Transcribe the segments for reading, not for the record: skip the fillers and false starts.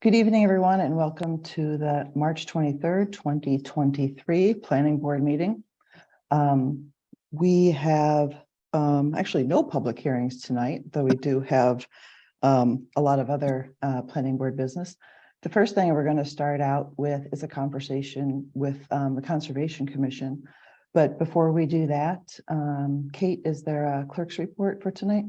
Good evening, everyone, and welcome to the March 23rd, 2023 Planning Board meeting. We have actually no public hearings tonight, though we do have a lot of other Planning Board business. The first thing we're going to start out with is a conversation with the Conservation Commission. But before we do that, Kate, is there a clerk's report for tonight?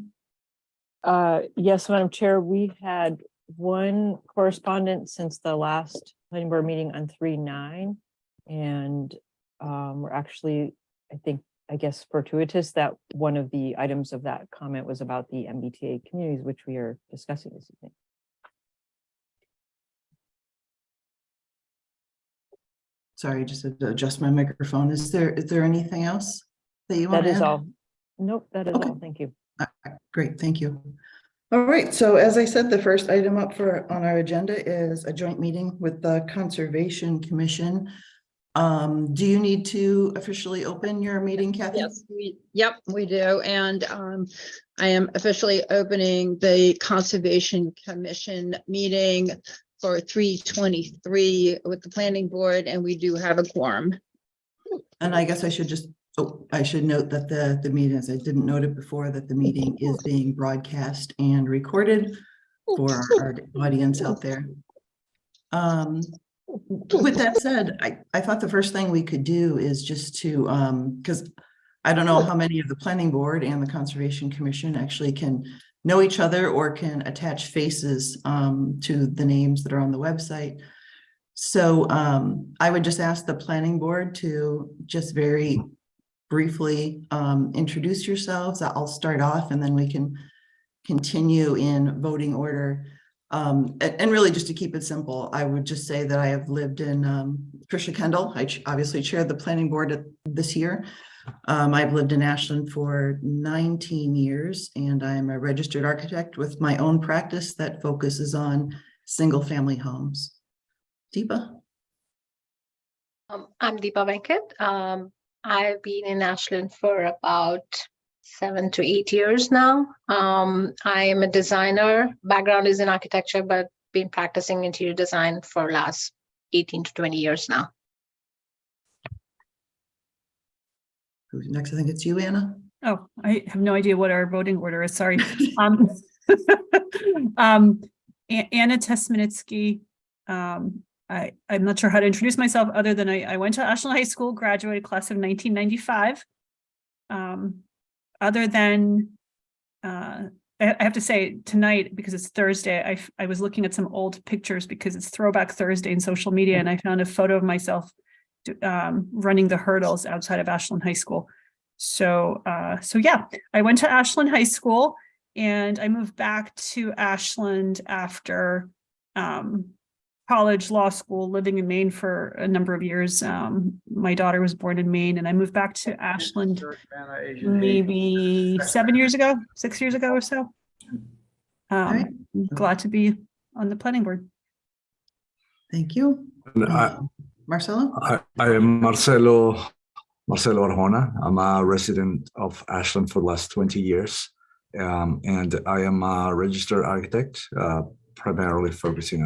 Yes, Madam Chair, we had one correspondence since the last planning board meeting on 3/9, and we're actually, I guess fortuitous that one of the items of that comment was about the MBTA communities, which we are discussing this evening. Sorry, just had to adjust my microphone. Is there anything else that you want to add? That is all. Nope, that is all. Thank you. Great, thank you. All right, so as I said, the first item up on our agenda is a joint meeting with the Conservation Commission. Do you need to officially open your meeting, Kathy? Yes, we do. And I am officially opening the Conservation Commission meeting for 3/23 with the Planning Board, and we do have a quorum. And I guess I should just I should note that the meeting, as I didn't note it before, that the meeting is being broadcast and recorded for our audience out there. With that said, I thought the first thing we could do is just to, because I don't know how many of the Planning Board and the Conservation Commission actually can know each other or can attach faces to the names that are on the website. So I would just ask the Planning Board to just very briefly introduce yourselves. I'll start off and then we can continue in voting order. And really just to keep it simple, I would just say that I have lived in Tricia Kendall. I obviously chaired the Planning Board this year. I've lived in Ashland for 19 years and I'm a registered architect with my own practice that focuses on single family homes. Deepa? I'm Deepa Venkat. I've been in Ashland for about 7 to 8 years now. I am a designer. Background is in architecture, but been practicing interior design for last 18 to 20 years now. Who's next? I think it's you, Anna. Oh, I have no idea what our voting order is. Sorry. Anna Tesmanitsky. I'm not sure how to introduce myself other than I went to Ashland High School, graduated class of 1995. Other than, I have to say tonight, because it's Thursday, I was looking at some old pictures because it's Throwback Thursday in social media, and I found a photo of myself running the hurdles outside of Ashland High School. So yeah, I went to Ashland High School and I moved back to Ashland after college, law school, living in Maine for a number of years. My daughter was born in Maine and I moved back to Ashland maybe 6 years ago or so. Right. Glad to be on the planning board. Thank you. Marcelo? I am Marcelo Arjona. I'm a resident of Ashland for the last 20 years. And I am a registered architect, primarily focusing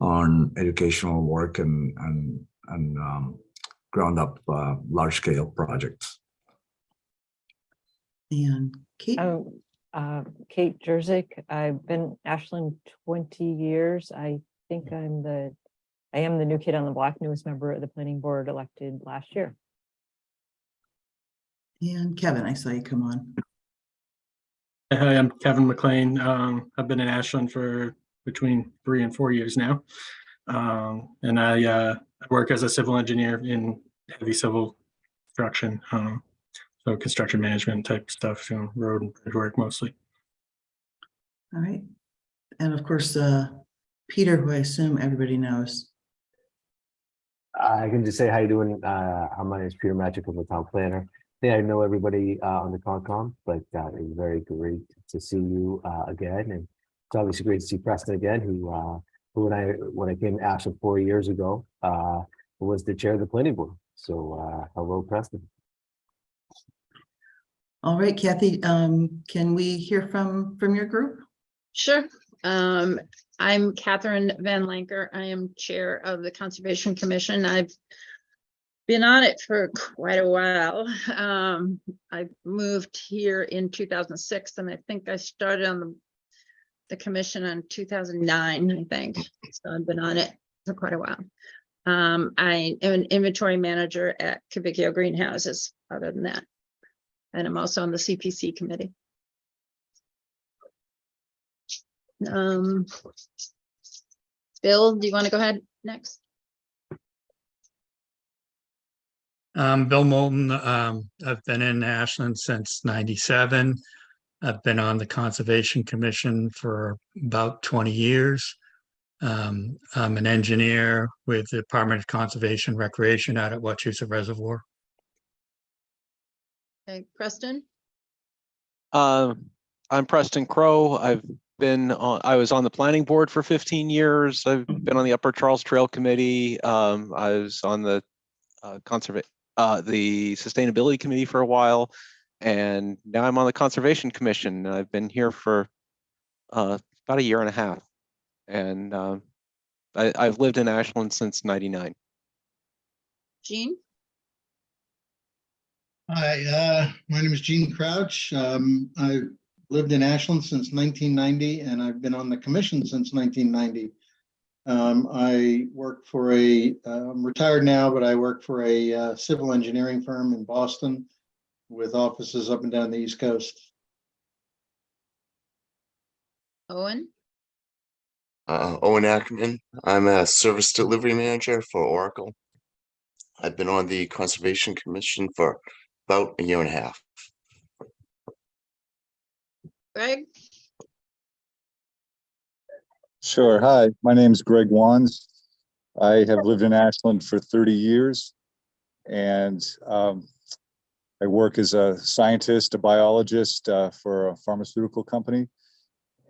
on educational work and ground up large scale projects. And Kate? Kate Jerzik. I've been Ashland 20 years. I think I am the new kid on the block, newest member of the planning board elected last year. And Kevin, I saw you come on. Hi, I'm Kevin McLean. I've been in Ashland for between 3 and 4 years now. And I work as a civil engineer in heavy civil construction. So construction management type stuff, road and bridge work mostly. All right. And of course, Peter, who I assume everybody knows. I can just say, how you doing? My name is Peter Magic. I'm the town planner. I think I know everybody on the Concom, but it's very great to see you again. And it's obviously great to see Preston again, who when I came to Ashland 4 years ago, was the chair of the planning board. So hello, Preston. All right, Kathy, can we hear from your group? Sure. I'm Catherine Van Lanker. I am Chair of the Conservation Commission. I've been on it for quite a while. I moved here in 2006, and I think I started on the commission in 2009, I think. So I've been on it for quite a while. I am an inventory manager at Cavicchio Greenhouses, other than that. And I'm also on the CPC committee. Bill, do you want to go ahead next? Bill Moulton. I've been in Ashland since '97. I've been on the Conservation Commission for about 20 years. I'm an engineer with the Department of Conservation Recreation out at Wachusett Reservoir. Okay, Preston? I'm Preston Crow. I was on the planning board for 15 years. I've been on the Upper Charles Trail Committee. I was on the the Sustainability Committee for a while, and now I'm on the Conservation Commission. I've been here for about a year and a half, and I've lived in Ashland since '99. Gene? Hi, my name is Gene Crouch. I've lived in Ashland since 1990, and I've been on the commission since 1990. I work for I'm retired now, but I work for a civil engineering firm in Boston with offices up and down the East Coast. Owen? Owen Ackerman. I'm a service delivery manager for Oracle. I've been on the Conservation Commission for about a year and a half. Greg? Sure. Hi, my name is Greg Wands. I have lived in Ashland for 30 years, and I work as a scientist, a biologist for a pharmaceutical company.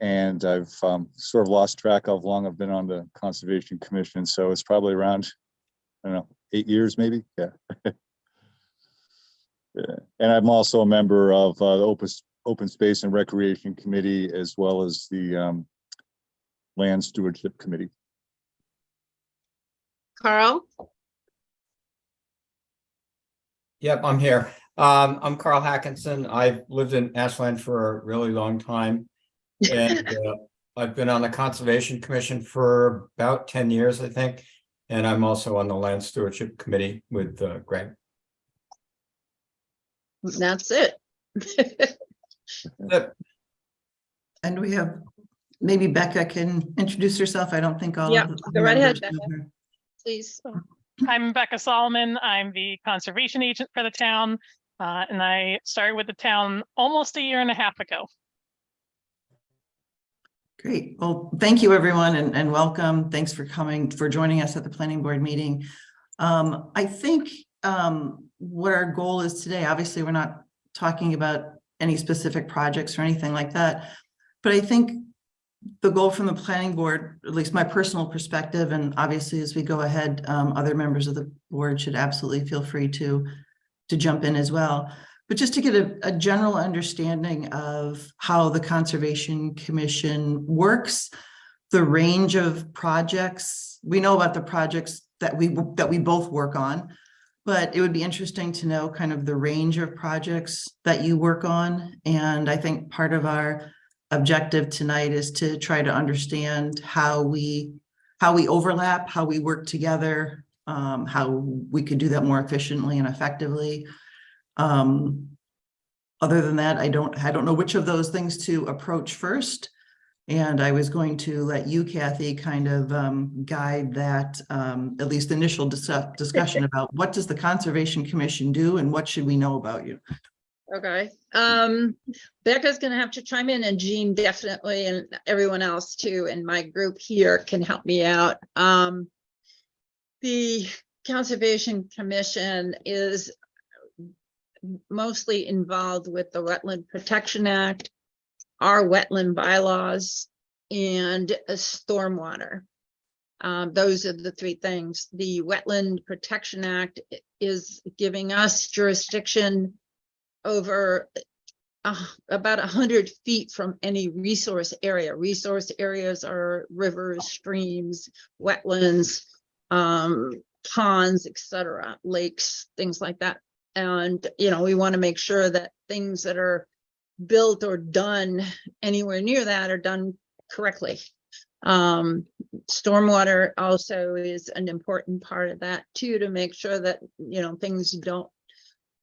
And I've sort of lost track of how long I've been on the Conservation Commission. So it's probably around, I don't know, 8 years maybe. Yeah. Yeah. And I'm also a member of the Open Space and Recreation Committee, as well as the Land Stewardship Committee. Carl? Yep, I'm here. I'm Carl Hackinson. I've lived in Ashland for a really long time. And I've been on the Conservation Commission for about 10 years, I think. And I'm also on the Land Stewardship Committee with Greg. That's it. And we have, maybe Becca can introduce herself. I don't think all. Yeah, of the go right ahead, members know Becca. her. Please. I'm Becca Solomon. I'm the conservation agent for the town, and I started with the town almost a year and a half ago. Great. Well, thank you, everyone, and welcome. Thanks for joining us at the planning board meeting. I think what our goal is today, obviously, we're not talking about any specific projects or anything like that, but I think the goal from the planning board, at least my personal perspective, and obviously as we go ahead, other members of the board should absolutely feel free to jump in as well. But just to get a general understanding of how the Conservation Commission works, the range of projects. We know about the projects that we both work on, but it would be interesting to know kind of the range of projects that you work on. And I think part of our objective tonight is to try to understand how we overlap, how we work together, how we could do that more efficiently and effectively. Other than that, I don't know which of those things to approach first. And I was going to let you, Kathy, kind of guide that at least initial discussion about what does the Conservation Commission do and what should we know about you? Okay. Becca's going to have to chime in, and Jean definitely, and everyone else too, and my group here can help me out. The Conservation Commission is mostly involved with the Wetland Protection Act, our wetland bylaws, and stormwater. Those are the three things. The Wetland Protection Act is giving us jurisdiction over about 100 feet from any resource area. Resource areas are rivers, streams, wetlands, ponds, etc., lakes, things like that. And, you know, we want to make sure that things that are built or done anywhere near that are done correctly. Stormwater also is an important part of that too, to make sure that, you know, things don't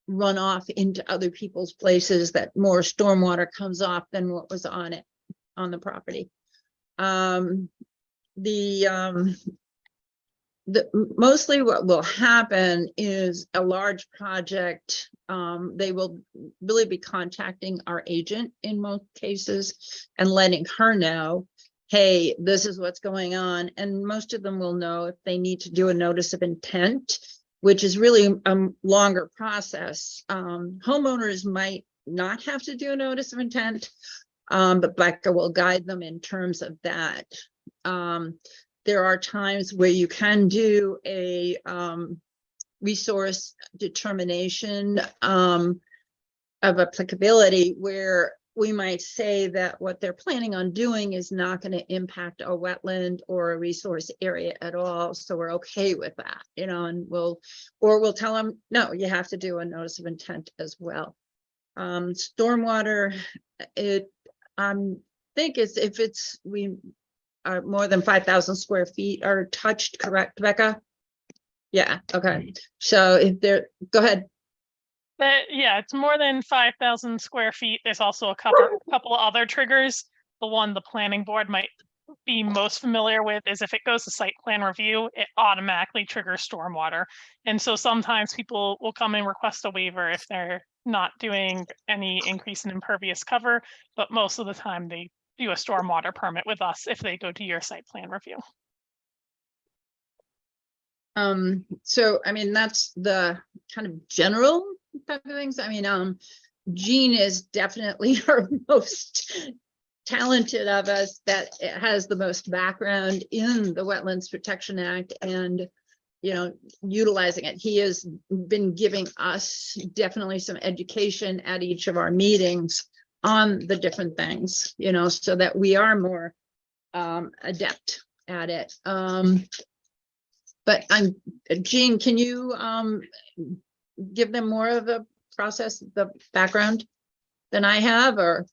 run off into other people's places, that more stormwater comes off than what was on it, on the property. Mostly what will happen is a large project, they will really be contacting our agent in most cases and letting her know, hey, this is what's going on. And most of them will know if they need to do a notice of intent, which is really a longer process. Homeowners might not have to do a notice of intent, but WACA will guide them in terms of that. There are times where you can do a resource determination of applicability, where we might say that what they're planning on doing is not going to impact a wetland or a resource area at all. So we're okay with that, you know, and we'll tell them, no, you have to do a notice of intent as well. Stormwater, I think it's, if it's, more than 5,000 square feet are touched, correct, Becca? Yeah, okay. So if they're, go ahead. Yeah, it's more than 5,000 square feet. There's also a couple of other triggers. The one the planning board might be most familiar with is if it goes to site plan review, it automatically triggers stormwater. And so sometimes people will come and request a waiver if they're not doing any increase in impervious cover, but most of the time they do a stormwater permit with us if they go to your site plan review. So, I mean, that's the kind of general type of things. I mean, Jean is definitely our most talented of us, that has the most background in the Wetlands Protection Act and, you know, utilizing it. He has been giving us definitely some education at each of our meetings on the different things, you know, so that we are more adept at it. But Jean, can you give them more of a process, the background than I have, or?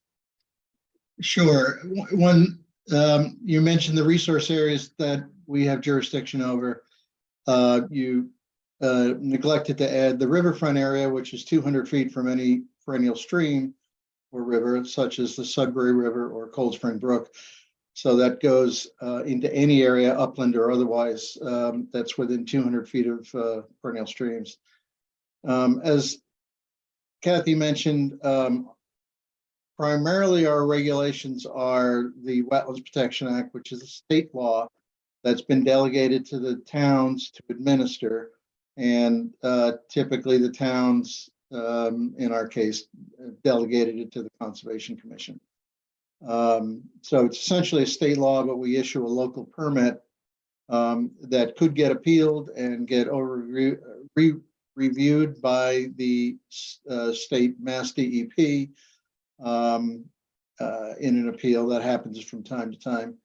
Sure. One, you mentioned the resource areas that we have jurisdiction over. You neglected to add the riverfront area, which is 200 feet from any perennial stream or river, such as the Sudbury River or Cold Spring Brook. So that goes into any area, upland or otherwise, that's within 200 feet of perennial streams. As Kathy mentioned, primarily our regulations are the Wetlands Protection Act, which is a state law that's been delegated to the towns to administer. And typically the towns, in our case, delegated it to the Conservation Commission. So it's essentially a state law, but we issue a local permit that could get appealed and get reviewed by the state Mass DEP in an appeal that happens from time to time.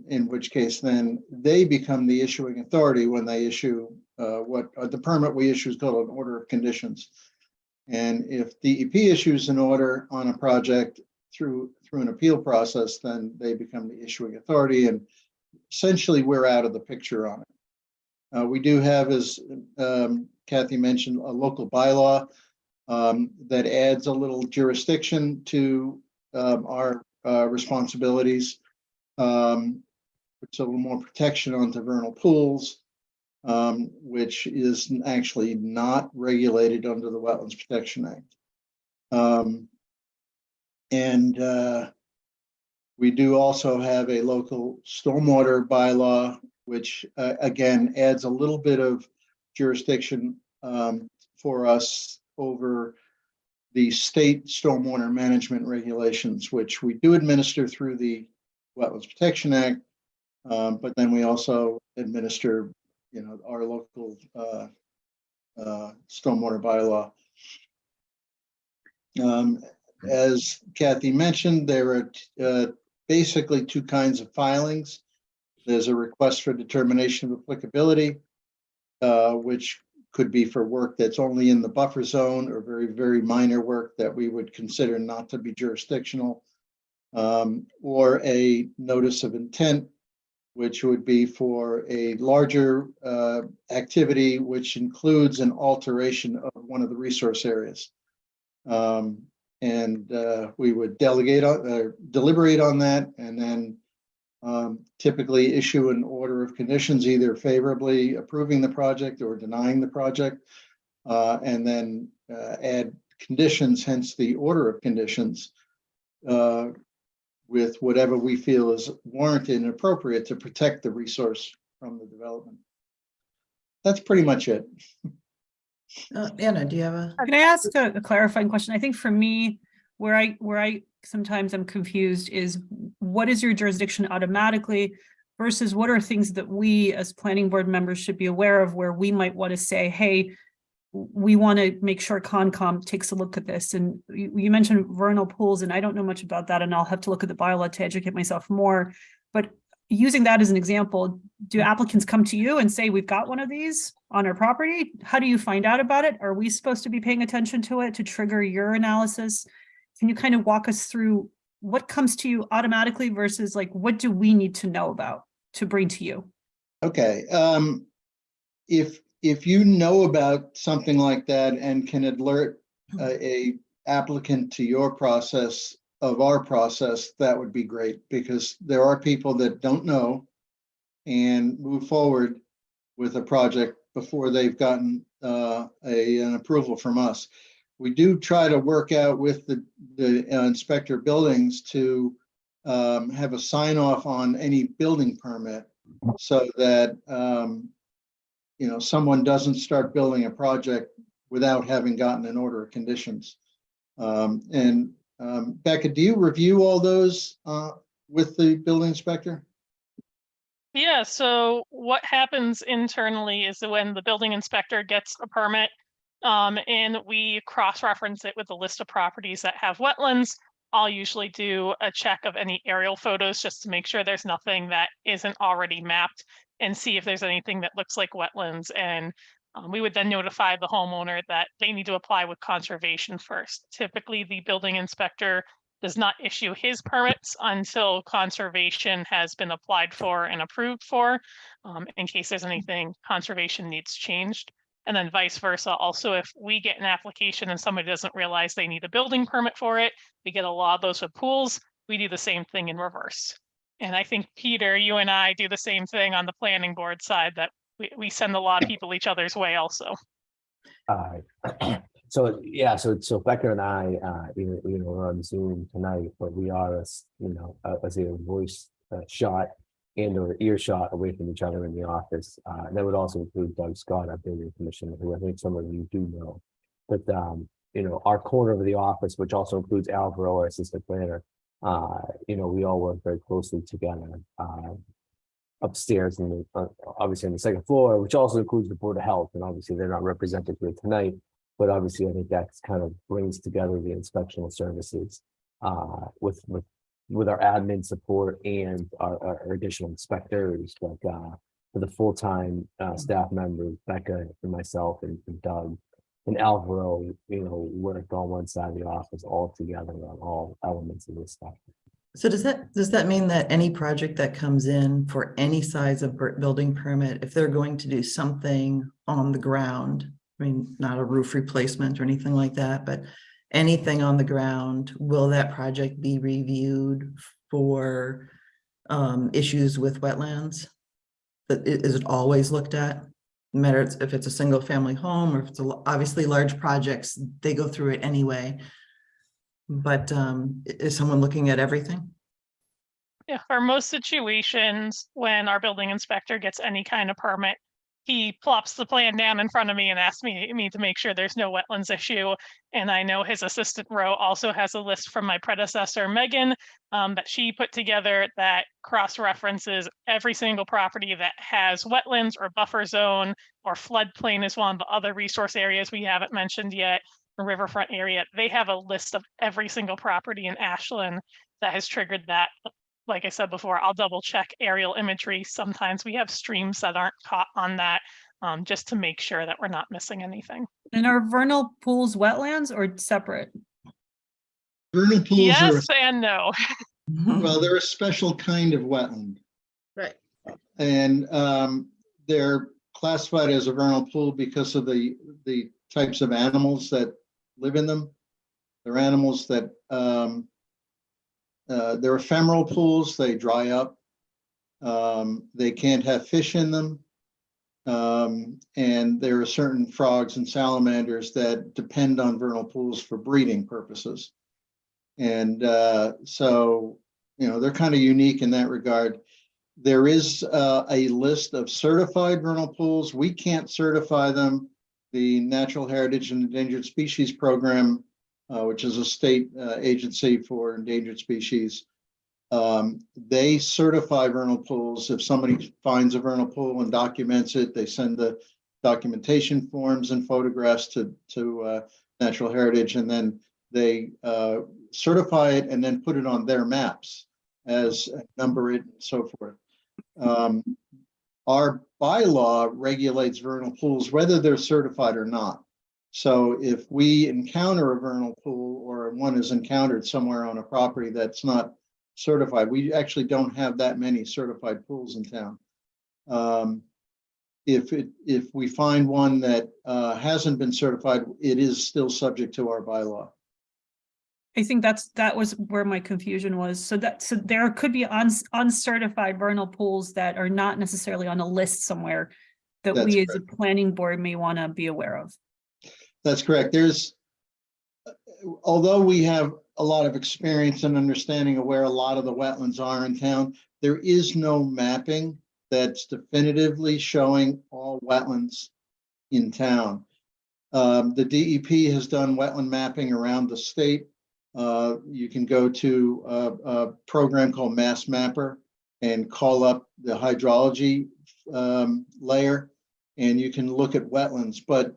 In which case then they become the issuing authority when they issue what the permit we issue is called an order of conditions. And if DEP issues an order on a project through an appeal process, then they become the issuing authority, and essentially we're out of the picture on it. We do have, as Kathy mentioned, a local bylaw that adds a little jurisdiction to our responsibilities. It's a little more protection onto vernal pools, which is actually not regulated under the Wetlands Protection Act. And we do also have a local stormwater bylaw, which again adds a little bit of jurisdiction for us over the state stormwater management regulations, which we do administer through the Wetlands Protection Act, but then we also administer, you know, our local stormwater bylaw. As Kathy mentioned, there are basically two kinds of filings. There's a request for determination of applicability, which could be for work that's only in the buffer zone or very, very minor work that we would consider not to be jurisdictional, or a notice of intent, which would be for a larger activity, which includes an alteration of one of the resource areas. We would deliberate on that, and then typically issue an order of conditions, either favorably approving the project or denying the project, and then add conditions, hence the order of conditions, with whatever we feel is warranted and appropriate to protect the resource from the development. That's pretty much it. Anna, do you have a? Can I ask a clarifying question? I think for me, where I sometimes I'm confused is what is your jurisdiction automatically versus what are things that we as planning board members should be aware of, where we might want to say, hey, we want to make sure Concom takes a look at this. And you mentioned vernal pools, and I don't know much about that, and I'll have to look at the bylaw to educate myself more. But using that as an example, do applicants come to you and say, we've got one of these on our property? How do you find out about it? Are we supposed to be paying attention to it to trigger your analysis? Can you kind of walk us through what comes to you automatically versus like, what do we need to know about to bring to you? Okay. If you know about something like that and can alert a applicant to your process of our process, that would be great, because there are people that don't know and move forward with a project before they've gotten an approval from us. We do try to work out with the inspector buildings to have a sign off on any building permit, so that someone doesn't start building a project without having gotten an order of conditions. Becca, do you review all those with the building inspector? Yeah, so what happens internally is that when the building inspector gets a permit, and we cross-reference it with a list of properties that have wetlands, I'll usually do a check of any aerial photos just to make sure there's nothing that isn't already mapped, and see if there's anything that looks like wetlands. And we would then notify the homeowner that they need to apply with conservation first. Typically, the building inspector does not issue his permits until conservation has been applied for and approved for, in case there's anything conservation needs changed. And then vice versa. Also, if we get an application and somebody doesn't realize they need a building permit for it, we get a lot of those with pools, we do the same thing in reverse. And I think, Peter, you and I do the same thing on the planning board side, that we send a lot of people each other's way also. So Becca and I, we're on Zoom tonight, but we are, as a voice shot and or earshot away from each other in the office. And that would also include Doug Scott, our building commissioner, who I think some of you do know. But our corner of the office, which also includes Alvaro, our assistant planner, we all work very closely together upstairs and obviously on the second floor, which also includes the Board of Health. And obviously they're not represented here tonight, but obviously I think that kind of brings together the inspectional services with our admin support and our additional inspectors, like for the full-time staff members, Becca and myself and Doug and Alvaro, work on one side of the office all together on all elements of this stuff. So does that mean that any project that comes in for any size of building permit, if they're going to do something on the ground, I mean, not a roof replacement or anything like that, but anything on the ground, will that project be reviewed for issues with wetlands? Is it always looked at? No matter if it's a single family home or if it's obviously large projects, they go through it anyway. But is someone looking at everything? Yeah, for most situations, when our building inspector gets any kind of permit, he plops the plan down in front of me and asks me to make sure there's no wetlands issue. And I know his assistant Ro also has a list from my predecessor, Megan, that she put together that cross-references every single property that has wetlands or buffer zone or floodplain is one of the other resource areas we haven't mentioned yet. riverfront area, they have a list of every single property in Ashland that has triggered that. Like I said before, I'll double check aerial imagery. Sometimes we have streams that aren't caught on that, just to make sure that we're not missing anything. And are vernal pools wetlands or separate? Vernal pools are, Yes and no. well, they're a special kind of wetland. Right. And they're classified as a vernal pool because of the types of animals that live in them. They're animals that they're ephemeral pools. They dry up. They can't have fish in them. And there are certain frogs and salamanders that depend on vernal pools for breeding purposes. And so, you know, they're kind of unique in that regard. There is a list of certified vernal pools. We can't certify them. The Natural Heritage and Endangered Species Program, which is a state agency for endangered species, they certify vernal pools. If somebody finds a vernal pool and documents it, they send the documentation forms and photographs to Natural Heritage, and then they certify it and then put it on their maps as number it and so forth. Our bylaw regulates vernal pools, whether they're certified or not. So if we encounter a vernal pool or one is encountered somewhere on a property that's not certified, we actually don't have that many certified pools in town. If we find one that hasn't been certified, it is still subject to our bylaw. I think that was where my confusion was. So there could be uncertified vernal pools that are not necessarily on a list somewhere that That's we as correct. a planning board may want to be aware of. That's correct. Although we have a lot of experience and understanding of where a lot of the wetlands are in town, there is no mapping that's definitively showing all wetlands in town. The DEP has done wetland mapping around the state. You can go to a program called Mass Mapper and call up the hydrology layer, and you can look at wetlands. But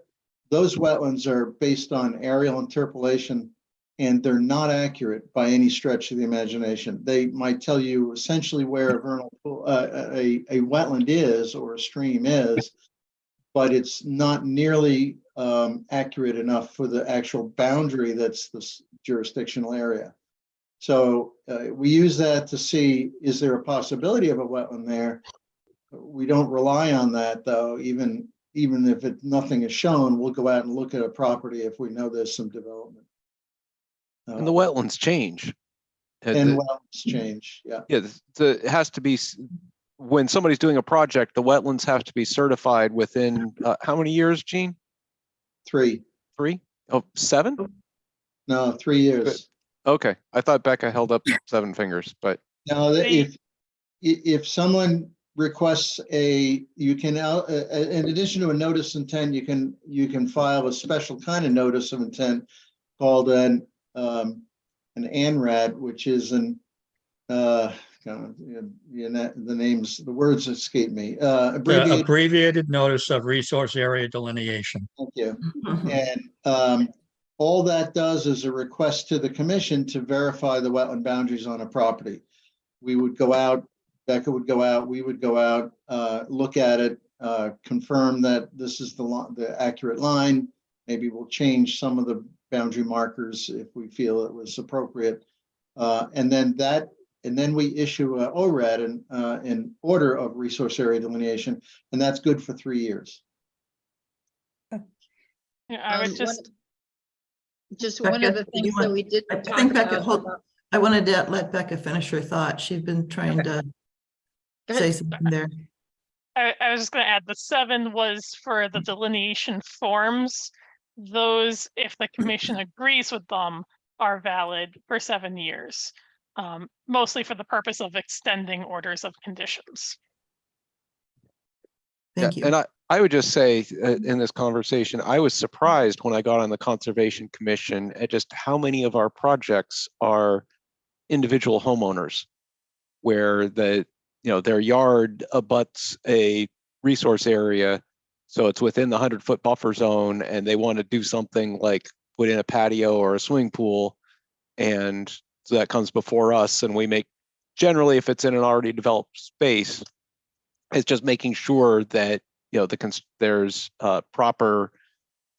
those wetlands are based on aerial interpolation, and they're not accurate by any stretch of the imagination. They might tell you essentially where a vernal pool, a wetland is or a stream is, but it's not nearly accurate enough for the actual boundary that's the jurisdictional area. So we use that to see, is there a possibility of a wetland there? We don't rely on that though. Even if nothing is shown, we'll go out and look at a property if we know there's some development. And the wetlands change. And wetlands change, yeah. Yeah, it has to be, when somebody's doing a project, the wetlands have to be certified within how many years, Gene? 3. 3? Oh, 7? No, 3 years. Okay, I thought Becca held up 7 fingers, but now if someone requests you can in addition to a notice of intent, you can file a special kind of notice of intent called an ANRAD, which is the names, the words escape me. Abbreviated Notice of Resource Area Delineation. Thank you. And all that does is a request to the commission to verify the wetland boundaries on a property. We would go out, Becca would go out, we would go out, look at it, confirm that this is the accurate line. Maybe we'll change some of the boundary markers if we feel it was appropriate. And then we issue a ORAD, an order of resource area delineation, and that's good for 3 years. Yeah, I would just one of the things that we did. I think Becca, I wanted to let Becca finish her thought. She's been trying to say something there. I was just going to add, the 7 was for the delineation forms. Those, if the commission agrees with them, are valid for 7 years, mostly for the purpose of extending orders of conditions. Thank you. And I would just say in this conversation, I was surprised when I got on the Conservation Commission at just how many of our projects are individual homeowners, where their yard abuts a resource area, so it's within the 100-foot buffer zone, and they want to do something like put in a patio or a swimming pool, and so that comes before us, and we make, generally, if it's in an already developed space, it's just making sure that, you know, there's proper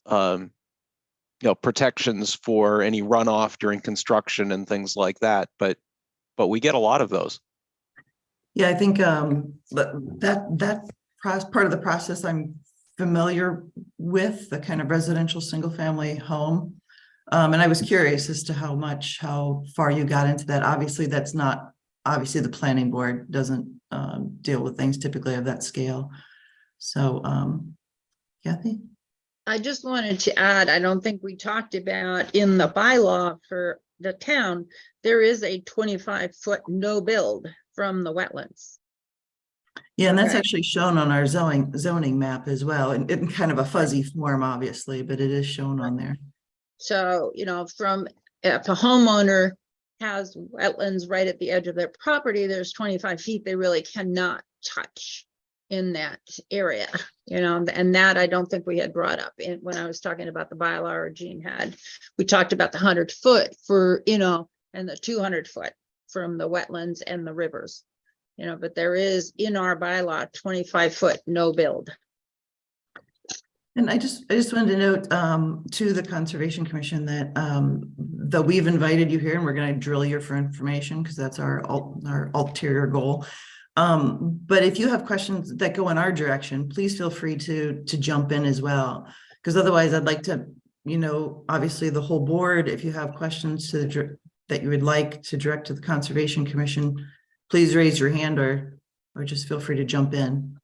you know, protections for any runoff during construction and things like that. But we get a lot of those. Yeah, I think that part of the process I'm familiar with, the kind of residential single family home. And I was curious as to how far you got into that. Obviously, that's not, obviously the planning board doesn't deal with things typically of that scale. So, Kathy? I just wanted to add, I don't think we talked about in the bylaw for the town, there is a 25-foot no build from the wetlands. Yeah, and that's Okay. actually shown on our zoning map as well, and in kind of a fuzzy form, obviously, but it is shown on there. So, you know, if a homeowner has wetlands right at the edge of their property, there's 25 feet they really cannot touch in that area, you know, and that I don't think we had brought up when I was talking about the bylaw, or Jean had. We talked about the 100-foot for, you know, and the 200-foot from the wetlands and the rivers, you know, but there is in our bylaw 25-foot no build. And I just wanted to note to the Conservation Commission that though we've invited you here and we're going to drill you for information because that's our ulterior goal. But if you have questions that go in our direction, please feel free to jump in as well. Because otherwise I'd like to, you know, obviously the whole board, if you have questions that you would like to direct to the Conservation Commission, please raise your hand or just feel free to jump in.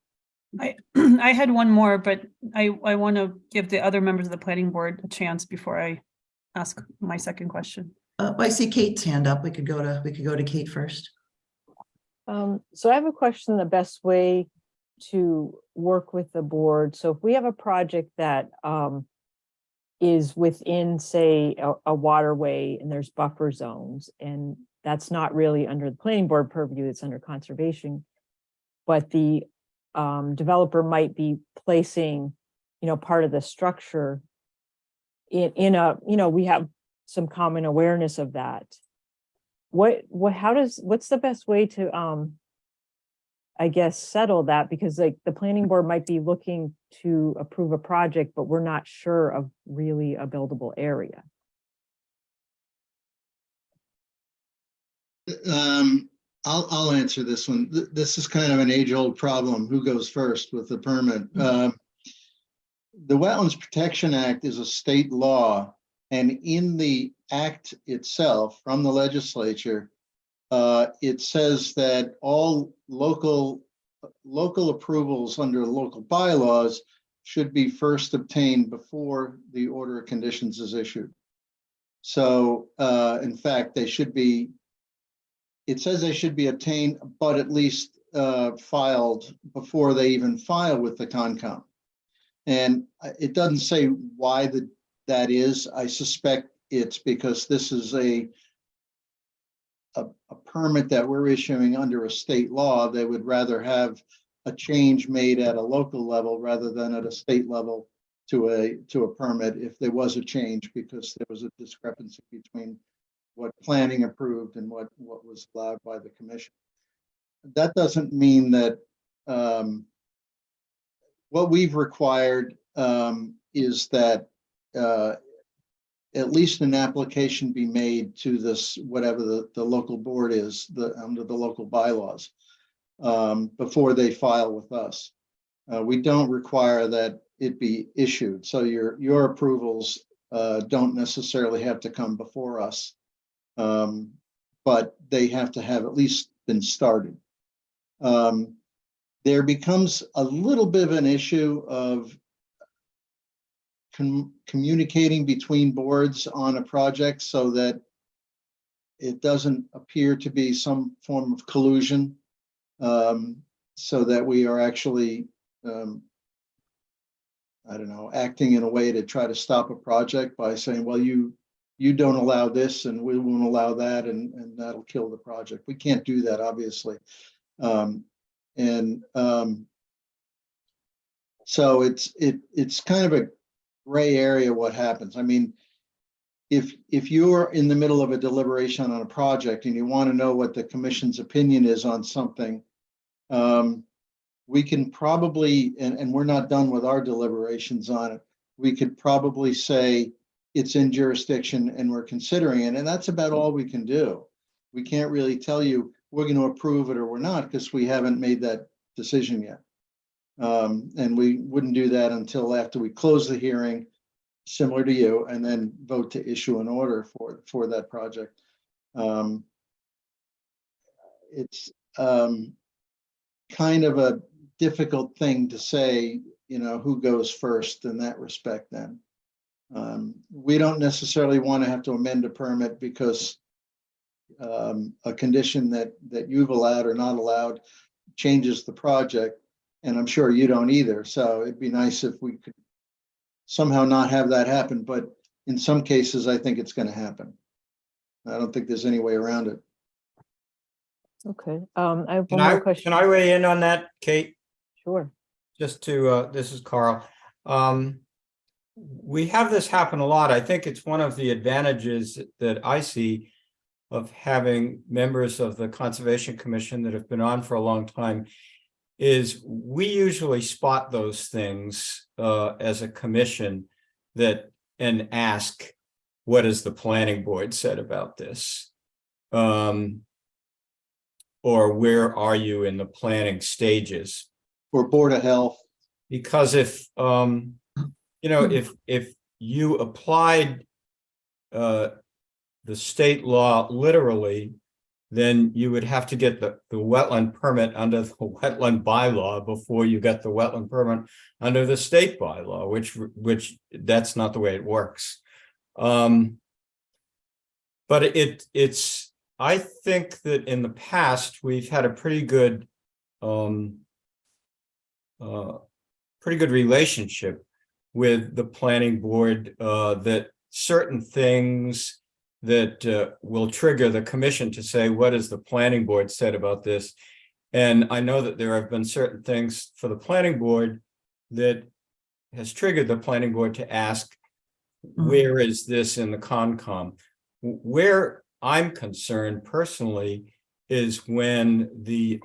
I had one more, but I want to give the other members of the planning board a chance before I ask my second question. I see Kate's hand up. We could go to Kate first. So I have a question, the best way to work with the board. So if we have a project that is within, say, a waterway and there's buffer zones, and that's not really under the planning board purview, it's under conservation, but the developer might be placing, you know, part of the structure in a, you know, we have some common awareness of that. What's the best way to, I guess, settle that? Because like the planning board might be looking to approve a project, but we're not sure of really a buildable area. I'll answer this one. This is kind of an age-old problem. Who goes first with the permit? The Wetlands Protection Act is a state law, and in the act itself from the legislature, it says that all local approvals under local bylaws should be first obtained before the order of conditions is issued. So in fact, it says they should be obtained, but at least filed before they even file with the Concom. And it doesn't say why that is. I suspect it's because this is a permit that we're issuing under a state law. They would rather have a change made at a local level rather than at a state level to a permit if there was a change, because there was a discrepancy between what planning approved and what was allowed by the commission. That doesn't mean that what we've required is that at least an application be made to this, whatever the local board is, under the local bylaws, before they file with us. We don't require that it be issued. So your approvals don't necessarily have to come before us. But they have to have at least been started. There becomes a little bit of an issue of communicating between boards on a project so that it doesn't appear to be some form of collusion, so that we are actually, I don't know, acting in a way to try to stop a project by saying, well, you don't allow this and we won't allow that, and that'll kill the project. We can't do that, obviously. So it's kind of a gray area what happens. I mean, if you're in the middle of a deliberation on a project and you want to know what the commission's opinion is on something, we can probably, and we're not done with our deliberations on it, we could probably say it's in jurisdiction and we're considering it, and that's about all we can do. We can't really tell you we're going to approve it or we're not, because we haven't made that decision yet. And we wouldn't do that until after we close the hearing, similar to you, and then vote to issue an order for that project. It's kind of a difficult thing to say, who goes first in that respect then. We don't necessarily want to have to amend a permit because a condition that you've allowed or not allowed changes the project, and I'm sure you don't either. So it'd be nice if we could somehow not have that happen, but in some cases, I think it's going to happen. I don't think there's any way around it. Okay, I have one more question. Can I weigh in on that, Kate? Sure. Just to, this is Carl. We have this happen a lot. I think it's one of the advantages that I see of having members of the Conservation Commission that have been on for a long time is we usually spot those things as a commission and ask, what has the planning board said about this? Or where are you in the planning stages? Or Board of Health. Because if if you applied the state law literally, then you would have to get the wetland permit under the wetland bylaw before you get the wetland permit under the state bylaw, which that's not the way it works. But it's I think that in the past we've had a pretty good relationship with the planning board, that certain things that will trigger the commission to say, what has the planning board said about this? And I know that there have been certain things for the planning board that has triggered the planning board to ask, where is this in the Concom? Where I'm concerned personally is when the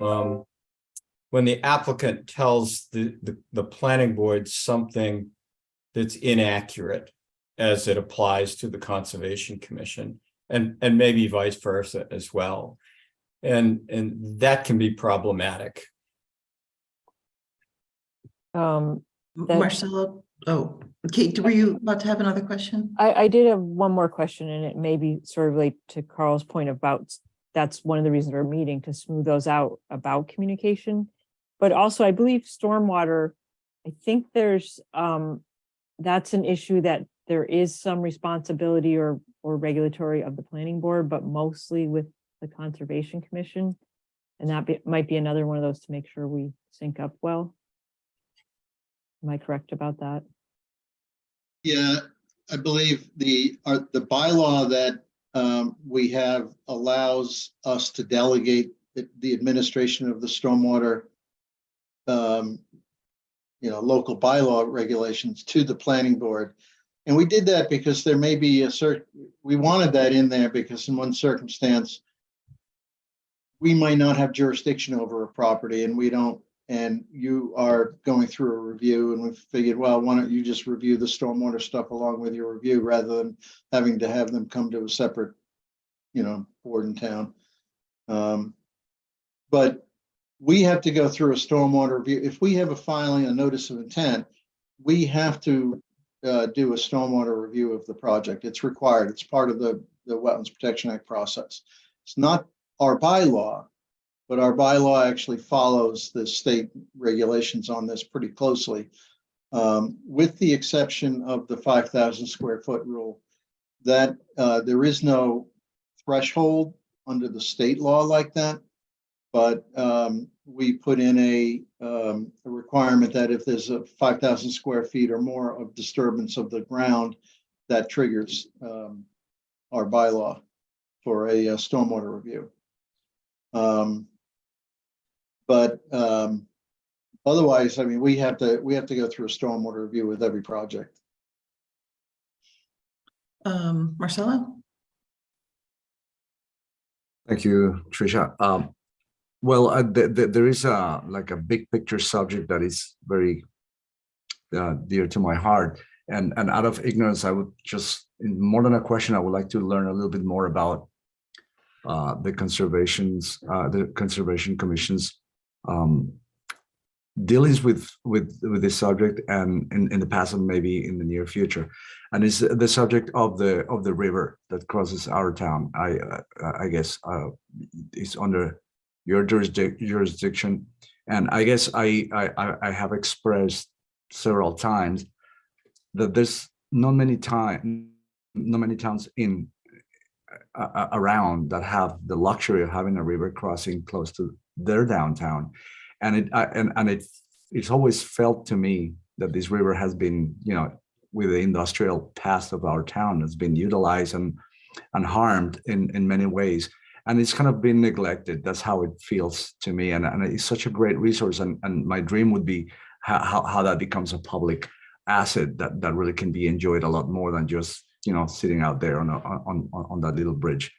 applicant tells the planning board something that's inaccurate as it applies to the Conservation Commission, and maybe vice versa as well. And that can be problematic. Marcelo, Kate, were you about to have another question? I did have one more question, and it may be sort of relate to Carl's point about that's one of the reasons we're meeting, to smooth those out about communication. But also, I believe stormwater, I think there's that's an issue that there is some responsibility or regulatory of the planning board, but mostly with the Conservation Commission. And that might be another one of those to make sure we sync up well. Am I correct about that? Yeah, I believe the bylaw that we have allows us to delegate the administration of the stormwater local bylaw regulations to the planning board. And we did that because there may be we wanted that in there because in one circumstance, we might not have jurisdiction over a property and we don't, and you are going through a review, and we figured, well, why don't you just review the stormwater stuff along with your review rather than having to have them come to a separate, board in town. But we have to go through a stormwater review. If we have a filing, a notice of intent, we have to do a stormwater review of the project. It's required. It's part of the Wetlands Protection Act process. It's not our bylaw, but our bylaw actually follows the state regulations on this pretty closely, with the exception of the 5,000 square foot rule, that there is no threshold under the state law like that. But we put in a requirement that if there's a 5,000 square feet or more of disturbance of the ground, that triggers our bylaw for a stormwater review. But otherwise, I mean, we have to go through a stormwater review with every project. Marcelo? Thank you, Tricia. Well, there is a like a big picture subject that is very dear to my heart, and out of ignorance, I would just, more than a question, I would like to learn a little bit more about the conservation commission's dealings with this subject, and in the past and maybe in the near future, and it's the subject of the river that crosses our town. I guess it's under your jurisdiction, and I guess I have expressed several times that there's not many towns in around that have the luxury of having a river crossing close to their downtown, and it's always felt to me that this river has been, with the industrial past of our town, has been utilized and harmed in many ways, and it's kind of been neglected. That's how it feels to me, and it's such a great resource, and my dream would be how that becomes a public asset that really can be enjoyed a lot more than just sitting out there on that little bridge.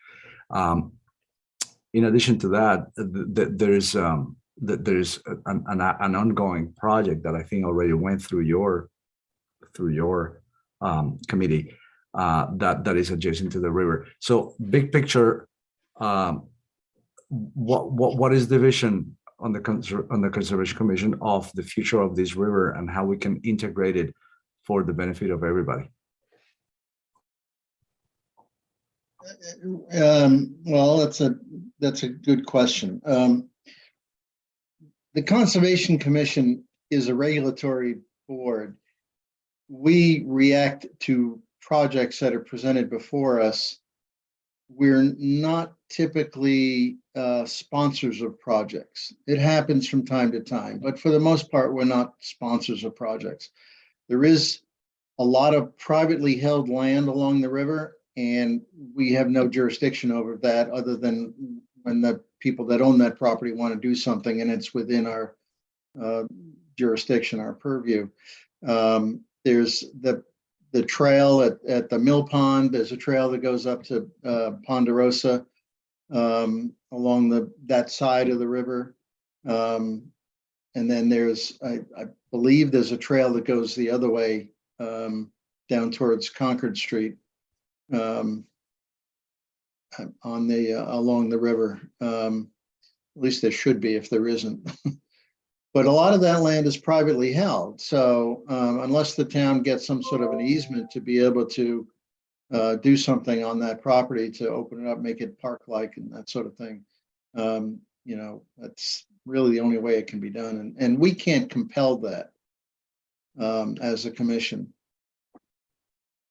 In addition to that, there's an ongoing project that I think already went through your committee that is adjacent to the river. So big picture, what is the vision on the Conservation Commission of the future of this river and how we can integrate it for the benefit of everybody? Well, that's a good question. The Conservation Commission is a regulatory board. We react to projects that are presented before us. We're not typically sponsors of projects. It happens from time to time, but for the most part, we're not sponsors of projects. There is a lot of privately held land along the river, and we have no jurisdiction over that other than when the people that own that property want to do something and it's within our jurisdiction, our purview. There's the trail at the Mill Pond. There's a trail that goes up to Ponderosa along that side of the river. And then there's, I believe there's a trail that goes the other way down towards Concord Street along the river. At least there should be if there isn't. But a lot of that land is privately held. So unless the town gets some sort of an easement to be able to do something on that property to open it up, make it park-like and that sort of thing, that's really the only way it can be done. And we can't compel that as a commission.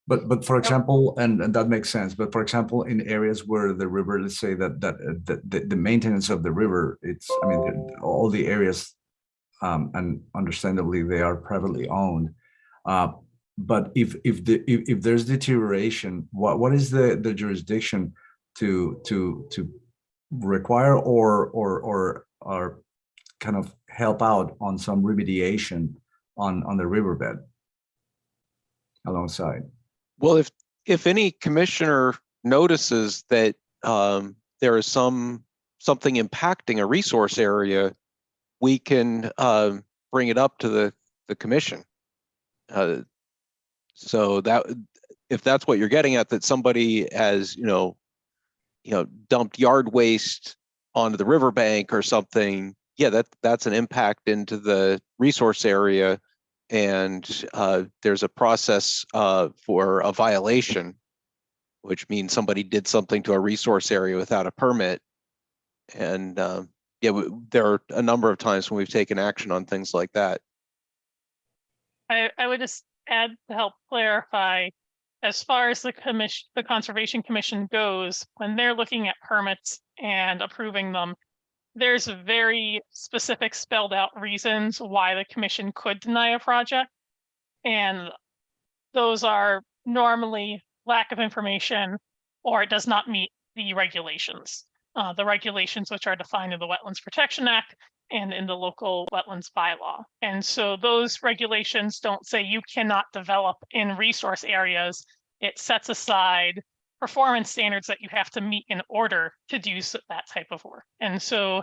But for example, and that makes sense. But for example, in areas where the river, let's say that the maintenance of the river, all the areas, and understandably they are privately owned. But if there's deterioration, what is the jurisdiction to require or kind of help out on some remediation on the riverbed alongside? Well, if any commissioner notices that there is something impacting a resource area, we can bring it up to the commission. So that if that's what you're getting at, that somebody has dumped yard waste onto the riverbank or something, yeah, that's an impact into the resource area. And there's a process for a violation, which means somebody did something to a resource area without a permit. And there are a number of times when we've taken action on things like that. I would just add to help clarify, as far as the Conservation Commission goes, when they're looking at permits and approving them, there's very specific spelled out reasons why the commission could deny a project. And those are normally lack of information, or it does not meet the regulations. The regulations which are defined in the Wetlands Protection Act and in the local wetlands bylaw. And so those regulations don't say you cannot develop in resource areas it sets aside performance standards that you have to meet in order to do that type of work. And so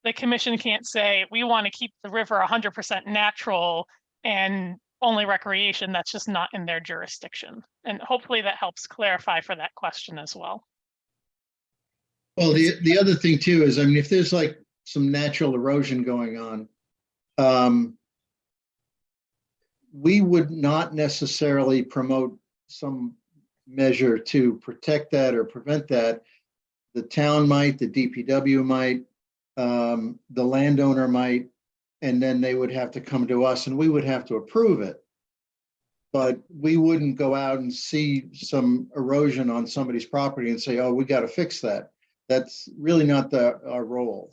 the commission can't say, we want to keep the river 100% natural and only recreation. That's just not in their jurisdiction. And hopefully that helps clarify for that question as well. Well, the other thing too is, I mean, if there's like some natural erosion going on, we would not necessarily promote some measure to protect that or prevent that. The town might, the DPW might, the landowner might, and then they would have to come to us and we would have to approve it. But we wouldn't go out and see some erosion on somebody's property and say, oh, we got to fix that. That's really not our role.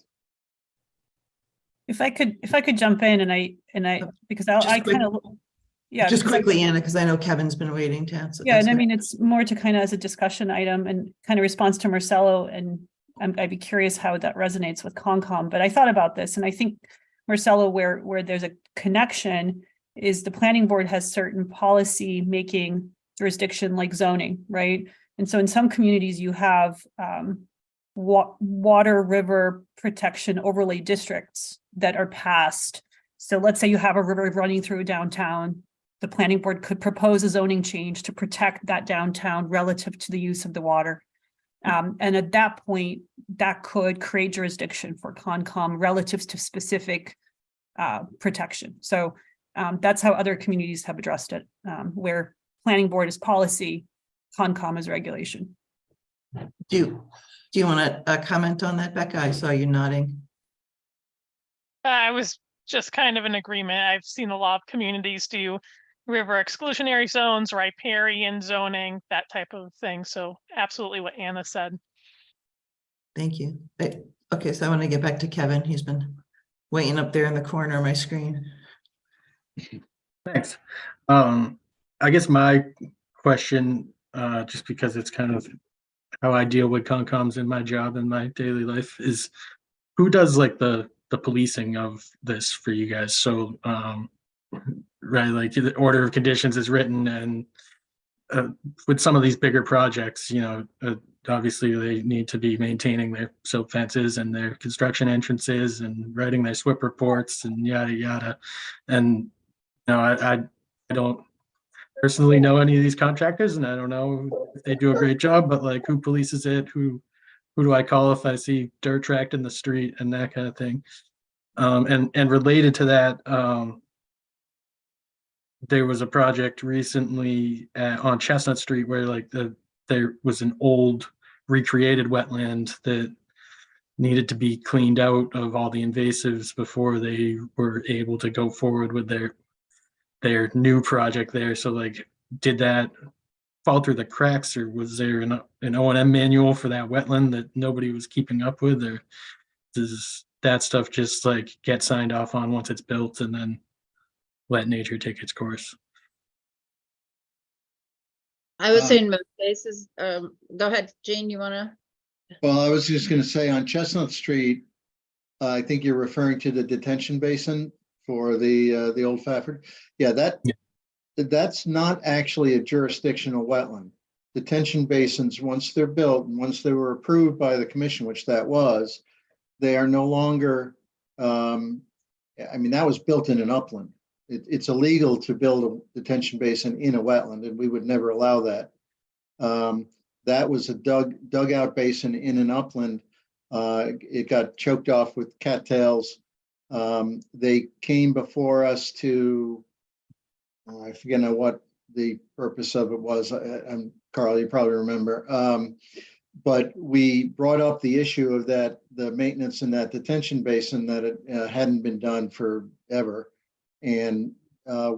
If I could jump in because I kind of, yeah. Just quickly, Anna, because I know Kevin's been waiting to answer. Yeah, and I mean, it's more to kind of as a discussion item and kind of response to Marcelo, and I'd be curious how that resonates with Concom, but I thought about this, and I think, Marcelo, where there's a connection is the planning board has certain policy making jurisdiction like zoning, right? And so in some communities you have water river protection overlay districts that are passed. So let's say you have a river running through downtown. The planning board could propose a zoning change to protect that downtown relative to the use of the water. And at that point, that could create jurisdiction for Concom relative to specific protection. So that's how other communities have addressed it, where planning board is policy, Concom is regulation. Do you want to comment on that, Becca? I saw you nodding. I was just kind of in agreement. I've seen a lot of communities do river exclusionary zones, riparian zoning, that type of thing. So absolutely what Anna said. Thank you. Okay, so I want to get back to Kevin. He's been waiting up there in the corner of my screen. Thanks. I guess my question, just because it's kind of how I deal with Concom's in my job and my daily life, is who does like the policing of this for you guys? So right, like the order of conditions is written, and with some of these bigger projects, you know, obviously they need to be maintaining their silt fences and their construction entrances and writing their SWIP reports and yada yada. And you know, I don't personally know any of these contractors, and I don't know if they do a great job, but like, who polices it? Who do I call if I see dirt tracked in the street and that kind of thing? And related to that, there was a project recently on Chestnut Street where like there was an old recreated wetland that needed to be cleaned out of all the invasives before they were able to go forward with their new project there. So like, did that fall through the cracks, or was there an O&M manual for that wetland that nobody was keeping up with, or does that stuff just like get signed off on once it's built and then let nature take its course? I would say in most cases, go ahead, Jean, you wanna? Well, I was just going to say on Chestnut Street, I think you're referring to the detention basin for the Old Fafford. Yeah, that's not actually a jurisdictional wetland. Detention basins, once they're built and once they were approved by the commission, which that was, they are no longer, I mean, that was built in an upland. It's illegal to build a detention basin in a wetland, and we would never allow that. That was a dugout basin in an upland. It got choked off with cattails. They came before us to, I forget now what the purpose of it was. Carl, you probably remember. But we brought up the issue of the maintenance in that detention basin, that it hadn't been done forever. And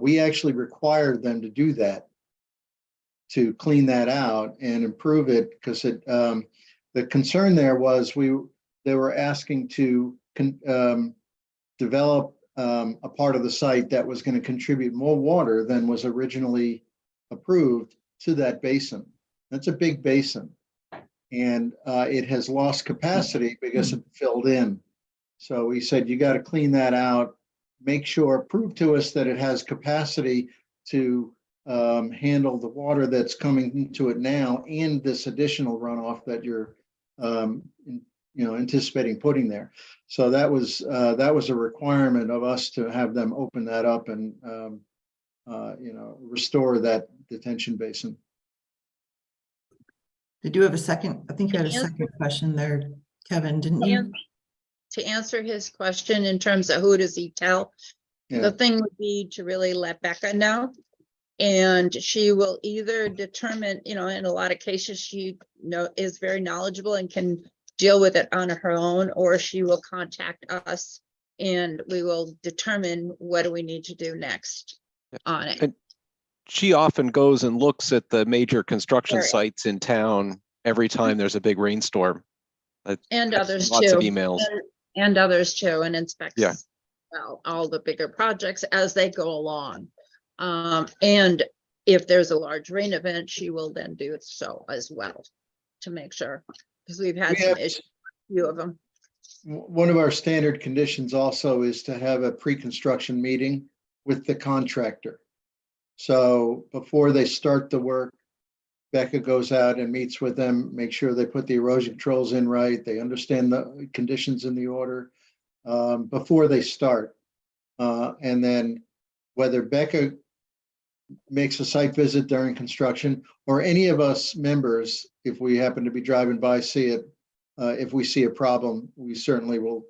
we actually required them to do that, to clean that out and improve it, because the concern there was they were asking to develop a part of the site that was going to contribute more water than was originally approved to that basin. That's a big basin, and it has lost capacity because it filled in. So we said, you got to clean that out, make sure, prove to us that it has capacity to handle the water that's coming into it now and this additional runoff that you're anticipating putting there. So that was a requirement of us to have them open that up and restore that detention basin. Did you have a second? I think you had a second question there, Kevin, didn't you? To answer his question in terms of who does he tell, the thing would be to really let Becca know. And she will either determine, in a lot of cases, she is very knowledgeable and can deal with it on her own, or she will contact us and we will determine what do we need to do next on it. And she often goes and looks at the major construction sites in town every time there's a big rainstorm. And others lots too. of emails. And others too, and inspects Yeah. all the bigger projects as they go along. And if there's a large rain event, she will then do it so as well to make sure, because we've had some issues, a few of them. One of our standard conditions also is to have a pre-construction meeting with the contractor. So before they start the work, Becca goes out and meets with them, make sure they put the erosion controls in right, they understand the conditions in the order before they start. And then whether Becca makes a site visit during construction or any of us members, if we happen to be driving by, see it, if we see a problem, we certainly will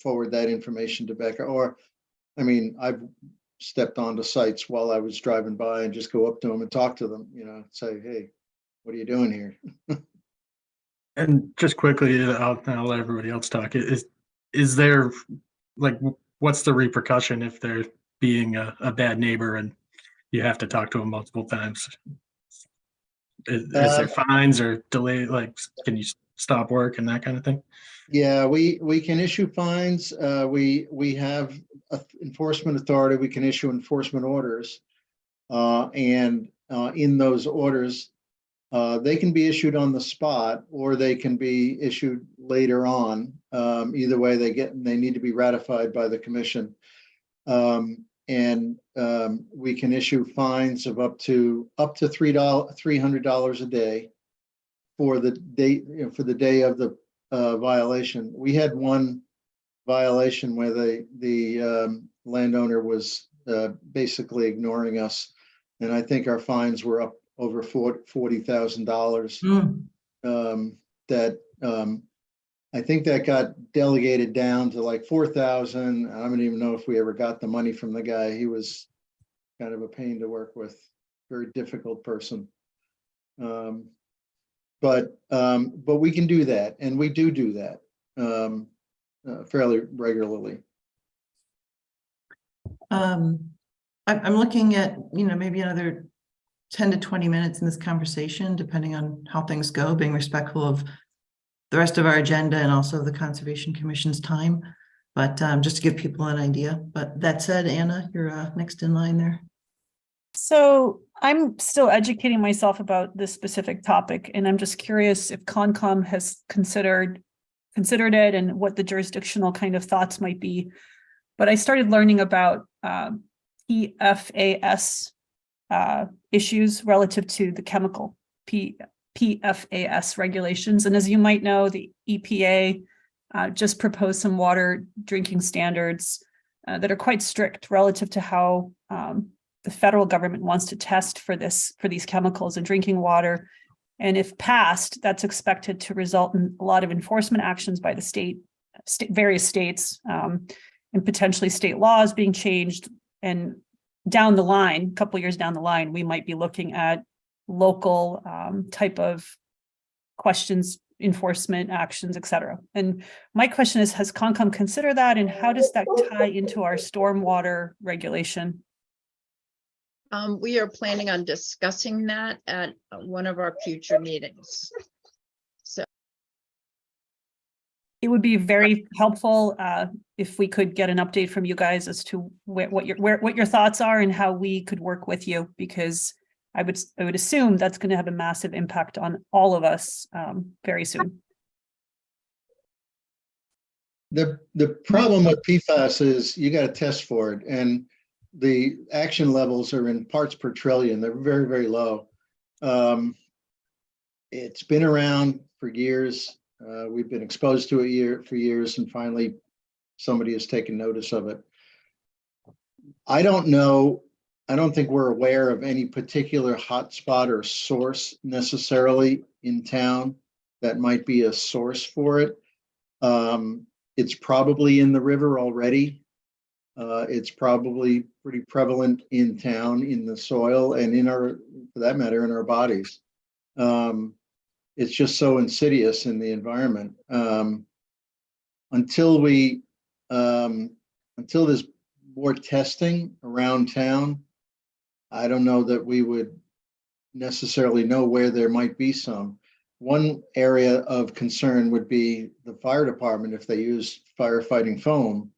forward that information to Becca. Or, I mean, I've stepped onto sites while I was driving by and just go up to them and talk to them, say, hey, what are you doing here? And just quickly, I'll let everybody else talk. Is there, like, what's the repercussion if they're being a bad neighbor and you have to talk to them multiple times? Is there fines or delay? Like, can you stop work and that kind of thing? Yeah, we can issue fines. We have enforcement authority. We can issue enforcement orders. And in those orders, they can be issued on the spot or they can be issued later on. Either way, they need to be ratified by the commission. And we can issue fines of up to $300 a day for the day of the violation. We had one violation where the landowner was basically ignoring us, and I think our fines were up over $40,000. That I think that got delegated down to like 4,000. I don't even know if we ever got the money from the guy. He was kind of a pain to work with, very difficult person. But we can do that, and we do that fairly regularly. I'm looking at, maybe another 10 to 20 minutes in this conversation, depending on how things go, being respectful of the rest of our agenda and also the Conservation Commission's time. But just to give people an idea. But that said, Anna, you're next in line there. So I'm still educating myself about this specific topic, and I'm just curious if Concom has considered it and what the jurisdictional kind of thoughts might be. But I started learning about PFAS issues relative to the chemical PFAS regulations. And as you might know, the EPA just proposed some water drinking standards that are quite strict relative to how the federal government wants to test for these chemicals in drinking water. And if passed, that's expected to result in a lot of enforcement actions by the various states, and potentially state laws being changed. And down the line, a couple of years down the line, we might be looking at local type of questions, enforcement actions, et cetera. And my question is, has Concom considered that, and how does that tie into our stormwater regulation? We are planning on discussing that at one of our future meetings. So it would be very helpful if we could get an update from you guys as to what your thoughts are and how we could work with you, because I would assume that's going to have a massive impact on all of us very soon. The problem with PFAS is you got to test for it, and the action levels are in parts per trillion. They're very, very low. It's been around for years. We've been exposed to it for years, and finally somebody has taken notice of it. I don't know. I don't think we're aware of any particular hotspot or source necessarily in town that might be a source for it. It's probably in the river already. It's probably pretty prevalent in town, in the soil, and in our, for that matter, in our bodies. It's just so insidious in the environment. Until there's more testing around town, I don't know that we would necessarily know where there might be some. One area of concern would be the fire department if they use firefighting foam,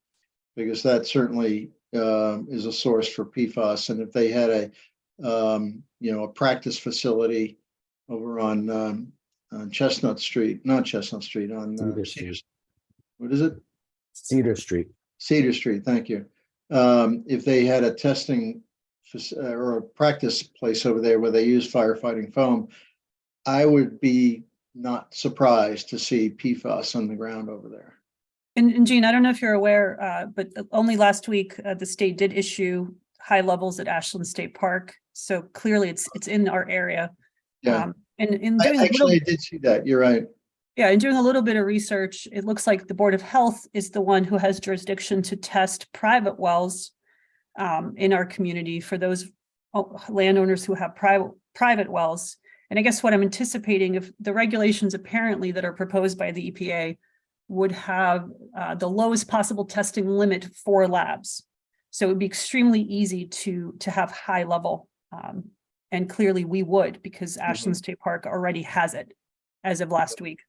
because that certainly is a source for PFAS. And if they had a practice facility over on Chestnut Street, not Chestnut Street, on Cedar Street. What is it? Cedar Street. Cedar Street, thank you. If they had a testing or a practice place over there where they use firefighting foam, I would be not surprised to see PFAS on the ground over there. And Jean, I don't know if you're aware, but only last week, the state did issue high levels at Ashland State Park. So clearly it's in our area. Yeah. And in doing I did see that. You're right. Yeah, and doing a little bit of research, it looks like the Board of Health is the one who has jurisdiction to test private wells in our community for those landowners who have private wells. And I guess what I'm anticipating, if the regulations apparently that are proposed by the EPA would have the lowest possible testing limit for labs. So it would be extremely easy to have high level. And clearly we would, because Ashland State Park already has it as of last week.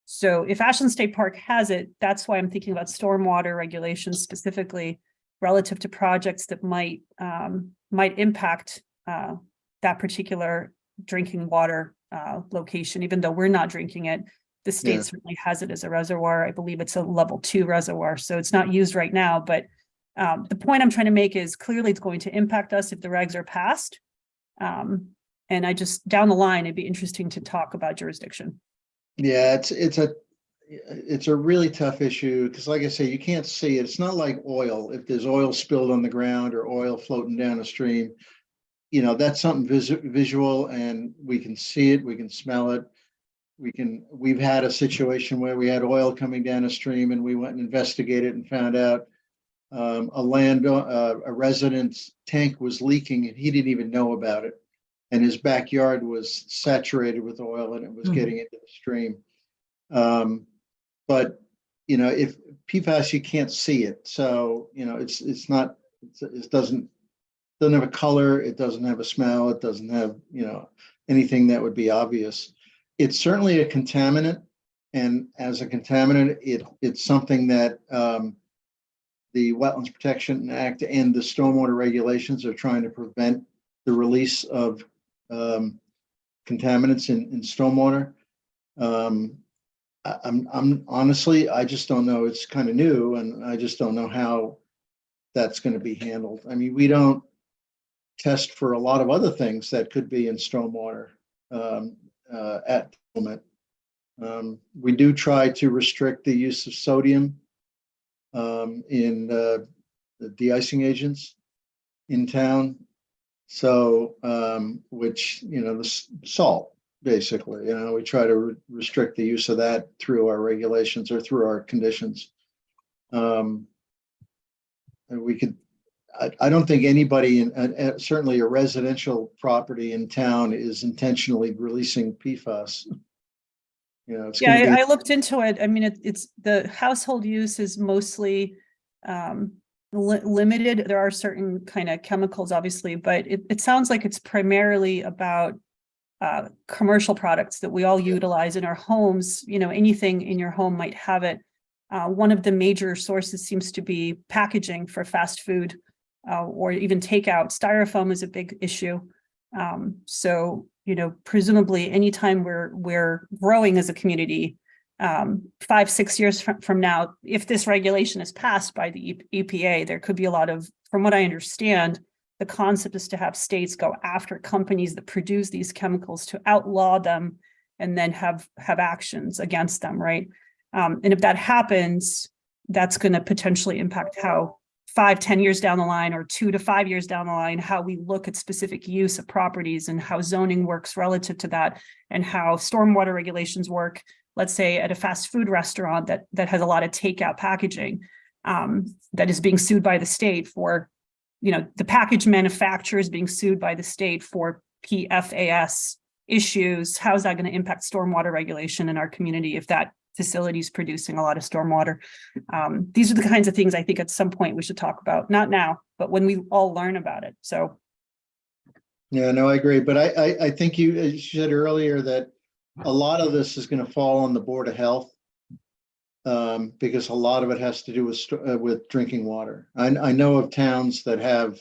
So if Ashland State Park has it, that's why I'm thinking about stormwater regulations specifically relative to projects that might impact that particular drinking water location, even though we're not drinking it. The state certainly has it as a reservoir. I believe it's a level 2 reservoir, so it's not used right now. But the point I'm trying to make is clearly it's going to impact us if the regs are passed. And I just, down the line, it'd be interesting to talk about jurisdiction. Yeah, it's a really tough issue because, like I say, you can't see it. It's not like oil. If there's oil spilled on the ground or oil floating down a stream, that's something visual, and we can see it, we can smell it. We've had a situation where we had oil coming down a stream, and we went and investigated and found out a resident's tank was leaking, and he didn't even know about it. And his backyard was saturated with oil, and it was getting into the stream. But if PFAS, you can't see it, so it doesn't have a color, it doesn't have a smell, it doesn't have anything that would be obvious. It's certainly a contaminant, and as a contaminant, it's something that the Wetlands Protection Act and the stormwater regulations are trying to prevent the release of contaminants in stormwater. I'm honestly, I just don't know. It's kind of new, and I just don't know how that's going to be handled. I mean, we don't test for a lot of other things that could be in stormwater at the moment. We do try to restrict the use of sodium in the de-icing agents in town. So, which, the salt, basically, we try to restrict the use of that through our regulations or through our conditions. And we could, I don't think anybody certainly a residential property in town is intentionally releasing PFAS. I looked into it. I mean, it's the household use is mostly limited. There are certain kind of chemicals, obviously, but it sounds like it's primarily about commercial products that we all utilize in our homes. Anything in your home might have it. One of the major sources seems to be packaging for fast food or even takeout. Styrofoam is a big issue. So, presumably anytime we're growing as a community, 5, 6 years from now, if this regulation is passed by the EPA, there could be a lot of, from what I understand, the concept is to have states go after companies that produce these chemicals to outlaw them and then have actions against them, right? And if that happens, that's going to potentially impact how 5, 10 years down the line, or 2 to 5 years down the line, how we look at specific use of properties and how zoning works relative to that, and how stormwater regulations work. Let's say at a fast food restaurant that has a lot of takeout packaging, that is being sued by the state for, the package manufacturer is being sued by the state for PFAS issues. How is that going to impact stormwater regulation in our community if that facility is producing a lot of stormwater? These are the kinds of things I think at some point we should talk about, not now, but when we all learn about it. So. Yeah, no, I agree. But I think you said earlier that a lot of this is going to fall on the Board of Health, because a lot of it has to do with drinking water. I know of towns that have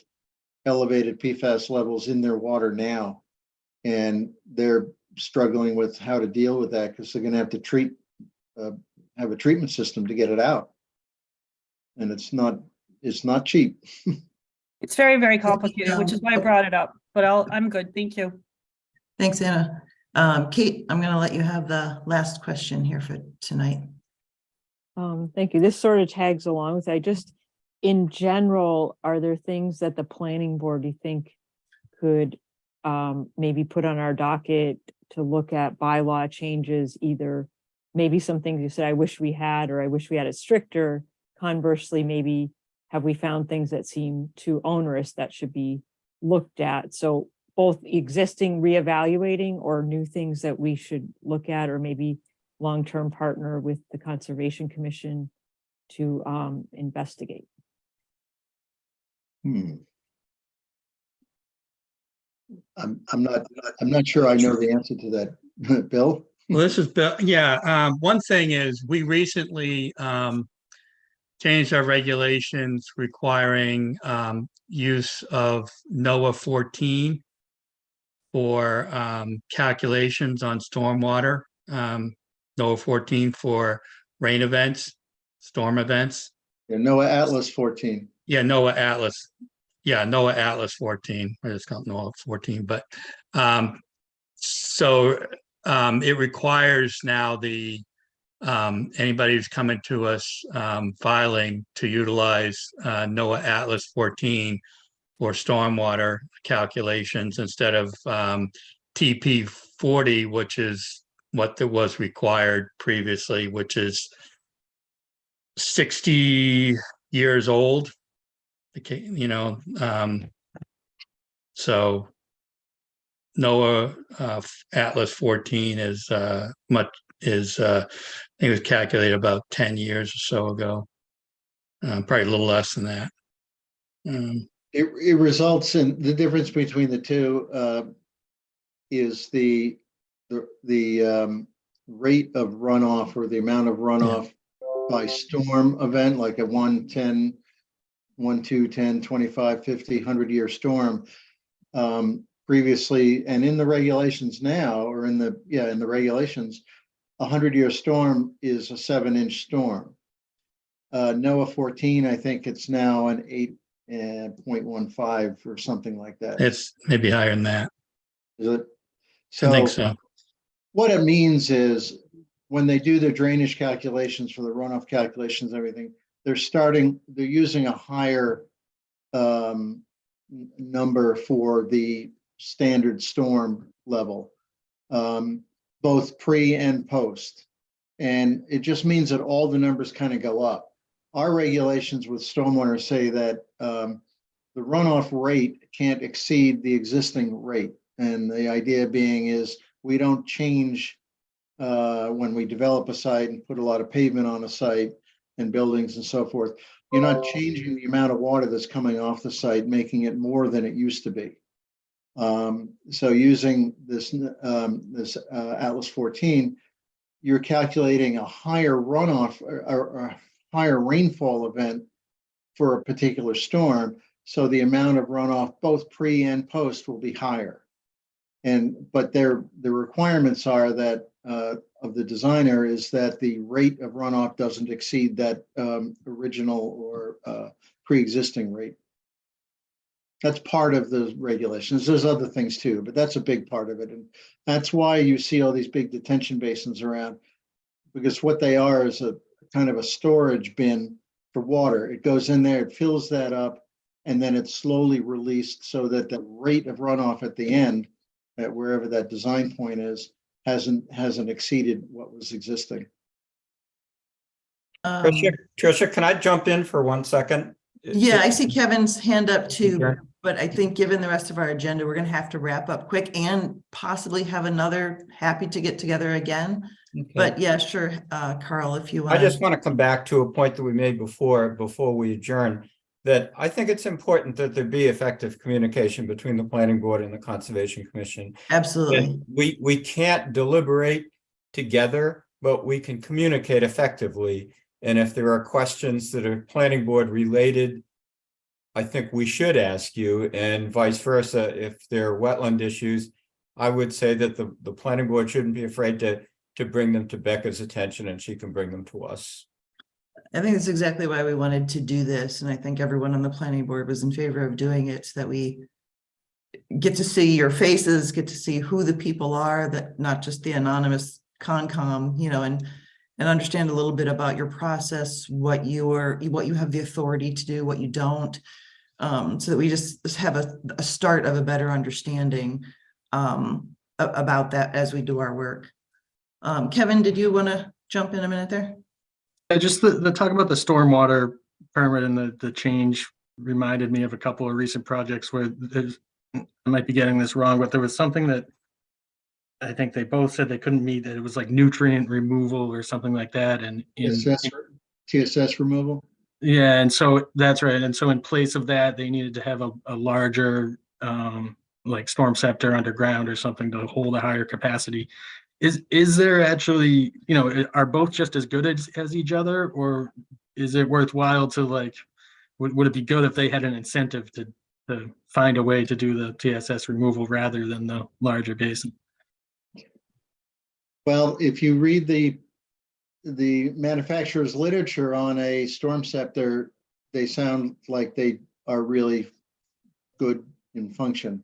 elevated PFAS levels in their water now, and they're struggling with how to deal with that because they're going to have to have a treatment system to get it out, and it's not cheap. It's very, very complicated, which is why I brought it up. But I'm good. Thank you. Thanks, Anna. Kate, I'm going to let you have the last question here for tonight. Thank you. This sort of tags along with, in general, are there things that the planning board, do you think, could maybe put on our docket to look at bylaw changes, either maybe some things you said, I wish we had, or I wish we had it stricter. Conversely, maybe have we found things that seem too onerous that should be looked at? So both existing reevaluating or new things that we should look at, or maybe long-term partner with the Conservation Commission to investigate. I'm not sure I know the answer to that. Bill? Well, this is Bill. Yeah. One thing is we recently changed our regulations requiring use of NOAA 14 for calculations on stormwater. NOAA 14 for rain events, storm events. Yeah, NOAA Atlas 14. Yeah, NOAA Atlas. Yeah, NOAA Atlas 14. I just call it NOAA 14. But it requires now anybody who's coming to us filing to utilize NOAA Atlas 14 for stormwater calculations instead of TP 40, which is what there was required previously, which is 60 years old. So NOAA Atlas 14 is I think it was calculated about 10 years or so ago, probably a little less than that. It results in the difference between the two is the rate of runoff, or the amount of runoff by storm event, like a 1, 10, 1, 2, 10, 25, 50, 100-year storm. Previously, and in the regulations now, or in the regulations, a 100-year storm is a 7-inch storm. NOAA 14, I think it's now an 8.15 or something like that. It's maybe higher than that. Is it? So I think so. What it means is when they do their drainage calculations for the runoff calculations, everything, they're using a higher number for the standard storm level, both pre and post. And it just means that all the numbers kind of go up. Our regulations with stormwater say that the runoff rate can't exceed the existing rate. And the idea being is we don't change when we develop a site and put a lot of pavement on a site and buildings and so forth. You're not changing the amount of water that's coming off the site, making it more than it used to be. So using this Atlas 14, you're calculating a higher runoff or a higher rainfall event for a particular storm. So the amount of runoff, both pre and post, will be higher. But the requirements are that of the designer is that the rate of runoff doesn't exceed that original or pre-existing rate. That's part of the regulations. There's other things too, but that's a big part of it. And that's why you see all these big detention basins around, because what they are is a kind of a storage bin for water. It goes in there, it fills that up, and then it's slowly released so that the rate of runoff at the end, at wherever that design point is, hasn't exceeded what was existing. Tricia, can I jump in for 1 second? Yeah, I see Kevin's hand up too, Okay. but I think given the rest of our agenda, we're gonna have to wrap up quick and possibly have another happy to get together again. Okay. But yeah, sure, Carl, if you I want. just want to come back to a point that we made before we adjourn, that I think it's important that there be effective communication between the planning board and the Conservation Commission. Absolutely. And we can't deliberate together, but we can communicate effectively. And if there are questions that are planning board related, I think we should ask you, and vice versa. If there are wetland issues, I would say that the planning board shouldn't be afraid to bring them to Becca's attention, and she can bring them to us. I think that's exactly why we wanted to do this. And I think everyone on the planning board was in favor of doing it, so that we get to see your faces, get to see who the people are, that not just the anonymous Concom, you know, and understand a little bit about your process, what you have the authority to do, what you don't, so that we just have a start of a better understanding about that as we do our work. Kevin, did you want to jump in a minute there? Yeah, just the talk about the stormwater permit and the change reminded me of a couple of recent projects where I might be getting this wrong, but there was something that I think they both said they couldn't meet, that it was like nutrient removal or something like that. And TSS removal. yeah, and so that's right. And so in place of that, they needed to have a larger like storm scepter underground or something to hold a higher capacity. Is there actually, you know, are both just as good as each other, or is it worthwhile to like, would it be good if they had an incentive to find a way to do the TSS removal rather than the larger basin? Well, if you read the manufacturer's literature on a storm scepter, they sound like they are really good in function.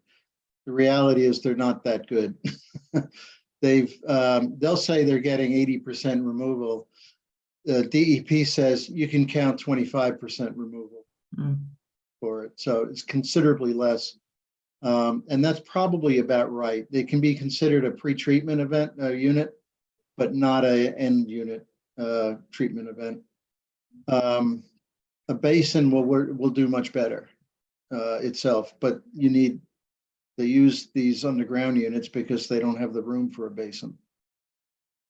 The reality is they're not that good. They'll say they're getting 80% removal. DEP says you can count 25% removal for it. So it's considerably less. And that's probably about right. They can be considered a pre-treatment event unit, but not an end unit treatment event. A basin will do much better itself, but they use these underground units because they don't have the room for a basin.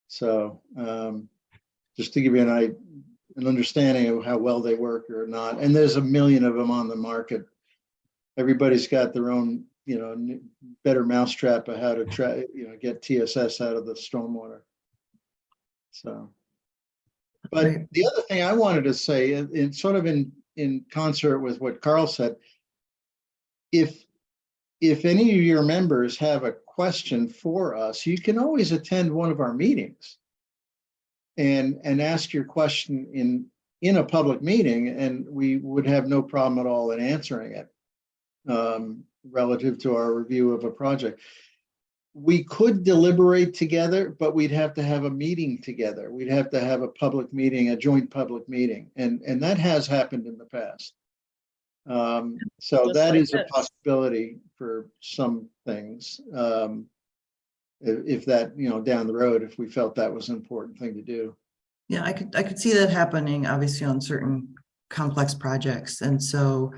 So just to give you an understanding of how well they work or not, and there's a million of them on the market. Everybody's got their own, you know, better mousetrap of how to try, you know, get TSS out of the stormwater. So, but the other thing I wanted to say, in sort of in concert with what Carl said, if any of your members have a question for us, you can always attend one of our meetings and ask your question in a public meeting, and we would have no problem at all in answering it relative to our review of a project. We could deliberate together, but we'd have to have a meeting together. We'd have to have a public meeting, a joint public meeting, and that has happened in the past. So Just that like is a this. possibility for some things. If that, you know, down the road, if we felt that was an important thing to do. Yeah, I could see that happening, obviously, on certain complex projects. And so,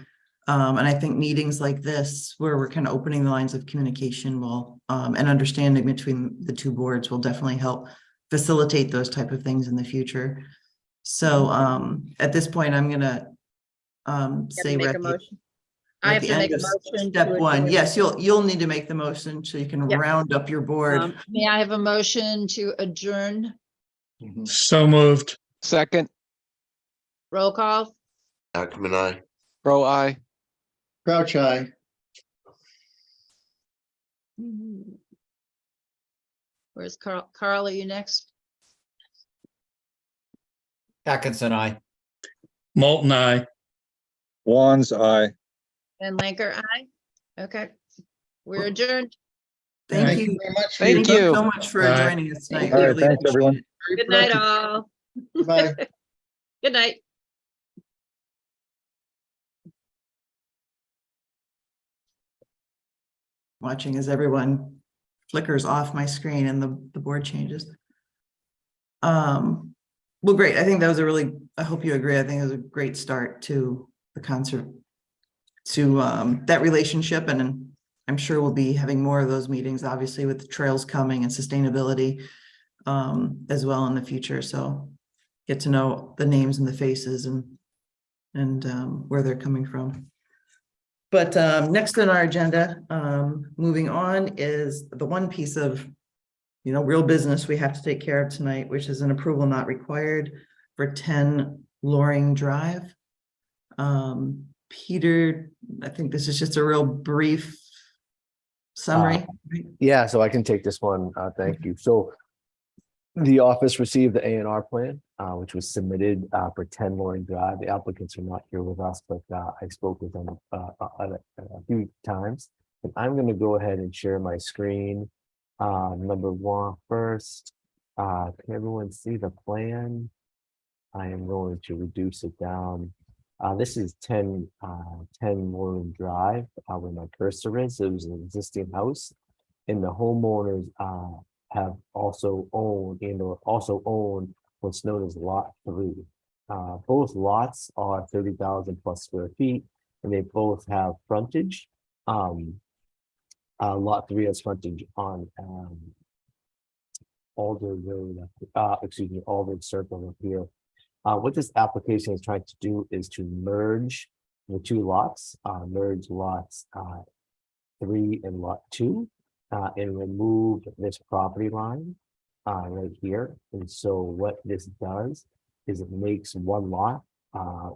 and I think meetings like this, where we're kind of opening the lines of communication will, and understanding between the two boards will definitely help facilitate those type of things in the future. So at this point, I'm gonna say we're at the, I have the to end make a of motion. step to one. adjourn. Yes, you'll need to make the motion so you can Yep. round up your board. May I have a motion to adjourn? So moved. Second, Roll call. Ackerman, aye. Crow eye. Crouch eye. Where's Carl? Carl, are you next? Atkinson, I. Moulton, I. Wands, aye. And Lanker, aye. Okay, we're adjourned. Thank you. very much. for Thank your Thank you you. so much for Bye. joining us tonight. All We right, really thanks, everyone. appreciate it. Very Good night, productive. all. Bye. Good night. Watching as everyone flickers off my screen and the board changes. Well, great. I think that was a really, I hope you agree. I think it was a great start to the concert, to that relationship. And I'm sure we'll be having more of those meetings, obviously, with the trails coming and sustainability as well in the future. So get to know the names and the faces and where they're coming from. But next on our agenda, moving on, is the one piece of, you know, real business we have to take care of tonight, which is an approval not required for 10 Loring Drive. Peter, I think this is just a real brief summary. Yeah, so I can take this one. Thank you. So the office received the A&R plan, which was submitted for 10 Loring Drive. The applicants are not here with us, but I spoke with them a few times. And I'm going to go ahead and share my screen. Number one first. Can everyone see the plan? I am going to reduce it down. This is 10 Loring Drive, where my cursor is. It was an existing house, and the homeowners have also owned what's known as Lot 3. Both lots are 30,000 plus square feet, and they both have frontage. Lot 3 has frontage on Alder Road, Alder Circle up here. What this application is trying to do is to merge the two lots, merge lots 3 and lot 2, and remove this property line right here. And so what this does is it makes one lot,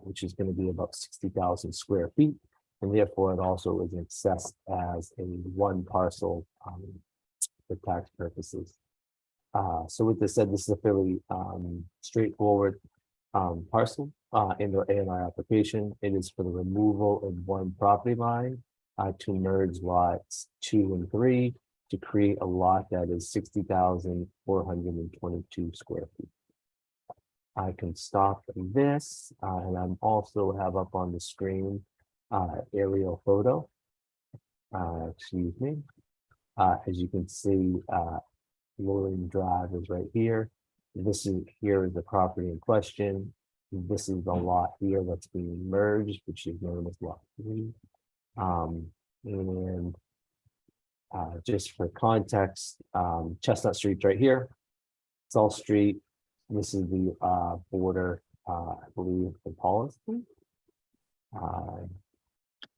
which is going to be about 60,000 square feet. And therefore it also is assessed as a one parcel for tax purposes. So with this said, this is a fairly straightforward parcel in their A&R application. It is for the removal of one property line to merge lots 2 and 3 to create a lot that is 60,422 square feet. I can stop this, and I'm also have up on the screen aerial photo. Excuse me. As you can see, Loring Drive is right here. This is here is the property in question. This is the lot here that's being merged, which is known as lot 3. And just for context, Chestnut Street's right here. South Street. This is the border, I believe, in policy.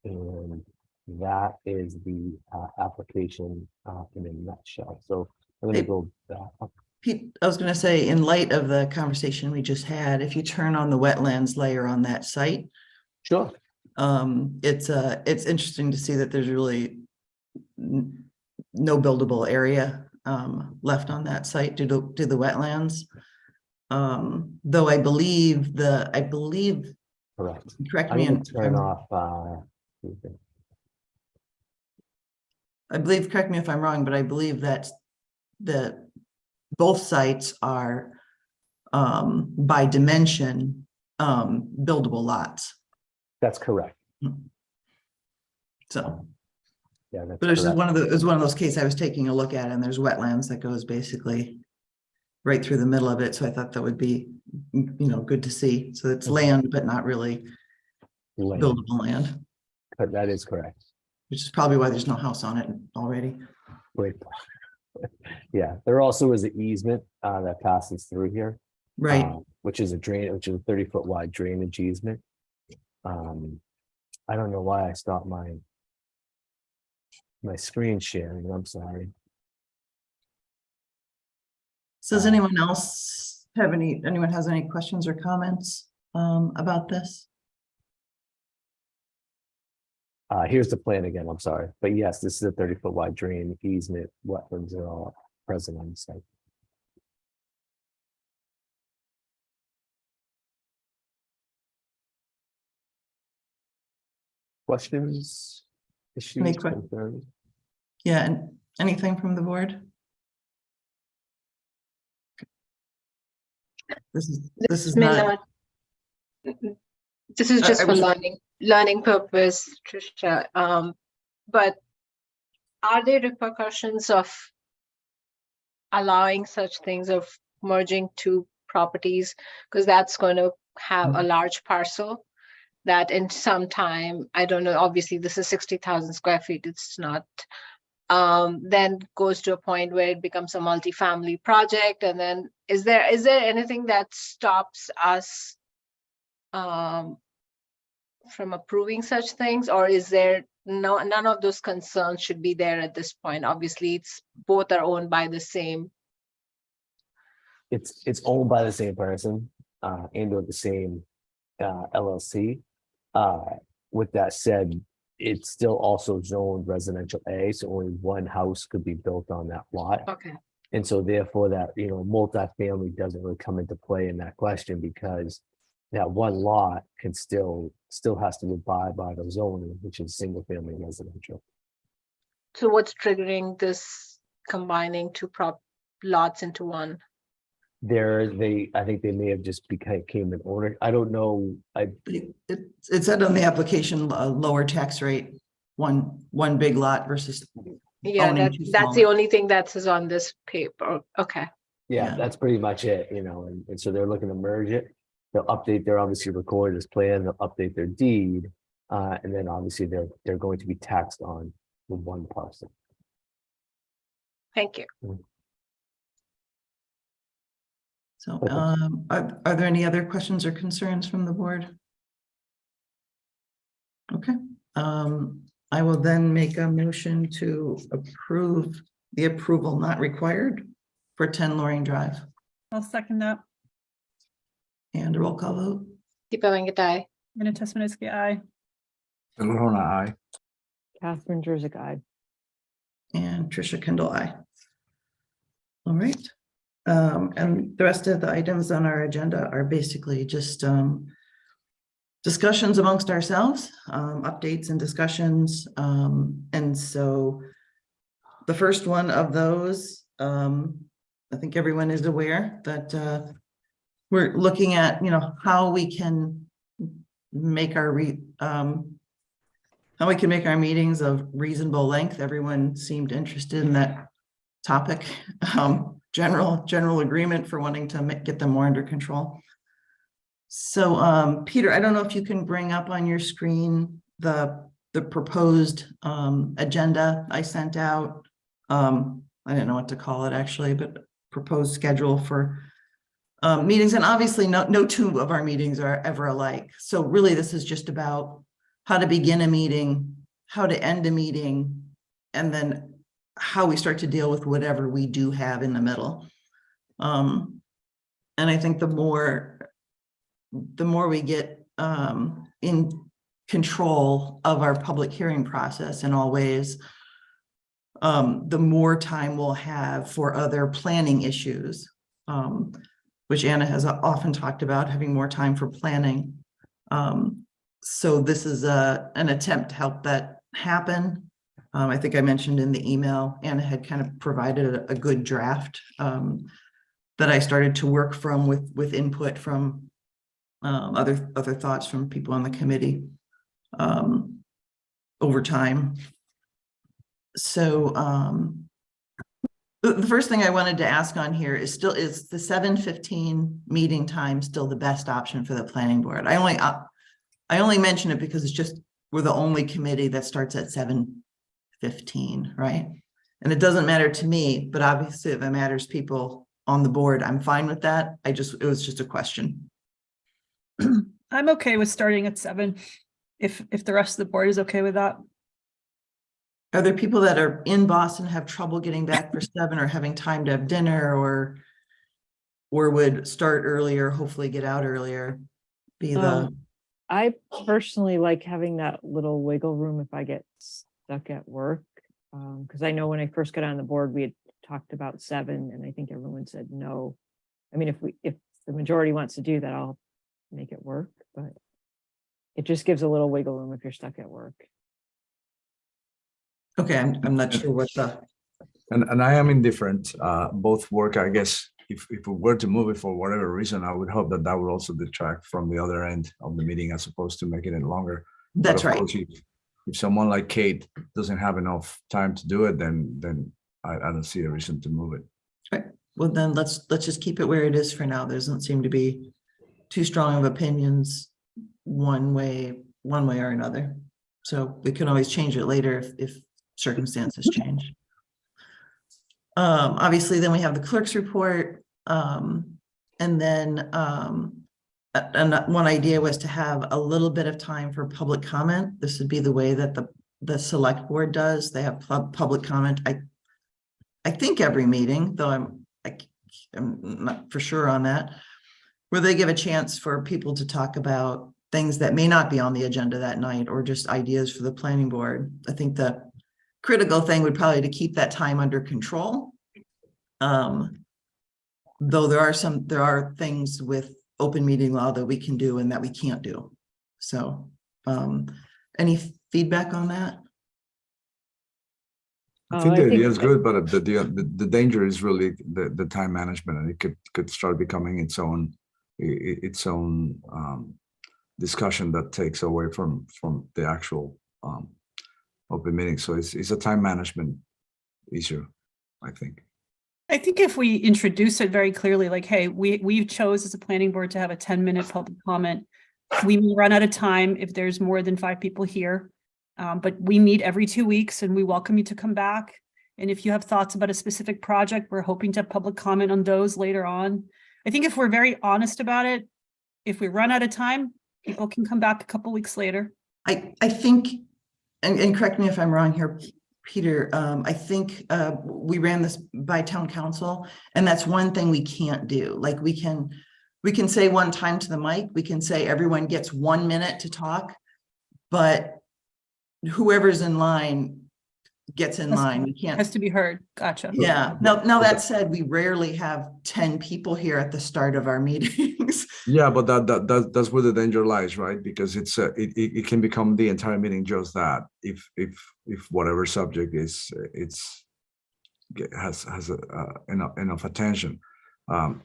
And that is the application in a nutshell. So I'm going to go back. Pete, I was going to say, in light of the conversation we just had, if you turn on the wetlands layer on that site, sure, it's interesting to see that there's really no buildable area left on that site due to the wetlands. Though I believe correct. Correct me and turn off. I believe, correct me if I'm wrong, but I believe that both sites are by dimension buildable lots. That's correct. So yeah, that's but it's just correct. it was one of those cases I was taking a look at, and there's wetlands that goes basically right through the middle of it. So I thought that would be, you know, good to see. So it's land, but not really buildable land. But that is correct. Which is probably why there's no house on it already. Great. Yeah, there also is an easement that passes through here, right? Which is a 30-foot wide drainage easement. I don't know why I stopped my screen sharing. I'm sorry. So does anyone else have anyone has any questions or comments about this? Here's the plan again, I'm sorry. But yes, this is a 30-foot wide drain easement, wetlands are all present on the site. Questions? Issues, concerns? Yeah, and anything from the board? This is may not. This is just I for was- learning purpose, Tricia. But are there repercussions of allowing such things of merging two properties? Because that's going to have a large parcel that in some time, I don't know, obviously this is 60,000 square feet. It's not, then goes to a point where it becomes a multifamily project. And then is there anything that stops us from approving such things, or is there none of those concerns should be there at this point? Obviously, it's both are owned by the same. It's owned by the same person and or the same LLC. With that said, it's still also zoned residential A, so only one house could be built on that lot. Okay. And so therefore that, multifamily doesn't really come into play in that question, because that one lot can still has to abide by the zoning, which is single family residential. So what's triggering this combining two lots into one? I think they may have just became an owner. I don't know. It said on the application, lower tax rate, one big lot versus. Yeah, owning two that's the smaller. only thing that is on this paper. Okay. Yeah, that's pretty much it, and so they're looking to merge it. They'll update their obviously record this plan, they'll update their deed, and then obviously they're going to be taxed on the one parcel. Thank you. So, are there any other questions or concerns from the board? Okay, I will then make a motion to approve the approval not required for 10 Loring Drive. I'll second that. And a roll call vote. Deepa Venkatai. Anita Tesmanitsky, aye. Phil Hona, aye. Catherine Jersey, aye. And Tricia Kendall, aye. All right. And the rest of the items on our agenda are basically just discussions amongst ourselves, updates and discussions. And so the first one of those, I think everyone is aware that we're looking at, how we can make our meetings of reasonable length. Everyone seemed interested in that topic. General agreement for wanting to get them more under control. So Peter, I don't know if you can bring up on your screen the proposed agenda I sent out. I didn't know what to call it actually, but proposed schedule for meetings. And obviously no two of our meetings are ever alike. So really this is just about how to begin a meeting, how to end a meeting, and then how we start to deal with whatever we do have in the middle. And I think the more we get in control of our public hearing process in all ways, the more time we'll have for other planning issues, which Anna has often talked about, having more time for planning. So this is an attempt to help that happen. I think I mentioned in the email, Anna had kind of provided a good draft that I started to work from with input from other thoughts from people on the committee over time. So the first thing I wanted to ask on here is the 7:15 meeting time still the best option for the planning board? I only mention it because it's just we're the only committee that starts at 7:15, right? And it doesn't matter to me, but obviously if it matters people on the board, I'm fine with that. It was just a question. I'm okay with starting at 7 if the rest of the board is okay with that. Are there people that are in Boston have trouble getting back for 7 or having time to have dinner or would start earlier, hopefully get out earlier? I personally like having that little wiggle room if I get stuck at work. Because I know when I first got on the board, we had talked about 7, and I think everyone said no. I mean, if the majority wants to do that, I'll make it work, but it just gives a little wiggle room if you're stuck at work. Okay, I'm not sure what the, And I am indifferent. Both work, I guess. If we were to move it for whatever reason, I would hope that that would also detract from the other end of the meeting as opposed to making it longer. But that's of right. course, if someone like Kate doesn't have enough time to do it, then I don't see a reason to move it. Right. Well, then let's just keep it where it is for now. There doesn't seem to be too strong of opinions one way or another. So we can always change it later if circumstances change. Obviously, then we have the clerk's report. And then one idea was to have a little bit of time for public comment. This would be the way that the select board does. They have public comment. I think every meeting, though I'm not for sure on that, where they give a chance for people to talk about things that may not be on the agenda that night or just ideas for the planning board. I think the critical thing would probably to keep that time under control. Though there are things with open meeting law that we can do and that we can't do. So any feedback on that? I think the idea is good, but the danger is really the time management, and it could start becoming its own discussion that takes away from the actual open meeting. So it's a time management issue, I think. I think if we introduce it very clearly, like, hey, we chose as a planning board to have a 10-minute public comment. We may run out of time if there's more than 5 people here. But we meet every 2 weeks and we welcome you to come back. And if you have thoughts about a specific project, we're hoping to have public comment on those later on. I think if we're very honest about it, if we run out of time, people can come back a couple weeks later. I think, and correct me if I'm wrong here, Peter, I think we ran this by town council, and that's one thing we can't do. Like we can say one time to the mic, we can say everyone gets 1 minute to talk, but whoever's in line gets in line. We can't. Has to be heard. Gotcha. Yeah. Now that said, we rarely have 10 people here at the start of our meetings. Yeah, but that's where the danger lies, right? Because it can become the entire meeting just that if whatever subject has enough attention.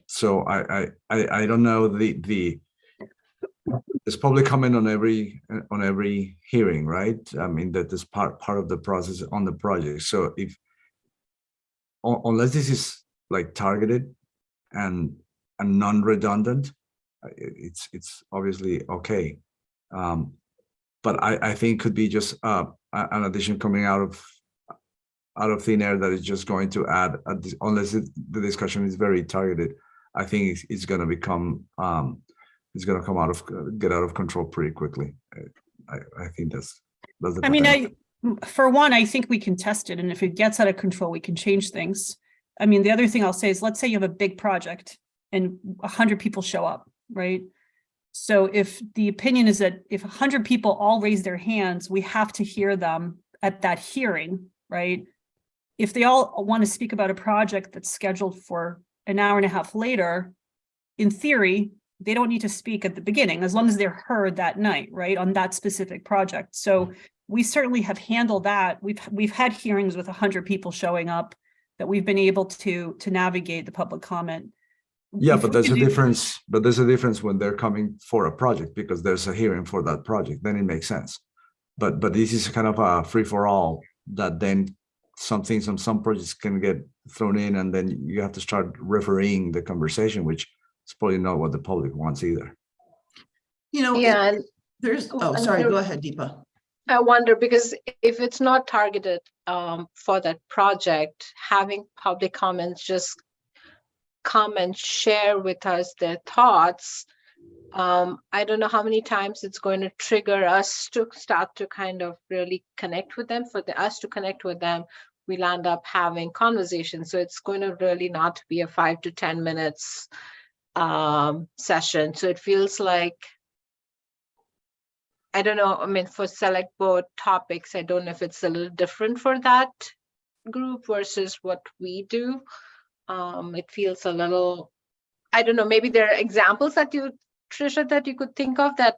So I don't know there's public comment on every hearing, right? I mean, that is part of the process on the project. So unless this is like targeted and non-redundant, it's obviously okay. But I think could be just an addition coming out of thin air that is just going to add, unless the discussion is very targeted. I think it's going to become get out of control pretty quickly. I think that's the I mean, for one, I think we can test it, and if it gets out of control, we can change things. I mean, the other thing I'll say is, let's say you have a big project and 100 people show up, right? So if the opinion is that if 100 people all raise their hands, we have to hear them at that hearing, right? If they all want to speak about a project that's scheduled for an hour and a half later, in theory, they don't need to speak at the beginning, as long as they're heard that night, right, on that specific project. So we certainly have handled that. We've had hearings with 100 people showing up that we've been able to navigate the public comment. Yeah, but there's a difference. But there's a difference when they're coming for a project because there's a hearing for that project. Then it makes sense. But this is kind of a free for all that then some things on some projects can get thrown in, and then you have to start refereeing the conversation, which it's probably not what the public wants either. You know, Yeah, sorry, go ahead, Deepa. I wonder, because if it's not targeted for that project, having public comments just come and share with us their thoughts, I don't know how many times it's going to trigger us to start to kind of really connect with them. For us to connect with them, we'll end up having conversations. So it's going to really not be a 5 to 10 minutes session. So it feels like I don't know, I mean, for select board topics, I don't know if it's a little different for that group versus what we do. It feels a little, I don't know, maybe there are examples that you, Trisha, that you could think of that.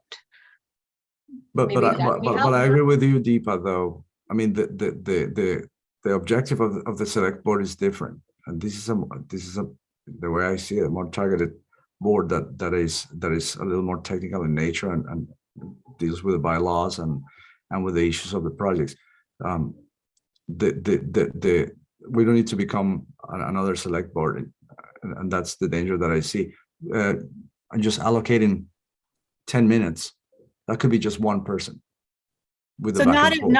But maybe that may I help. agree with you, Deepa, though. I mean, the objective of the select board is different. And this is the way I see it, a more targeted board that is a little more technical in nature and deals with the bylaws and with the issues of the projects. We don't need to become another select board, and that's the danger that I see. And just allocating 10 minutes, that could be just one person. With So the back and forth.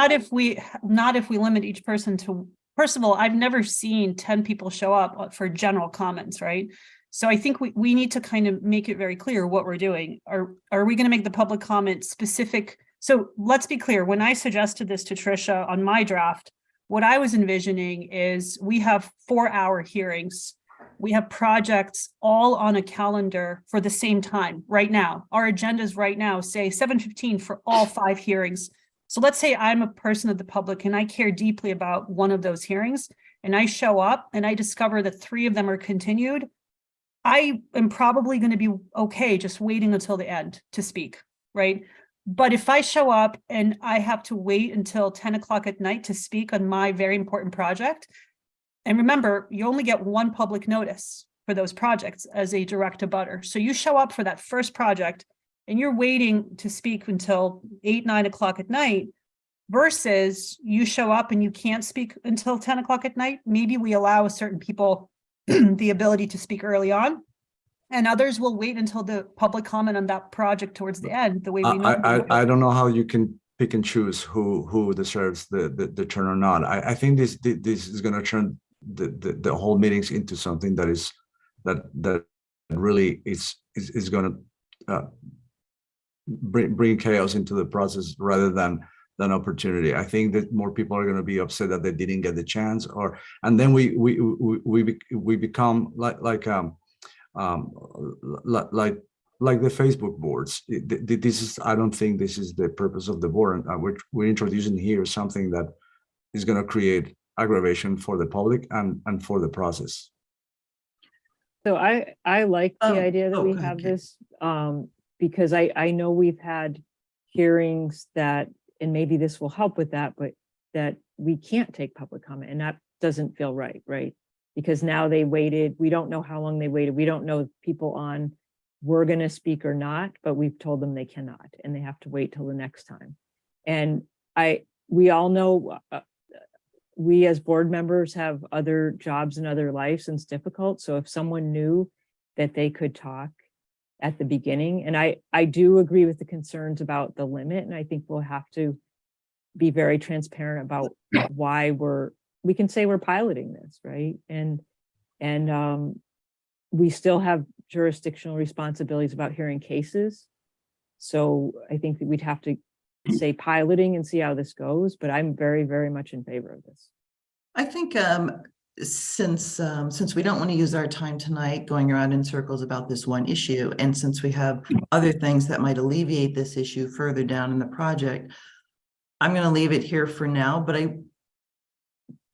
not if we limit each person to, first of all, I've never seen 10 people show up for general comments, right? So I think we need to kind of make it very clear what we're doing. Are we going to make the public comment specific? So let's be clear, when I suggested this to Trisha on my draft, what I was envisioning is we have 4-hour hearings. We have projects all on a calendar for the same time right now. Our agendas right now say 7:15 for all 5 hearings. So let's say I'm a person of the public and I care deeply about one of those hearings and I show up and I discover that 3 of them are continued. I am probably going to be okay just waiting until the end to speak, right? But if I show up and I have to wait until 10 o'clock at night to speak on my very important project, and remember, you only get one public notice for those projects as a direct abutter. So you show up for that first project and you're waiting to speak until 8, 9 o'clock at night versus you show up and you can't speak until 10 o'clock at night. Maybe we allow certain people the ability to speak early on, and others will wait until the public comment on that project towards the end, the way we know. I don't know how you can pick and choose who deserves the turn or not. I think this is going to turn the whole meetings into something that really is going to bring chaos into the process rather than opportunity. I think that more people are going to be upset that they didn't get the chance, and then we become like the Facebook boards. This is, I don't think this is the purpose of the board, and we're introducing here something that is going to create aggravation for the public and for the process. So I like the idea that we go have ahead, this, because I know we've had hearings that, and maybe this will help with that, but that we can't take public comment, and that doesn't feel right, right? Because now they waited, we don't know how long they waited. We don't know if people on were going to speak or not, but we've told them they cannot, and they have to wait till the next time. And we all know, we as board members have other jobs and other lives, and it's difficult. So if someone knew that they could talk at the beginning, and I do agree with the concerns about the limit, and I think we'll have to be very transparent about why we can say we're piloting this, right? And we still have jurisdictional responsibilities about hearing cases. So I think that we'd have to say piloting and see how this goes, but I'm very, very much in favor of this. I think since we don't want to use our time tonight going around in circles about this one issue, and since we have other things that might alleviate this issue further down in the project, I'm going to leave it here for now, but I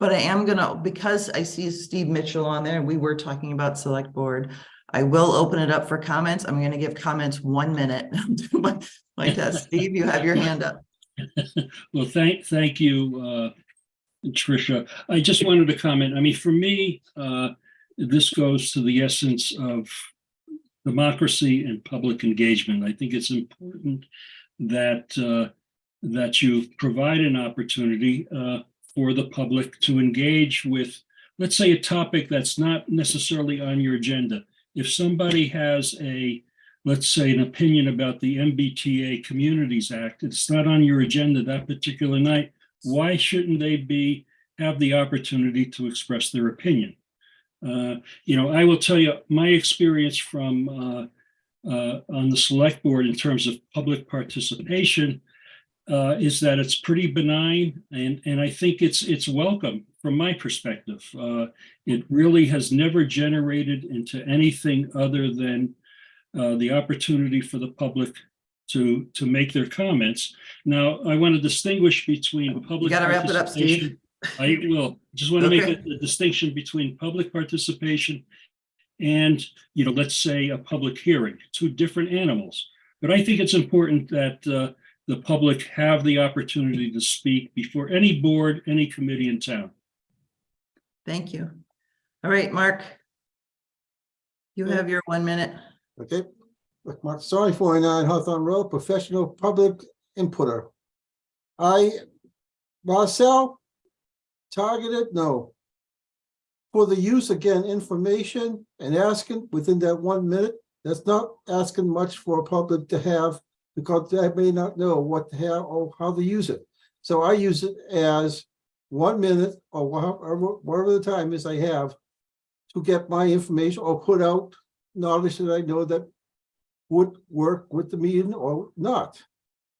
am going to, because I see Steve Mitchell on there and we were talking about select board, I will open it up for comments. I'm going to give comments 1 minute. Like that. Steve, you have your hand up. Well, thank you, Trisha. I just wanted to comment. I mean, for me, this goes to the essence of democracy and public engagement. I think it's important that you provide an opportunity for the public to engage with, let's say, a topic that's not necessarily on your agenda. If somebody has let's say, an opinion about the MBTA Communities Act, it's not on your agenda that particular night, why shouldn't they have the opportunity to express their opinion? I will tell you my experience from on the select board in terms of public participation is that it's pretty benign, and I think it's welcome from my perspective. It really has never generated into anything other than the opportunity for the public to make their comments. Now, I want to distinguish between public. You gotta wrap it up, Steve. I will. Just want to make Okay. a distinction between public participation and, let's say a public hearing, two different animals. But I think it's important that the public have the opportunity to speak before any board, any committee in town. Thank you. All right, Mark. You have your 1 minute. Okay, look, Mark, sorry, 49 Hawthorne Road, professional public inputter. Marcel, targeted, no. For the use, again, information and asking within that 1 minute, that's not asking much for a public to have, because they may not know what to have or how to use it. So I use it as 1 minute or whatever the time is I have to get my information or put out knowledge that I know that would work with the meeting or not.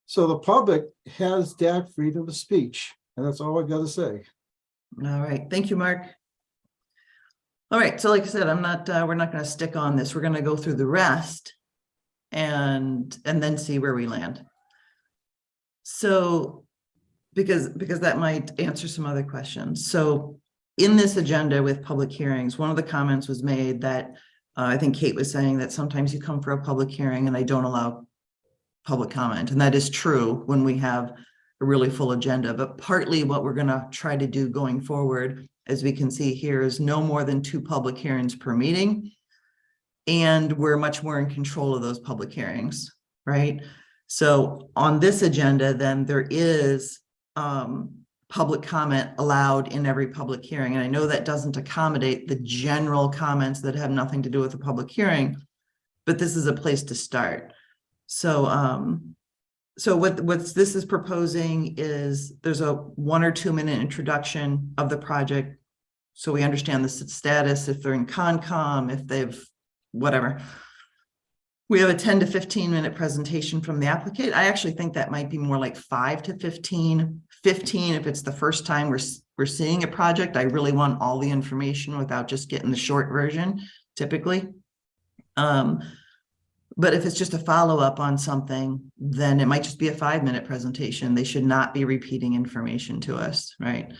So the public has that freedom of speech, and that's all I got to say. All right, thank you, Mark. All right, so like I said, we're not going to stick on this. We're going to go through the rest and then see where we land. So, because that might answer some other questions. So in this agenda with public hearings, one of the comments was made that I think Kate was saying that sometimes you come for a public hearing and I don't allow public comment. And that is true when we have a really full agenda, but partly what we're going to try to do going forward, as we can see here, is no more than 2 public hearings per meeting. And we're much more in control of those public hearings, right? So on this agenda, then there is public comment allowed in every public hearing. And I know that doesn't accommodate the general comments that have nothing to do with the public hearing, but this is a place to start. So, so what this is proposing is there's a 1 or 2 minute introduction of the project. So we understand the status, if they're in Concom, if they've, whatever. We have a 10 to 15 minute presentation from the applicant. I actually think that might be more like 5 to 15 if it's the first time we're seeing a project. I really want all the information without just getting the short version, typically. But if it's just a follow-up on something, then it might just be a 5 minute presentation. They should not be repeating information to us, right?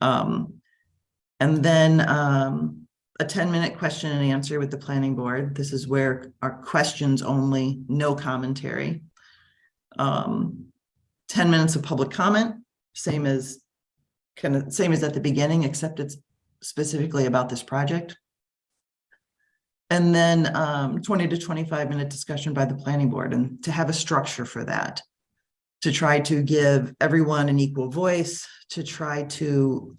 And then a 10-minute question and answer with the planning board. This is where our questions only, no commentary. 10 minutes of public comment, same as at the beginning, except it's specifically about this project. And then 20 to 25 minute discussion by the planning board, and to have a structure for that, to try to give everyone an equal voice, to try to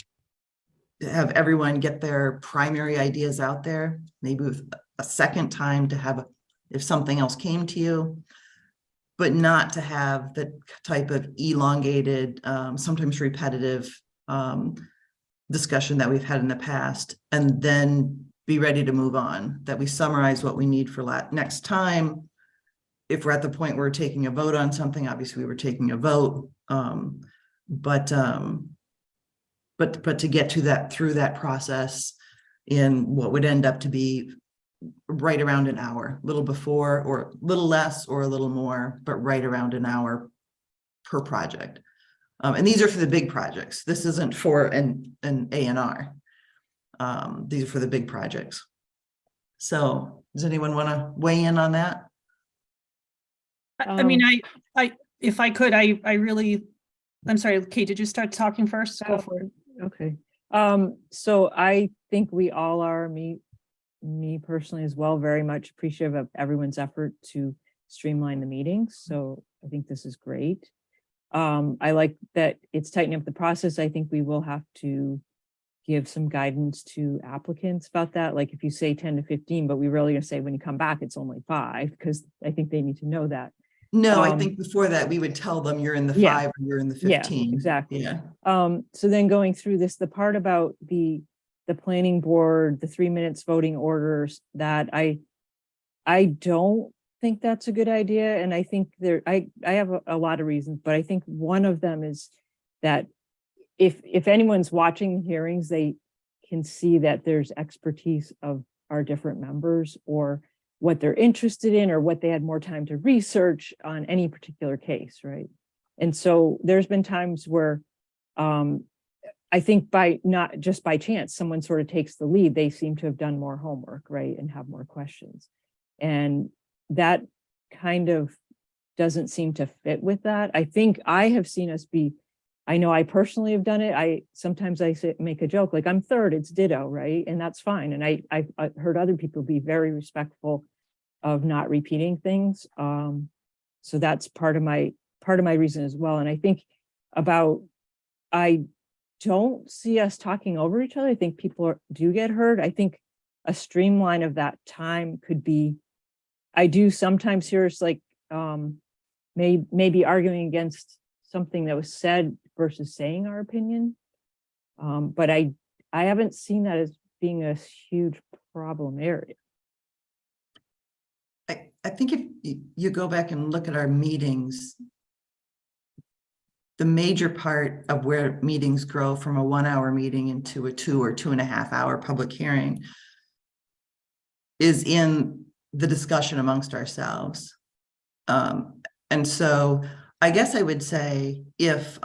have everyone get their primary ideas out there, maybe with a second time to have, if something else came to you, but not to have the type of elongated, sometimes repetitive discussion that we've had in the past, and then be ready to move on, that we summarize what we need for next time. If we're at the point where we're taking a vote on something, obviously we're taking a vote, but to get to that, through that process in what would end up to be right around an hour, a little before or a little less or a little more, but right around an hour per project. And these are for the big projects. This isn't for an A&R. These are for the big projects. So does anyone want to weigh in on that? I mean, if I could, I'm sorry, Kate, did you start talking first? Go for it. Okay. So I think we all are, me personally as well, very much appreciative of everyone's effort to streamline the meetings. So I think this is great. I like that it's tightening up the process. I think we will have to give some guidance to applicants about that. Like if you say 10 to 15, but we really gonna say when you come back, it's only 5, because I think they need to know that. No, I think before that we would tell them you're in the 5 or you're in the 15. Yeah, exactly. Yeah. So then going through this, the part about the planning board, the 3 minutes voting orders, that I don't think that's a good idea. And I think I have a lot of reasons, but I think one of them is that if anyone's watching hearings, they can see that there's expertise of our different members, or what they're interested in or what they had more time to research on any particular case, right? And so there's been times where I think not just by chance, someone sort of takes the lead. They seem to have done more homework, right? And have more questions. And that kind of doesn't seem to fit with that. I think I have seen us I know I personally have done it. Sometimes I make a joke, like I'm third, it's ditto, right? And that's fine. And I've heard other people be very respectful of not repeating things. So that's part of my reason as well. And I think I don't see us talking over each other. I think people do get heard. I think a streamline of that time could be, I do sometimes hear us like maybe arguing against something that was said versus saying our opinion. But I haven't seen that as being a huge problem area. I think if you go back and look at our meetings, the major part of where meetings grow from a 1 hour meeting into a 2 or 2.5 hour public hearing is in the discussion amongst ourselves. And so I guess I would say if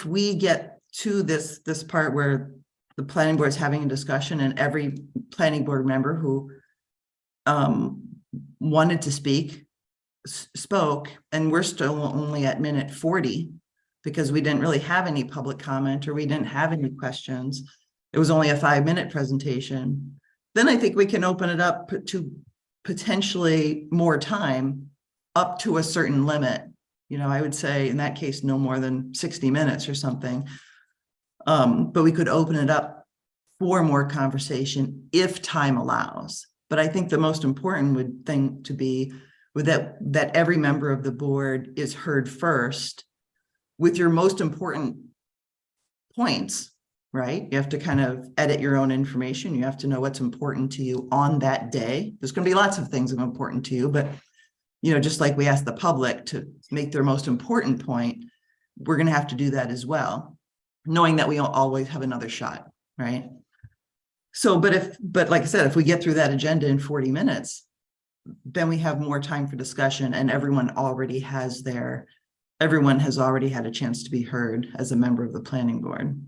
we get to this part where the planning board is having a discussion and every planning board member who wanted to speak spoke, and we're still only at minute 40 because we didn't really have any public comment or we didn't have any questions. It was only a 5-minute presentation. Then I think we can open it up to potentially more time up to a certain limit. I would say in that case, no more than 60 minutes or something. But we could open it up for more conversation if time allows. But I think the most important thing to be with that every member of the board is heard first with your most important points, right? You have to kind of edit your own information. You have to know what's important to you on that day. There's going to be lots of things that are important to you, but just like we ask the public to make their most important point, we're going to have to do that as well, knowing that we always have another shot, right? So, but like I said, if we get through that agenda in 40 minutes, then we have more time for discussion and everyone has already had a chance to be heard as a member of the planning board.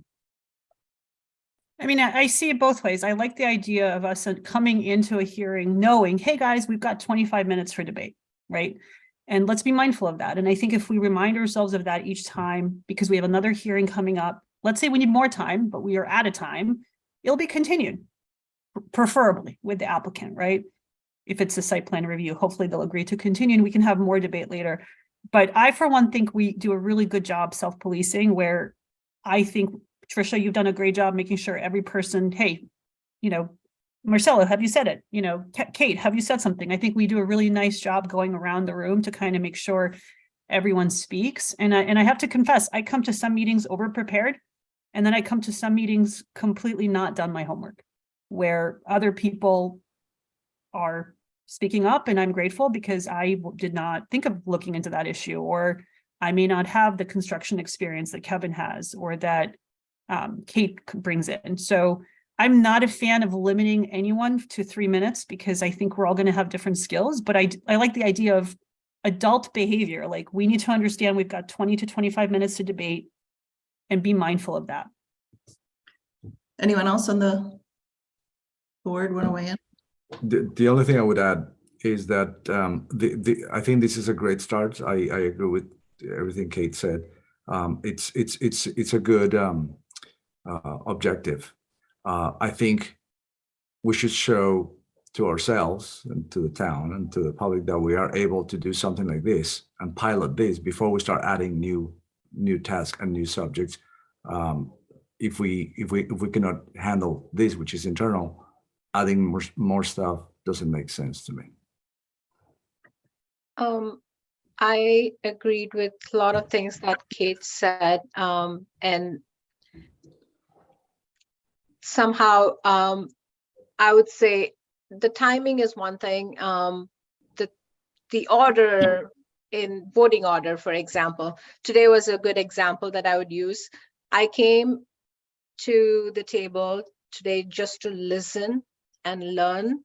I mean, I see it both ways. I like the idea of us coming into a hearing knowing, hey guys, we've got 25 minutes for debate, right? And let's be mindful of that. And I think if we remind ourselves of that each time, because we have another hearing coming up, let's say we need more time, but we are out of time, it'll be continued, preferably with the applicant, right? If it's a site plan review, hopefully they'll agree to continue and we can have more debate later. But I, for one, think we do a really good job self-policing where I think, Tricia, you've done a great job making sure every person, hey, Marcelo, have you said it? Kate, have you said something? I think we do a really nice job going around the room to kind of make sure everyone speaks. And I have to confess, I come to some meetings over-prepared, and then I come to some meetings completely not done my homework, where other people are speaking up, and I'm grateful because I did not think of looking into that issue, or I may not have the construction experience that Kevin has, or that Kate brings in. So I'm not a fan of limiting anyone to 3 minutes because I think we're all going to have different skills, but I like the idea of adult behavior. Like, we need to understand we've got 20 to 25 minutes to debate and be mindful of that. Anyone else on the board want to weigh in? The only thing I would add is that I think this is a great start. I agree with everything Kate said. It's a good objective. I think we should show to ourselves and to the town and to the public that we are able to do something like this and pilot this before we start adding new tasks and new subjects. If we cannot handle this, which is internal, adding more stuff doesn't make sense to me. I agreed with a lot of things that Kate said, and somehow I would say the timing is one thing. The order in voting order, for example, today was a good example that I would use. I came to the table today just to listen and learn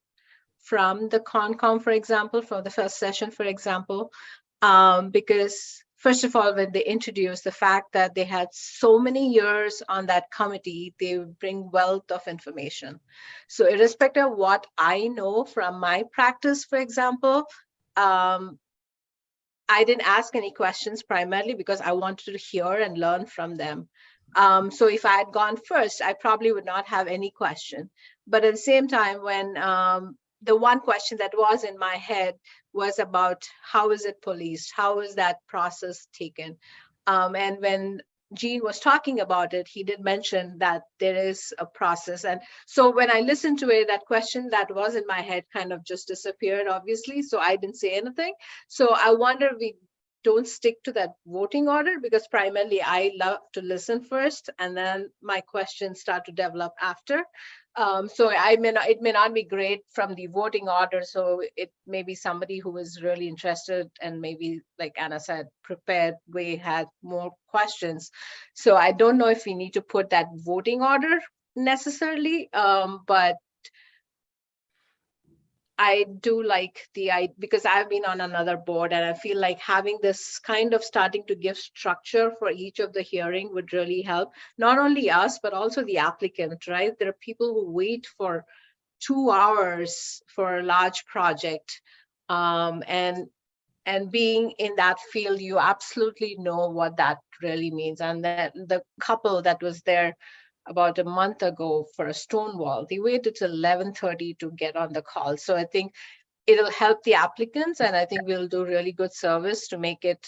from the Concom, for example, for the first session, for example, because first of all, when they introduced the fact that they had so many years on that committee, they bring wealth of information. So irrespective of what I know from my practice, for example, I didn't ask any questions primarily because I wanted to hear and learn from them. So if I had gone first, I probably would not have any question. But at the same time, when the one question that was in my head was about how is it policed? How is that process taken? And when Gene was talking about it, he did mention that there is a process. And so when I listened to it, that question that was in my head kind of just disappeared, obviously. So I didn't say anything. So I wonder if we don't stick to that voting order, because primarily I love to listen first and then my questions start to develop after. So it may not be great from the voting order. So it may be somebody who is really interested and maybe, like Anna said, prepared, we had more questions. So I don't know if we need to put that voting order necessarily, but I do like because I've been on another board and I feel like having this kind of starting to give structure for each of the hearing would really help, not only us, but also the applicant, right? There are people who wait for 2 hours for a large project. And being in that field, you absolutely know what that really means. And that the couple that was there about a month ago for a stone wall, they waited till 11:30 to get on the call. So I think it'll help the applicants, and I think we'll do really good service to make it.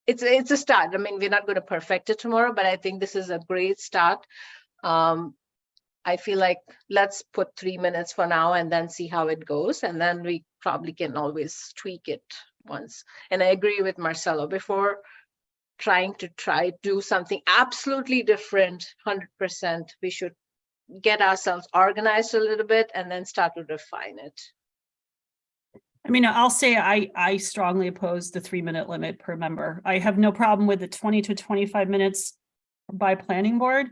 It's a start. I mean, we're not going to perfect it tomorrow, but I think this is a great start. I feel like let's put 3 minutes for now and then see how it goes. And then we probably can always tweak it once. And I agree with Marcelo, before trying to do something absolutely different, 100%, we should get ourselves organized a little bit and then start to refine it. I mean, I'll say I strongly oppose the 3-minute limit per member. I have no problem with the 20 to 25 minutes by planning board,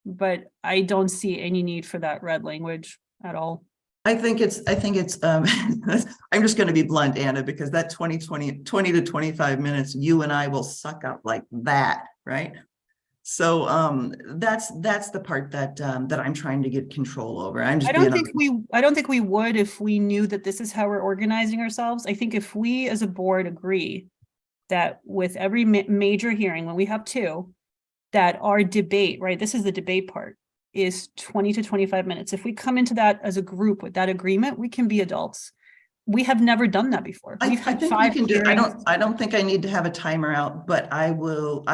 but I don't see any need for that red language at all. I think it's I'm just going to be blunt, Anna, because that 20 to 25 minutes, you and I will suck up like that, right? So that's the part that I'm trying to get control over. I don't think we would if we knew that this is how we're organizing ourselves. I think if we as a board agree that with every major hearing, when we have 2, that our debate, right, this is the debate part, is 20 to 25 minutes. If we come into that as a group with that agreement, we can be adults. We have never done that before. We've had 5 hearings. I don't think I need to have a timer out, but I will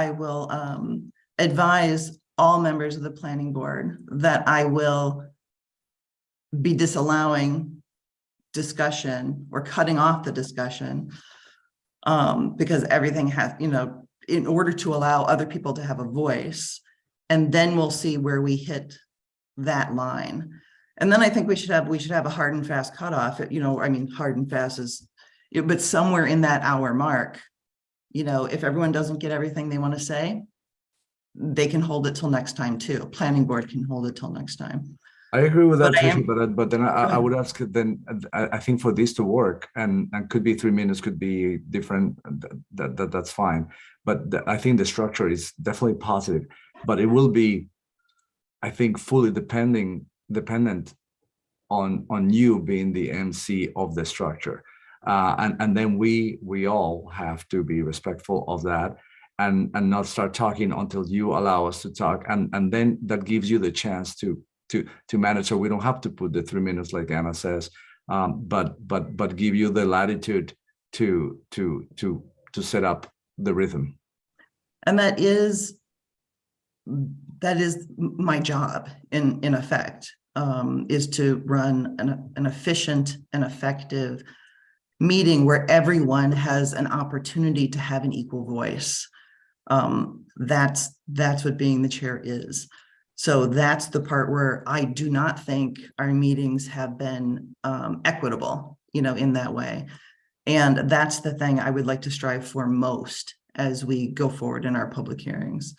advise all members of the planning board that I will be disallowing discussion or cutting off the discussion, because everything has, in order to allow other people to have a voice. And then we'll see where we hit that line. And then I think we should have a hard and fast cutoff. I mean, hard and fast is, but somewhere in that hour mark, if everyone doesn't get everything they want to say, they can hold it till next time too. Planning board can hold it till next time. I agree with that, but then I would ask, then I think for this to work, and could be 3 minutes, could be different, that's fine. But I think the structure is definitely positive, but it will be, I think, fully dependent on you being the MC of the structure. And then we all have to be respectful of that and not start talking until you allow us to talk. And then that gives you the chance to manage, so we don't have to put the 3 minutes like Anna says, but give you the latitude to set up the rhythm. And that is my job in effect, is to run an efficient and effective meeting where everyone has an opportunity to have an equal voice. That's what being the chair is. So that's the part where I do not think our meetings have been equitable, in that way. And that's the thing I would like to strive for most as we go forward in our public hearings.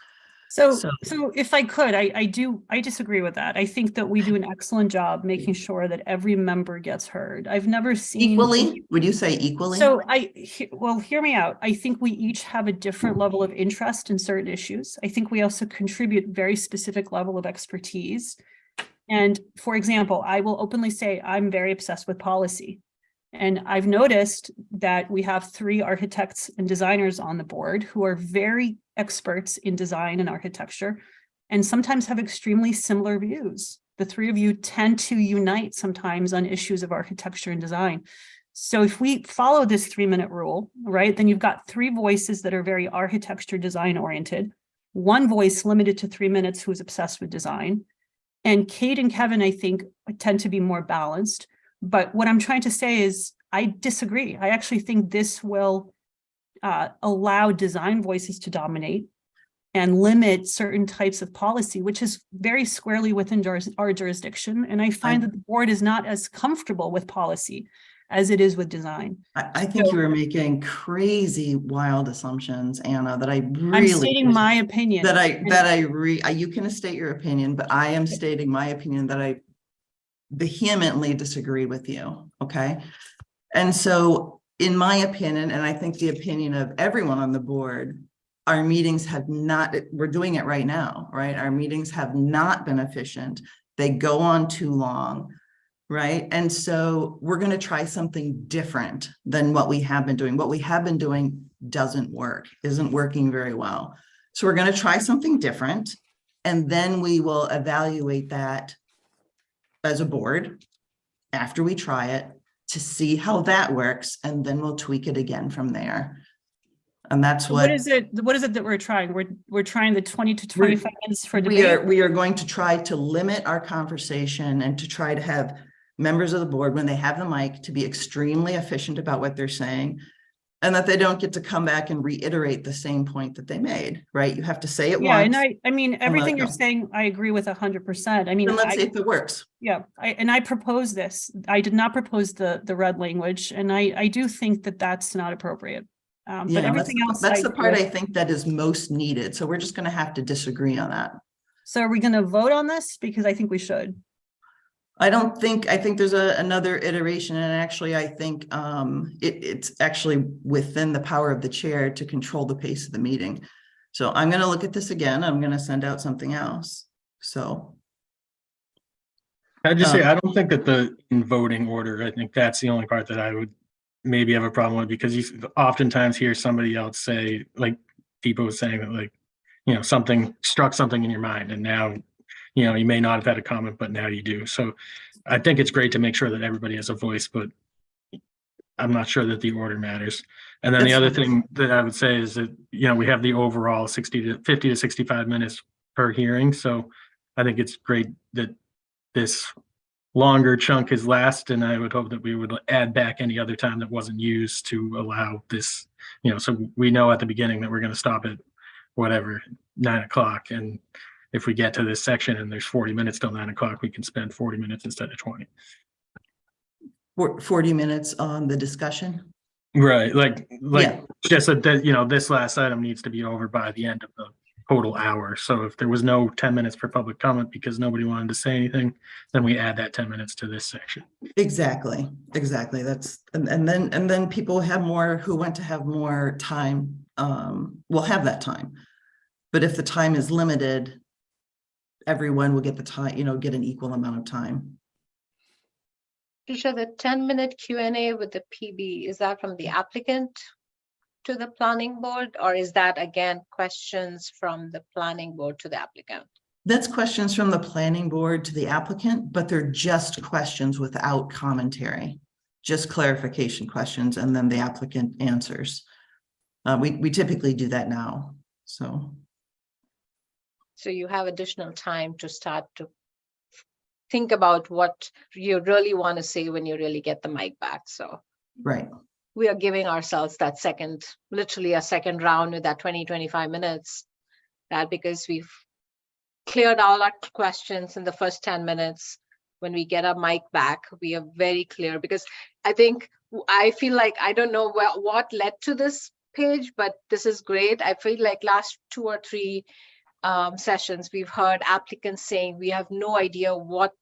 So, So- so if I could, I disagree with that. I think that we do an excellent job making sure that every member gets heard. I've never seen. Equally, would you say equally? So well, hear me out. I think we each have a different level of interest in certain issues. I think we also contribute very specific level of expertise. And for example, I will openly say I'm very obsessed with policy. And I've noticed that we have 3 architects and designers on the board who are very experts in design and architecture, and sometimes have extremely similar views. The 3 of you tend to unite sometimes on issues of architecture and design. So if we follow this 3-minute rule, right, then you've got 3 voices that are very architecture design oriented, 1 voice limited to 3 minutes who's obsessed with design. And Kate and Kevin, I think, tend to be more balanced. But what I'm trying to say is I disagree. I actually think this will allow design voices to dominate and limit certain types of policy, which is very squarely within our jurisdiction. And I find that the board is not as comfortable with policy as it is with design. I think you were making crazy, wild assumptions, Anna, that I really. I'm stating my opinion. You can state your opinion, but I am stating my opinion that I vehemently disagree with you, okay? And so in my opinion, and I think the opinion of everyone on the board, our meetings have not, we're doing it right now, right? Our meetings have not been efficient. They go on too long, right? And so we're going to try something different than what we have been doing. What we have been doing doesn't work, isn't working very well. So we're going to try something different, and then we will evaluate that as a board after we try it to see how that works, and then we'll tweak it again from there. And that's what is it that we're trying? We're trying the 20 to 25 minutes for debate. We are going to try to limit our conversation and to try to have members of the board, when they have the mic, to be extremely efficient about what they're saying, and that they don't get to come back and reiterate the same point that they made, right? You have to say it once. And I mean, everything you're saying, I agree with 100%. I mean, and let's see if it works. Yeah, I propose this. I did not propose the red language, and I do think that that's not appropriate. But everything else, that's the part I think that is most needed. So we're just going to have to disagree on that. So are we going to vote on this? Because I think we should. I think there's another iteration, and actually I think it's actually within the power of the chair to control the pace of the meeting. So I'm going to look at this again. I'm going to send out something else. So I just say, I don't think that in voting order, I think that's the only part that I would maybe have a problem with, because you oftentimes hear somebody else say, like Depot was saying, that, like, you know, something struck something in your mind, and now, you know, you may not have had a comment, but now you do. So I think it's great to make sure that everybody has a voice, but I'm not sure that the order matters. And then the other thing that I would say is that, you know, we have the overall 50 to 65 minutes per hearing. So I think it's great that this longer chunk is last, and I would hope that we would add back any other time that wasn't used to allow this, you know, so we know at the beginning that we're going to stop at whatever, 9 o'clock. And if we get to this section and there's 40 minutes till 9 o'clock, we can spend 40 minutes instead of 20. 40 minutes on the discussion. Right. Like just that, you know, this last item needs to be over by the end of the total hour. So if there was no 10 minutes for public comment because nobody wanted to say anything, then we add that 10 minutes to this section. Exactly. That's, and then people who want to have more time, will have that time. But if the time is limited, everyone will get the time, you know, get an equal amount of time. Trisha, the 10-minute Q&A with the PB, is that from the applicant to the planning board, or is that again questions from the planning board to the applicant? That's questions from the planning board to the applicant, but they're just questions without commentary, just clarification questions, and then the applicant answers. We typically do that now. So you have additional time to start to think about what you really want to say when you really get the mic back. So right. We are giving ourselves that literally a second round with that 20-25 minutes, that because we've cleared all our questions in the first 10 minutes. When we get our mic back, we are very clear, because I feel like, I don't know what led to this page, but this is great. I feel like last 2 or 3 sessions, we've heard applicants saying, we have no idea what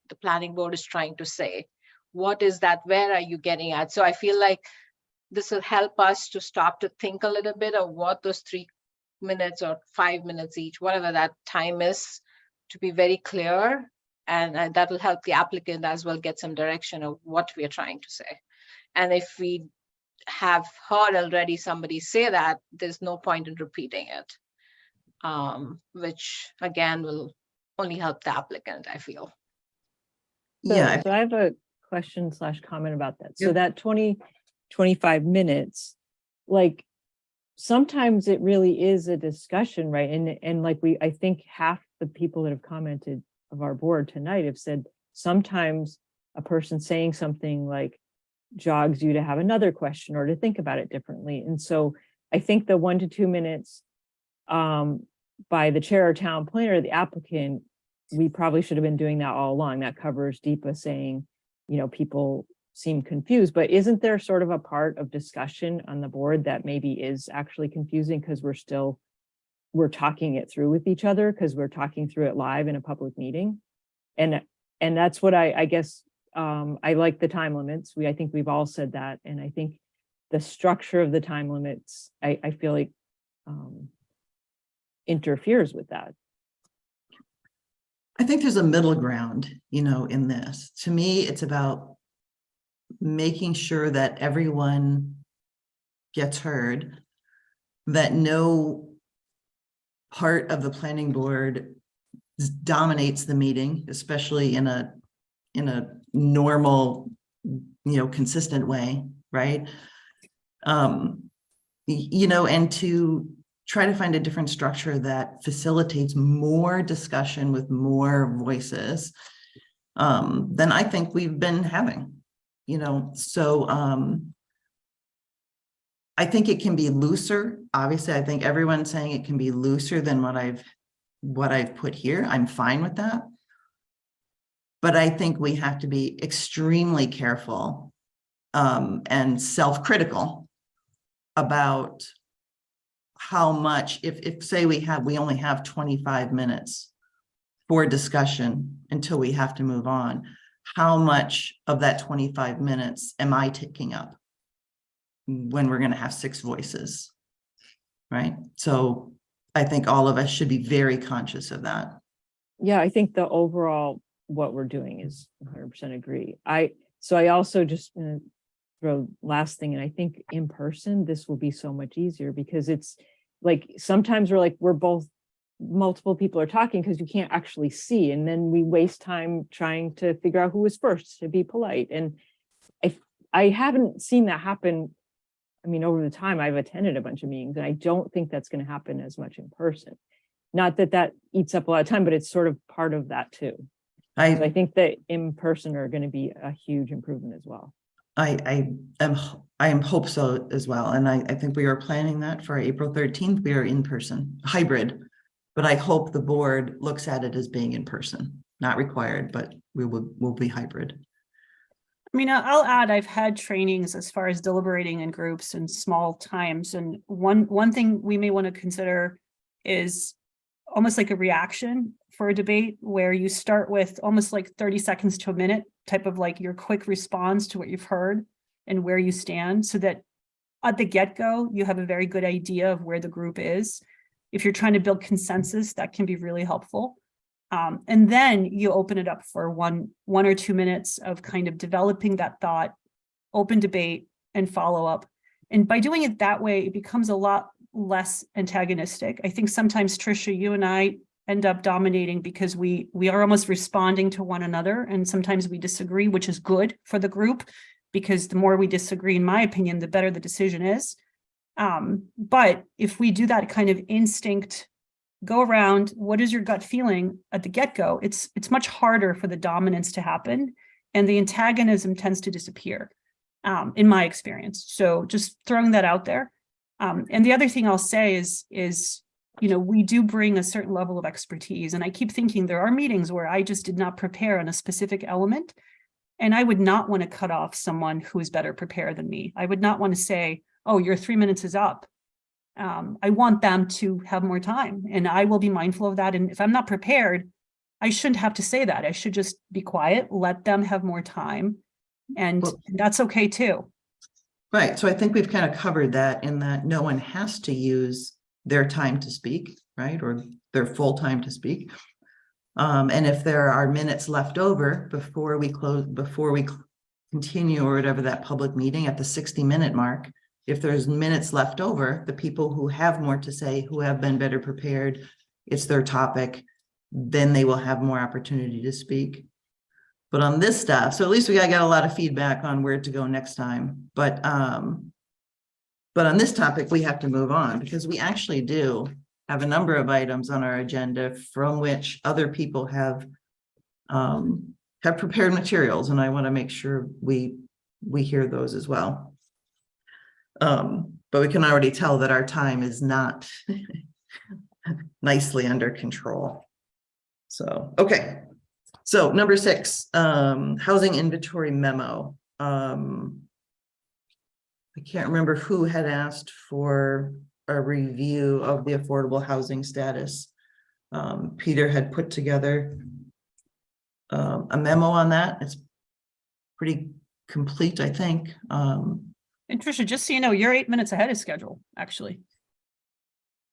the planning board is trying to say. What is that? Where are you getting at? So I feel like this will help us to stop to think a little bit of what those 3 minutes or 5 minutes each, whatever that time is, to be very clear. And that will help the applicant as well get some direction of what we are trying to say. And if we have heard already somebody say that, there's no point in repeating it, which again will only help the applicant, I feel. Yeah. So I have a question / comment about that. So Yep. that 20-25 minutes, like sometimes it really is a discussion, right? And like I think half the people that have commented of our board tonight have said sometimes a person saying something like jogs you to have another question or to think about it differently. And so I think the 1 to 2 minutes by the chair or town planner, the applicant, we probably should have been doing that all along. That covers Deepa saying, you know, people seem confused, but isn't there sort of a part of discussion on the board that maybe is actually confusing because we're talking it through with each other because we're talking through it live in a public meeting? And that's what I guess I like the time limits. I think we've all said that. And I think the structure of the time limits, I feel like interferes with that. I think there's a middle ground, you know, in this. To me, it's about making sure that everyone gets heard, that no part of the planning board dominates the meeting, especially in a normal, you know, consistent way, right? You know, and to try to find a different structure that facilitates more discussion with more voices than I think we've been having, you know. So I think it can be looser. Obviously, I think everyone's saying it can be looser than what I've put here. I'm fine with that. But I think we have to be extremely careful and self-critical about how much, if say we only have 25 minutes for discussion until we have to move on, how much of that 25 minutes am I taking up when we're going to have 6 voices, right? So I think all of us should be very conscious of that. Yeah, I think the overall what we're doing is 100% agree. So I also just throw last thing, and I think in person this will be so much easier because it's like sometimes we're both, multiple people are talking because you can't actually see, and then we waste time trying to figure out who was first to be polite. And I haven't seen that happen. I mean, over the time I've attended a bunch of meetings, and I don't think that's going to happen as much in person. Not that eats up a lot of time, but it's sort of part of that too. I think that in person are going to be a huge improvement as well. I am hope so as well. And I think we are planning that for April 13th. We are in person, hybrid, but I hope the board looks at it as being in person, not required, but we'll be hybrid. I mean, I'll add, I've had trainings as far as deliberating in groups and small times. And one thing we may want to consider is almost like a reaction for a debate where you start with almost like 30 seconds to a minute type of like your quick response to what you've heard and where you stand, so that at the get-go, you have a very good idea of where the group is. If you're trying to build consensus, that can be really helpful. And then you open it up for one or 2 minutes of kind of developing that thought, open debate and follow up. And by doing it that way, it becomes a lot less antagonistic. I think sometimes, Tricia, you and I end up dominating because we are almost responding to one another, and sometimes we disagree, which is good for the group, because the more we disagree, in my opinion, the better the decision is. But if we do that kind of instinct, go around, what is your gut feeling at the get-go, it's much harder for the dominance to happen, and the antagonism tends to disappear, in my experience. So just throwing that out there. And the other thing I'll say is, you know, we do bring a certain level of expertise. And I keep thinking there are meetings where I just did not prepare on a specific element. And I would not want to cut off someone who is better prepared than me. I would not want to say, oh, your 3 minutes is up. I want them to have more time, and I will be mindful of that. And if I'm not prepared, I shouldn't have to say that. I should just be quiet, let them have more time, and Well- that's okay too. Right, so I think we've kind of covered that in that no one has to use their time to speak, right, or their full time to speak. And if there are minutes left over before we continue or whatever that public meeting at the 60-minute mark, if there's minutes left over, the people who have more to say, who have been better prepared, it's their topic, then they will have more opportunity to speak. But on this stuff, so at least we got a lot of feedback on where to go next time. But on this topic, we have to move on because we actually do have a number of items on our agenda from which other people have prepared materials, and I want to make sure we hear those as well. But we can already tell that our time is not nicely under control. So, okay. So number 6, housing inventory memo. I can't remember who had asked for a review of the affordable housing status. Peter had put together a memo on that. It's pretty complete, I think. And Tricia, just so you know, you're 8 minutes ahead of schedule, actually.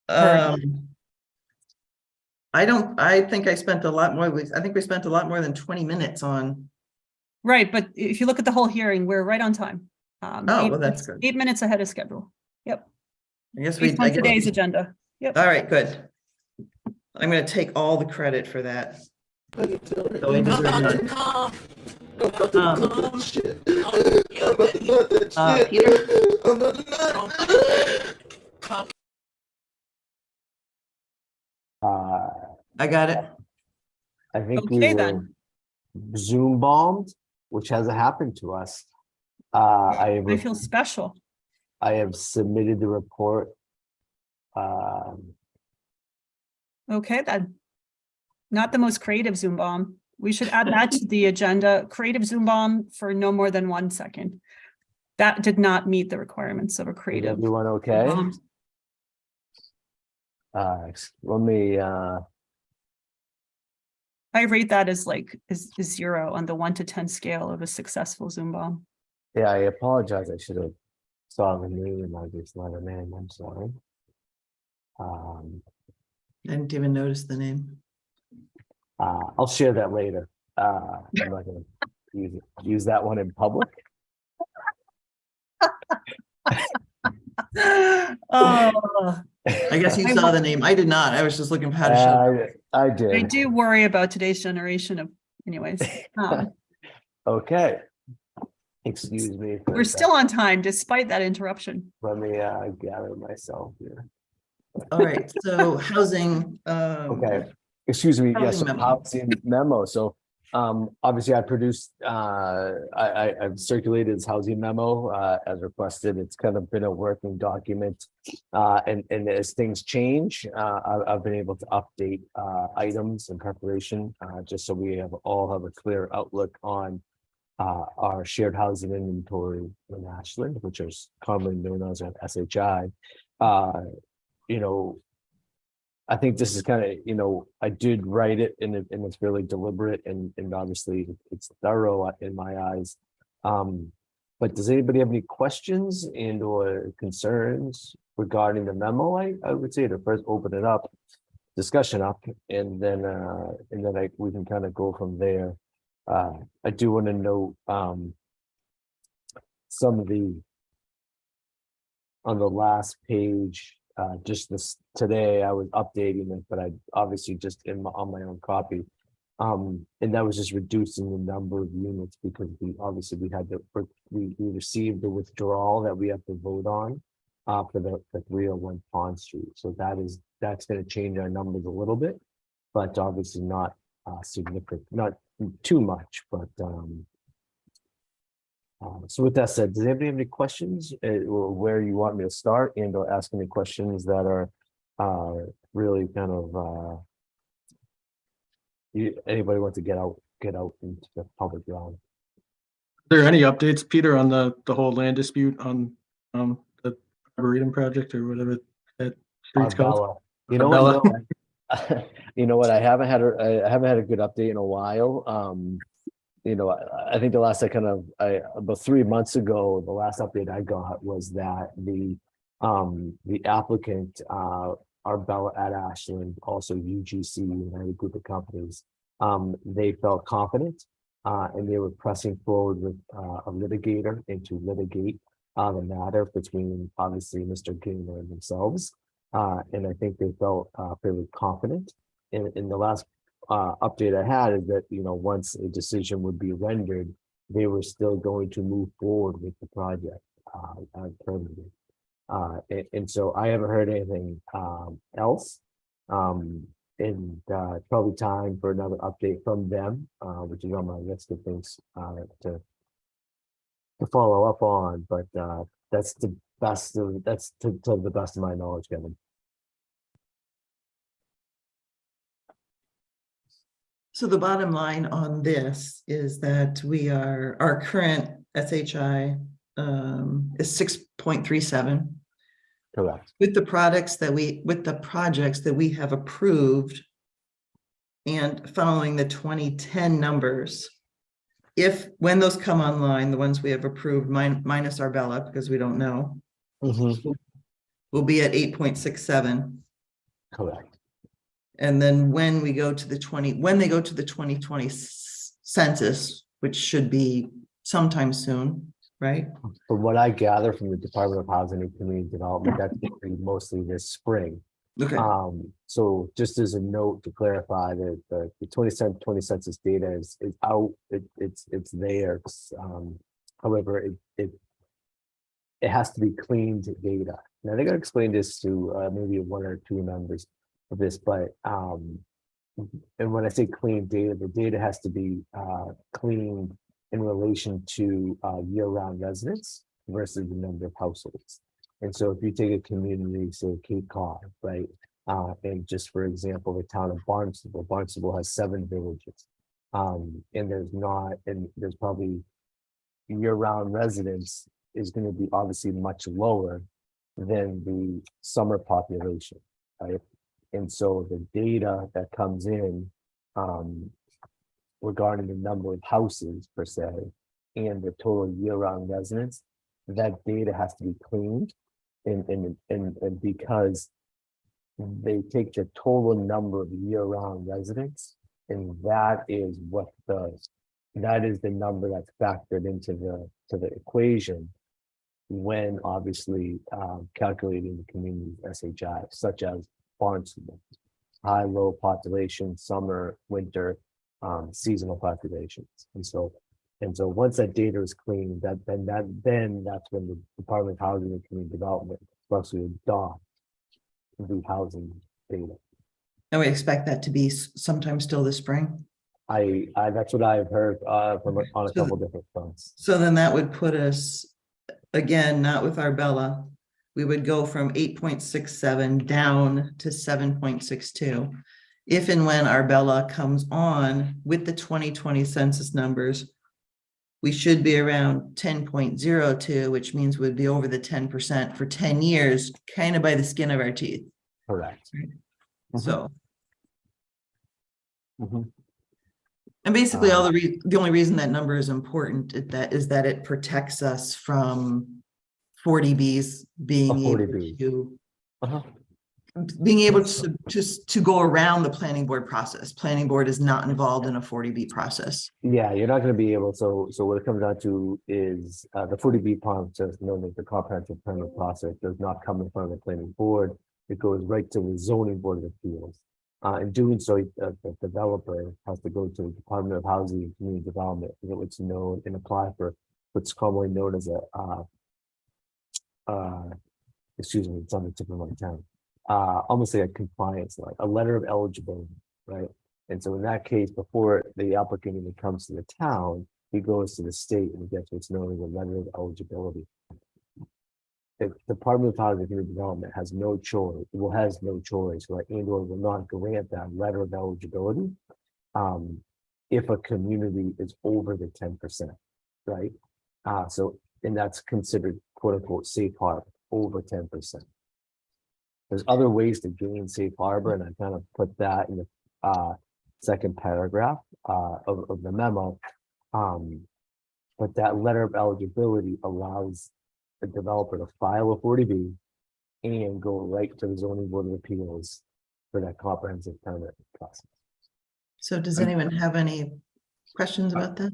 I think I spent a lot more. I think we spent a lot more than 20 minutes on. Right, but if you look at the whole hearing, we're right on time. Oh, well, that's good. 8 minutes ahead of schedule. Yep. I guess Based on today's agenda. Yep. All right, good. I'm going to take all the credit for that. So I deserve none. Peter? I got it. I think Okay, we were then. Zoom bombed, which hasn't happened to us. I feel special. I have submitted the report. Okay, then. Not the most creative Zoom bomb. We should add that to the agenda. Creative Zoom bomb for no more than 1 second. That did not meet the requirements of a Is creative. everyone okay? bomb. Let me. I rate that as like is 0 on the 1 to 10 scale of a successful Zoom bomb. Yeah, I apologize. I should have saw the name and I just let him in. I'm sorry. I didn't even notice the name. I'll share that later. I'm not going to use that one in public. Oh, I guess you saw the name. I did not. I was just looking for how to show. I did. I do worry about today's generation of, anyways. Okay. Excuse me. for We're that. still on time despite that interruption. Let me gather myself here. All right. So housing. Okay. Excuse me. Yes, Housing memo. housing memo. So obviously I produced I've circulated this housing memo as requested. It's kind of been a working document. And as things change, I've been able to update items in preparation just so we all have a clear outlook on our shared housing inventory in Ashland, which is commonly known as an SHI. You know, I think this is kind of, I did write it and it's really deliberate and obviously it's thorough in my eyes. But does anybody have any questions and or concerns regarding the memo? I would say to first open it up, discussion up, and then we can kind of go from there. I do want to note some of on the last page. Just this today, I was updating it, but I obviously just on my own copy, and that was just reducing the number of units because we received the withdrawal that we have to vote on for the 301 Pond Street. So that's going to change our numbers a little bit, but obviously not significant, not too much, but. So with that said, does anybody have any questions or where you want me to start and or ask any questions that are really kind of anybody want to get out into the public realm? Are there any updates, Peter, on the whole land dispute on the Arboretum project or whatever that street's called? Arbella. You know what? No, you know what? I haven't had a good update in a while. You know, I think the last about 3 months ago, the last update I got was that the applicant, Arbella at Ashland, also UGC, United Group of Companies, they felt confident and they were pressing forward with a litigator and to litigate the matter between obviously Mr. Gaynor and themselves. And I think they felt fairly confident. In the last update I had is that, you know, once a decision would be rendered, they were still going to move forward with the project as permitted. And so I haven't heard anything else. And probably time for another update from them, which is on my list of things to follow up on. But that's the best of to the best of my knowledge, Kevin. So the bottom line on this is that our current SHI is 6.37. Correct. With the projects that we have approved and following the 2010 numbers, when those come online, the ones we have approved minus Arbella, because we don't know, we'll be at 8.67. Correct. And then when they go to the 2020 census, which should be sometime soon, right? From what I gather from the Department of Housing and Community Development, that's going to be mostly this spring. Okay. So just as a note to clarify that the 2020 census data is out, it's there. However, it has to be cleaned data. Now they're going to explain this to maybe one or two members of this, but and when I say clean data, the data has to be cleaned in relation to year-round residents versus the number of households. And so if you take a community, say Cape Cod, right? And just for example, the town of Barnstable has 7 villages. And there's probably year-round residents is going to be obviously much lower than the summer population, right? And so the data that comes in regarding the number of houses per se and the total year-round residents, that data has to be cleaned, and because they take the total number of year-round residents, and that is the number that's factored into the equation when obviously calculating the community's SHI, such as Barnstable, high, low population, summer, winter, seasonal populations. And so once that data is clean, then that's when the Department of Housing and Community Development actually adopt the housing data. And we expect that to be sometime still this spring. I that's what I've heard on a couple different fronts. So then that would put us, again, not with Arbella, we would go from 8.67 down to 7.62. If and when Arbella comes on with the 2020 census numbers, we should be around 10.02, which means we'd be over the 10% for 10 years, kind of by the skin of our teeth. Correct. So. And basically the only reason that number is important is that it protects us from 40Bs being able to go around the planning board process. Planning board is not involved in a 40B process. Yeah, you're not going to be able. So what it comes down to is the 40B process, known as the comprehensive permit process, does not come in front of the planning board. It goes right to the zoning board of appeals. In doing so, the developer has to go to the Department of Housing and Community Development, what's known, and apply for what's commonly known as excuse me, it's on the tip of my tongue. Almost like a compliance, like a letter of eligibility, right? And so in that case, before the applicant even comes to the town, he goes to the state and gets what's known as a letter of eligibility. The Department of Housing and Community Development has no choice, right? And or will not grant that letter of eligibility if a community is over the 10%, right? And that's considered quote unquote safe harbor, over 10%. there's other ways to gain safe harbor, and I kind of put that in the second paragraph of the memo. But that letter of eligibility allows the developer to file a 40B and go right to the zoning board of appeals for that comprehensive permit process. So does anyone have any questions about that?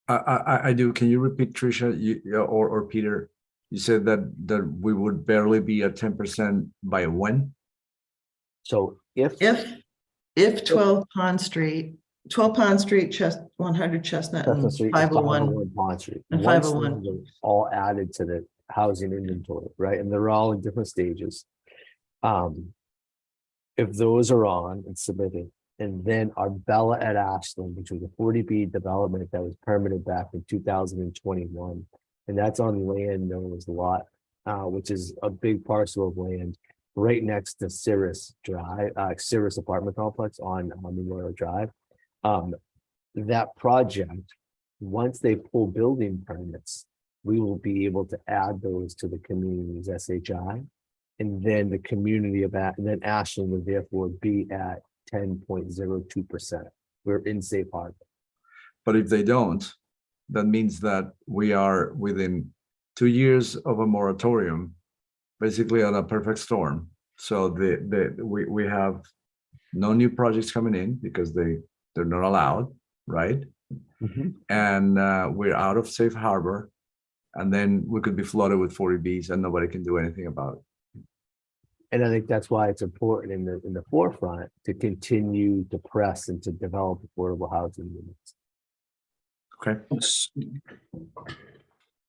I do. Can you repeat, Tricia, or Peter? You said that we would barely be at 10% by when? So if 12 Pond Street, 100 Chestnut, and Chestnut Street and 501 Pond Street. and Once 501. those are all added to the housing inventory, right? And they're all in different stages. If those are on and submitted, and then our Bella at Ashland, which was a 40B development that was permitted back in 2021, and that's on land known as Lot, which is a big parcel of land right next to Cirrus Drive, Cirrus Apartment Complex on Memorial Drive. That project, once they pull building permits, we will be able to add those to the community's SHI. And then the community of that, and then Ashland would therefore be at 10.02%. We're in safe harbor. But if they don't, that means that we are within 2 years of a moratorium, basically on a perfect storm. So we have no new projects coming in because they're not allowed, right? And we're out of safe harbor, and then we could be flooded with 40Bs and nobody can do anything about it. And I think that's why it's important in the forefront to continue to press and to develop affordable housing units. Okay.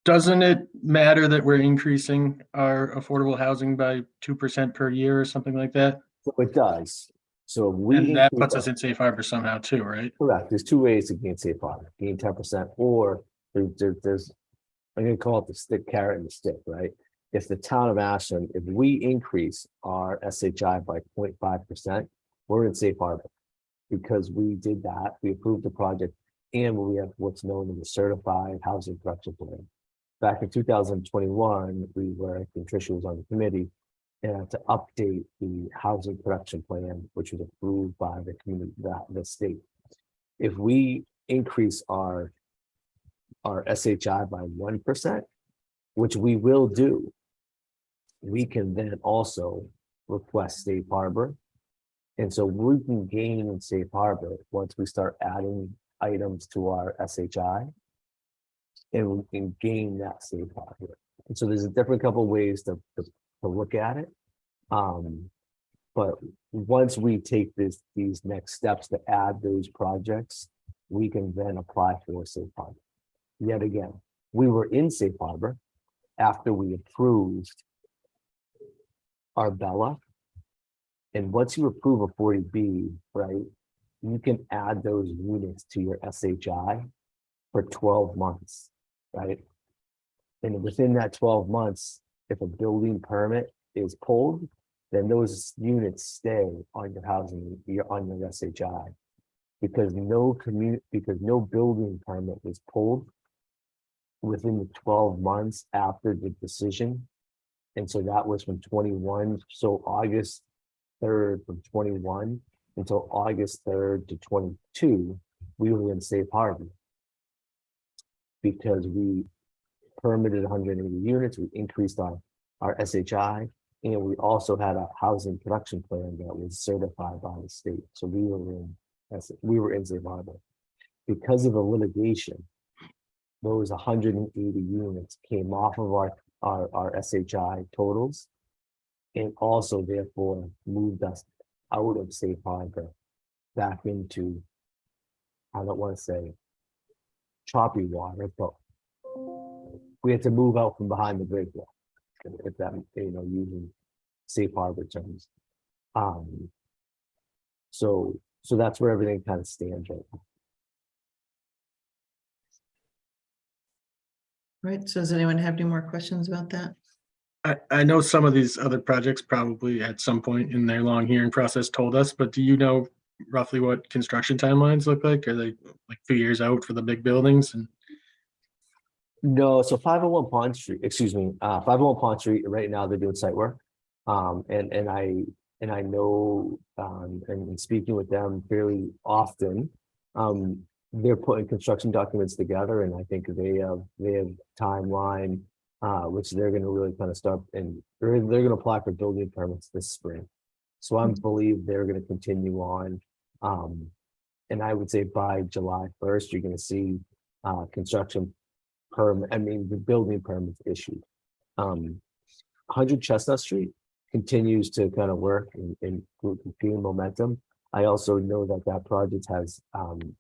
Doesn't it matter that we're increasing our affordable housing by 2% per year or something like that? So it does. So we And that puts us in safe harbor somehow too, right? correct. There's two ways to gain safe harbor: gain 10%, or there's I'm going to call it the stick, carrot, and the stick, right? If the town of Ashland, if we increase our SHI by 0.5%, we're in safe harbor because we did that. We approved the project, and we have what's known as a certified housing production plan. Back in 2021, we were, I think Tricia was on the committee, to update the housing production plan, which was approved by the community, the state. If we increase our SHI by 1%, which we will do, we can then also request safe harbor. And so we can gain in safe harbor once we start adding items to our SHI, and we can gain that safe harbor. And so there's a different couple of ways to look at it. But once we take these next steps to add those projects, we can then apply for safe harbor. Yet again, we were in safe harbor after we approved our Bella. And once you approve a 40B, right, you can add those units to your SHI for 12 months, right? And within that 12 months, if a building permit is pulled, then those units stay on your housing, on your SHI, because no building permit was pulled within the 12 months after the decision. And so that was from 21. So August 3rd from 21 until August 3rd to 22, we were in safe harbor because we permitted 180 units. We increased our SHI, and we also had a housing production plan that was certified by the state. So we were in safe harbor. Because of the litigation, those 180 units came off of our SHI totals, and also therefore moved us out of safe harbor back into, I don't want to say choppy water, but we had to move out from behind the bridge wall, if that, using safe harbor terms. So that's where everything kind of stands right now. Right, so does anyone have any more questions about that? I know some of these other projects probably at some point in their long hearing process told us, but do you know roughly what construction timelines look like? Are they like 2 years out for the big buildings? And No, so 501 Pond Street, 501 Pond Street, right now they're doing site work. And I know, and speaking with them fairly often, they're putting construction documents together, and I think they have timeline, which they're gonna really kind of start, and they're gonna apply for building permits this spring. So I believe they're gonna continue on. And I would say by July 1st, you're gonna see construction permit, the building permits issued. 100 Chestnut Street continues to kind of work and gain momentum. I also know that project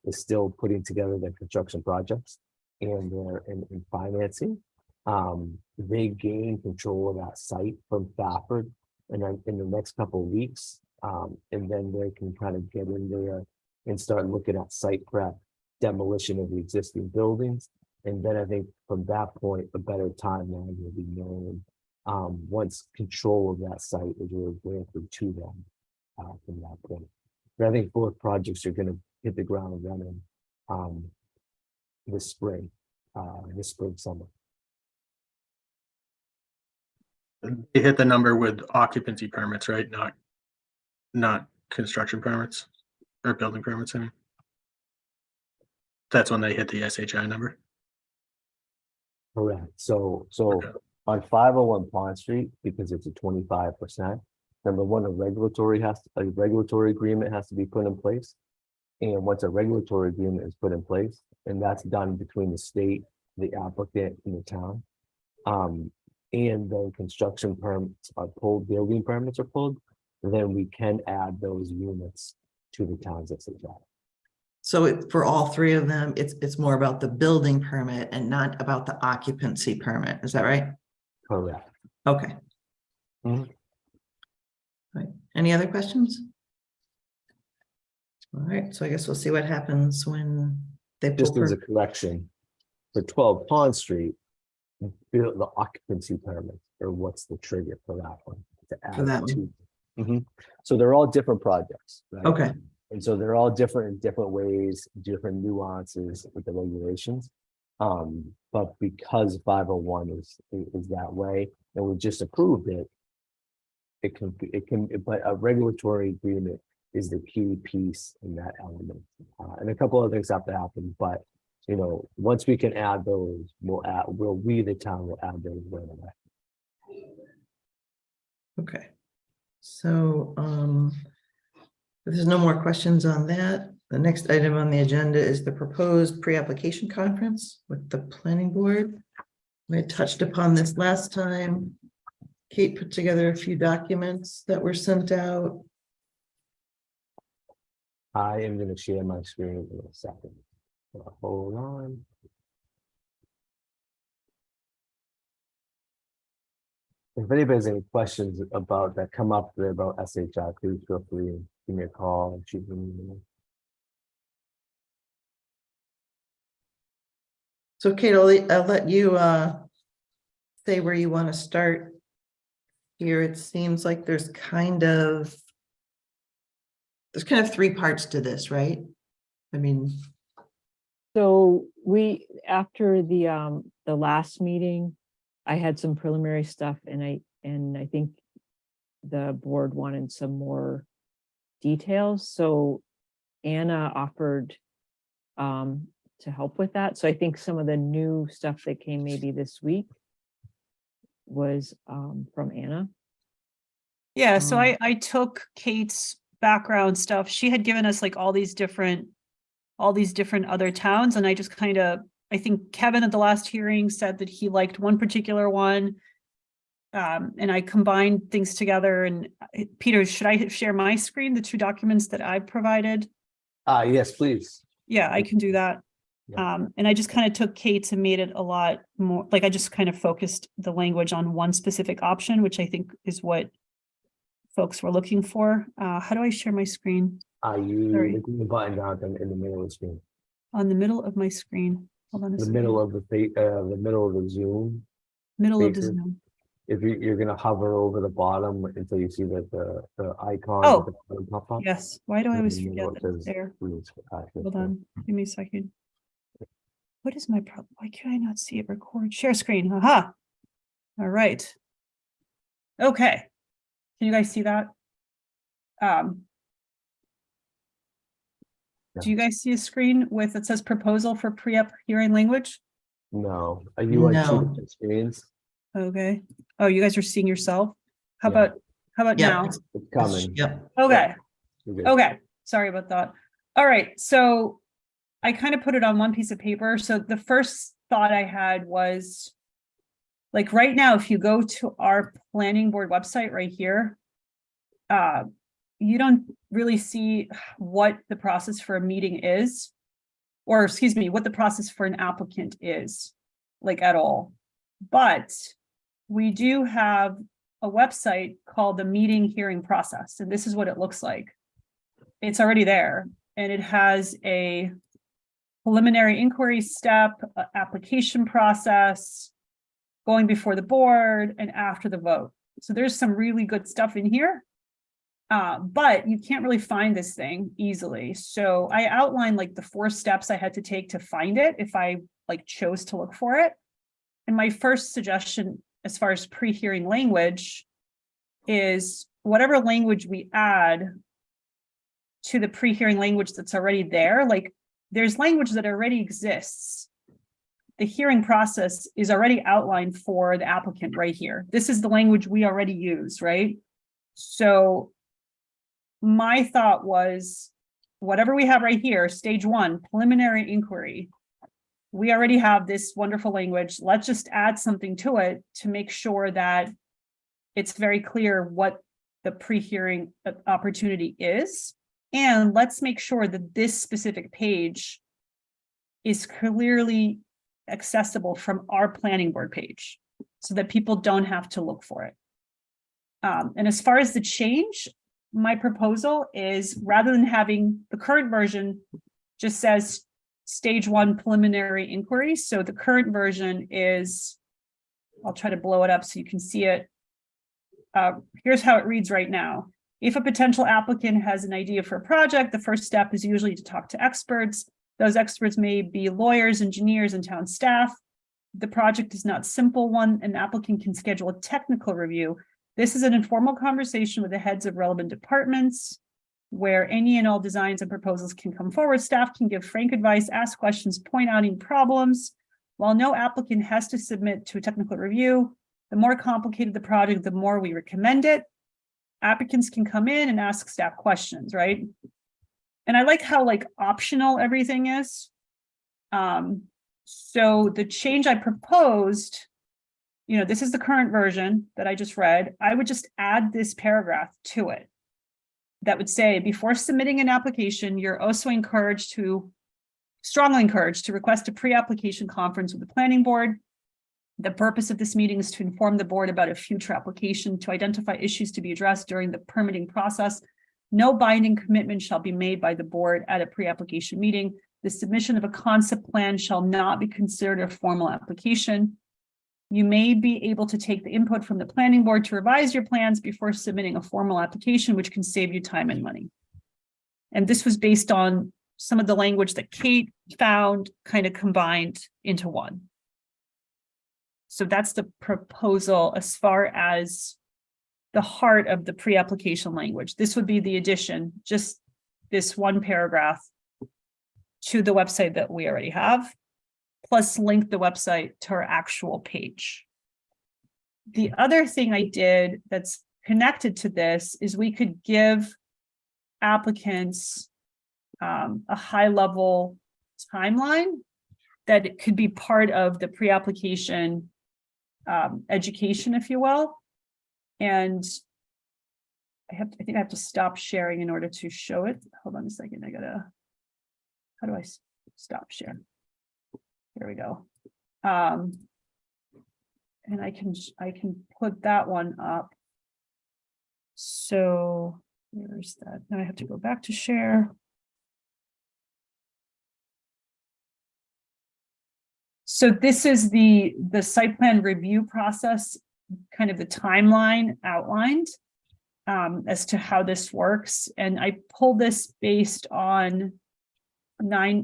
is still putting together their construction projects and their in financing. They gain control of that site from Stafford and then in the next couple of weeks. And then they can kind of get in there and start looking at site prep, demolition of the existing buildings. And then I think from that point, a better timeline will be known once control of that site is really granted to them from that point. But I think both projects are going to hit the ground running this spring, summer. They hit the number with occupancy permits, right? Not construction permits or building permits. I mean, that's when they hit the SHI number. Correct. So on 501 Pond Street, because it's a 25%, number one, a regulatory agreement has to be put in place. And once a regulatory agreement is put in place, and that's done between the state, the applicant, and the town, and then construction permits are pulled, building permits are pulled, then we can add those units to the town's SHI. So for all three of them, it's more about the building permit and not about the occupancy permit. Is that right? Correct. Okay. Mhm. Right. Any other questions? All right. So I guess we'll see what happens when they pull. Just as a correction, for 12 Pond Street, the occupancy permits, or what's the trigger for that one? To add For that to. Mhm. So they're all different projects, right? Okay. And so they're all different in different ways, different nuances with the regulations. But because 501 is that way, and we just approved it, but a regulatory agreement is the key piece in that element. And a couple of things have to happen, but once we can add those, the town will add those right away. Okay. So if there's no more questions on that, the next item on the agenda is the proposed pre-application conference with the planning board. We had touched upon this last time. Kate put together a few documents that were sent out. I am going to share my screen in a second. Hold on. If anybody has any questions about that come up there about SHI, please feel free and give me a call and shoot me an email. So Kate, I'll let you say where you want to start here. It seems like there's kind of three parts to this, right? So after the last meeting, I had some preliminary stuff, and I think the board wanted some more details. So Anna offered to help with that. So I think some of the new stuff that came maybe this week was from Anna. Yeah, so I took Kate's background stuff. She had given us like all these different other towns, and I just I think Kevin at the last hearing said that he liked one particular one. And I combined things together. And Peter, should I share my screen, the two documents that I provided? Yes, please. Yeah, I can do that. Yeah. And I just kind of took Kate's and made it a lot more, like I just kind of focused the language on one specific option, which I think is what folks were looking for. How do I share my screen? You Sorry. clicking the button down in the middle of the screen. On the middle of my screen. Hold on a second. The middle of the Zoom. Middle of the spaces. Zoom. If you're gonna hover over the bottom until you see that the icon. Oh, at the bottom pop up. yes. Why do I always And then forget it that it's says there? please, Hold on. Give me a second. What is my problem? Why can I not see it record? Share screen. Aha. All right. Okay. Can you guys see that? Do you guys see a screen with, it says proposal for pre-app hearing language? No, are you on two No. different screens? Okay. Oh, you guys are seeing yourself? How Yeah. about Yep. now? It's coming. Yep. Okay. You're good. Okay, sorry about that. All right, so I kind of put it on one piece of paper. So the first thought I had was, like right now, if you go to our planning board website right here, you don't really see what the process for a meeting is, or excuse me, what the process for an applicant is, like at all. But we do have a website called the meeting hearing process, and this is what it looks like. It's already there, and it has a preliminary inquiry step, application process, going before the board, and after the vote. So there's some really good stuff in here, but you can't really find this thing easily. So I outlined like the 4 steps I had to take to find it if I like chose to look for it. And my first suggestion as far as pre-hearing language is whatever language we add to the pre-hearing language that's already there, like there's language that already exists. The hearing process is already outlined for the applicant right here. This is the language we already use, right? So my thought was, whatever we have right here, stage 1, preliminary inquiry, we already have this wonderful language. Let's just add something to it to make sure that it's very clear what the pre-hearing opportunity is. And let's make sure that this specific page is clearly accessible from our planning board page so that people don't have to look for it. And as far as the change, my proposal is rather than having the current version just says stage 1 preliminary inquiry. So the current version is, I'll try to blow it up so you can see it. Here's how it reads right now. If a potential applicant has an idea for a project, the first step is usually to talk to experts. Those experts may be lawyers, engineers, and town staff. The project is not a simple one. An applicant can schedule a technical review. This is an informal conversation with the heads of relevant departments where any and all designs and proposals can come forward. Staff can give frank advice, ask questions, point out any problems. While no applicant has to submit to a technical review, the more complicated the project, the more we recommend it. Applicants can come in and ask staff questions, right? And I like how like optional everything is. So the change I proposed, you know, this is the current version that I just read. I would just add this paragraph to it that would say, before submitting an application, you're also strongly encouraged to request a pre-application conference with the planning board. The purpose of this meeting is to inform the board about a future application, to identify issues to be addressed during the permitting process. No binding commitment shall be made by the board at a pre-application meeting. The submission of a concept plan shall not be considered a formal application. You may be able to take the input from the planning board to revise your plans before submitting a formal application, which can save you time and money. And this was based on some of the language that Kate found kind of combined into one. So that's the proposal as far as the heart of the pre-application language. This would be the addition, just this one paragraph to the website that we already have, plus link the website to our actual page. The other thing I did that's connected to this is we could give applicants a high-level timeline that it could be part of the pre-application education, if you will. And I think I have to stop sharing in order to show it. Hold on a second. How do I stop share? There we go. And I can put that one up. So where's that? Now I have to go back to share. So this is the site plan review process, kind of the timeline outlined as to how this works. And I pulled this based on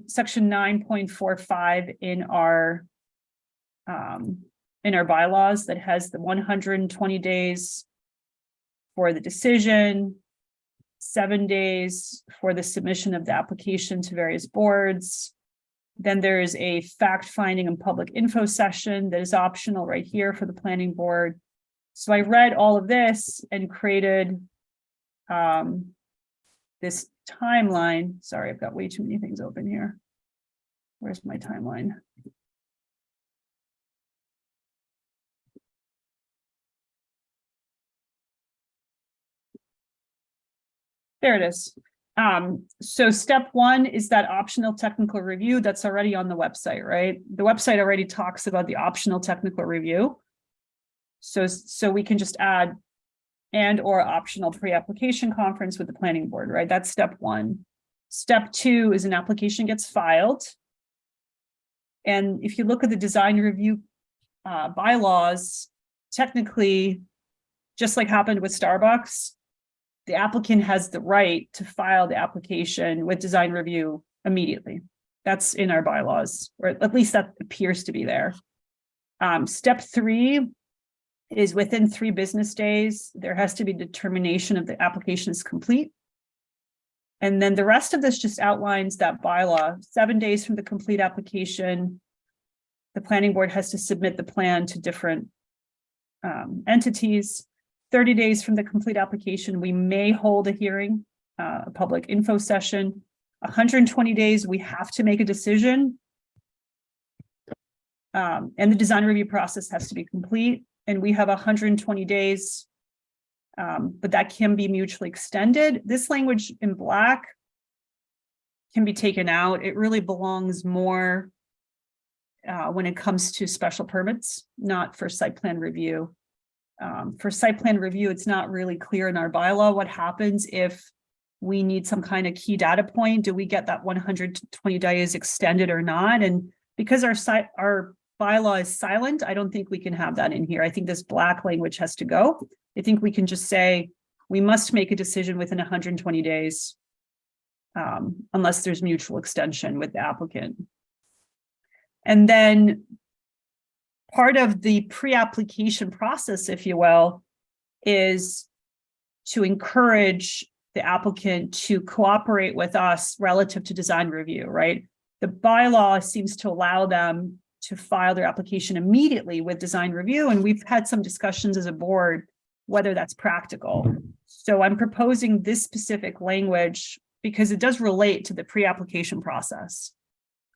section 9.45 in our bylaws that has the 120 days for the decision, 7 days for the submission of the application to various boards. Then there is a fact-finding and public info session that is optional right here for the planning board. So I read all of this and created this timeline. Sorry, I've got way too many things open here. Where's my timeline? There it is. So step one is that optional technical review that's already on the website, right? The website already talks about the optional technical review. So we can just add and or optional pre-application conference with the planning board, right? That's step one. Step two is an application gets filed. And if you look at the design review bylaws, technically, just like happened with Starbucks, the applicant has the right to file the application with design review immediately. That's in our bylaws, or at least that appears to be there. Step three is within 3 business days, there has to be determination of the application is complete. And then the rest of this just outlines that bylaw. 7 days from the complete application, the planning board has to submit the plan to different entities. 30 days from the complete application, we may hold a hearing, a public info session. 120 days, we have to make a decision. And the design review process has to be complete. And we have 120 days, but that can be mutually extended. This language in black can be taken out. It really belongs more when it comes to special permits, not for site plan review. For site plan review, it's not really clear in our bylaw what happens if we need some kind of key data point. Do we get that 120 days extended or not? And because our bylaw is silent, I don't think we can have that in here. I think this black language has to go. I think we can just say we must make a decision within 120 days unless there's mutual extension with the applicant. And then part of the pre-application process, if you will, is to encourage the applicant to cooperate with us relative to design review, right? The bylaw seems to allow them to file their application immediately with design review, and we've had some discussions as a board whether that's practical. So I'm proposing this specific language because it does relate to the pre-application process.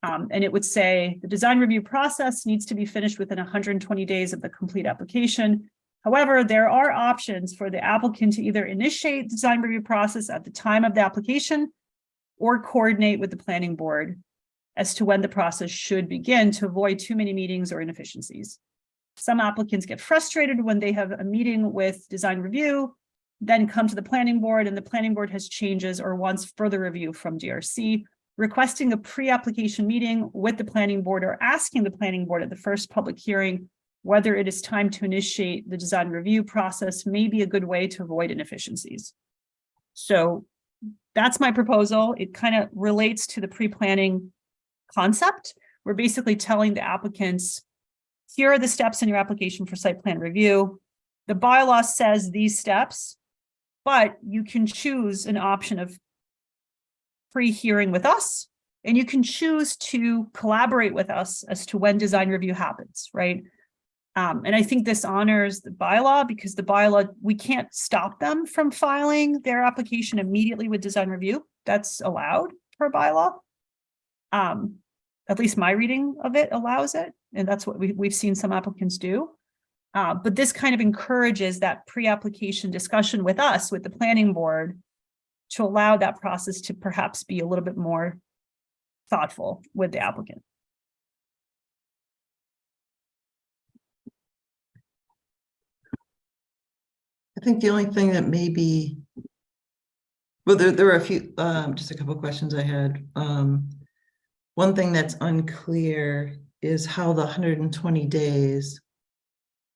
And it would say the design review process needs to be finished within 120 days of the complete application. However, there are options for the applicant to either initiate the design review process at the time of the application or coordinate with the planning board as to when the process should begin to avoid too many meetings or inefficiencies. Some applicants get frustrated when they have a meeting with design review, then come to the planning board and the planning board has changes or wants further review from DRC. Requesting a pre-application meeting with the planning board or asking the planning board at the first public hearing whether it is time to initiate the design review process may be a good way to avoid inefficiencies. So that's my proposal. It kind of relates to the pre-planning concept. We're basically telling the applicants, here are the steps in your application for site plan review. The bylaw says these steps, but you can choose an option of pre-hearing with us, and you can choose to collaborate with us as to when design review happens, right? And I think this honors the bylaw because the bylaw, we can't stop them from filing their application immediately with design review. That's allowed per bylaw. At least my reading of it allows it, and that's what we've seen some applicants do. But this kind of encourages that pre-application discussion with us, with the planning board, to allow that process to perhaps be a little bit more thoughtful with the applicant. I think the only thing that maybe, well, there were a few, just a couple of questions I had. One thing that's unclear is how the 120 days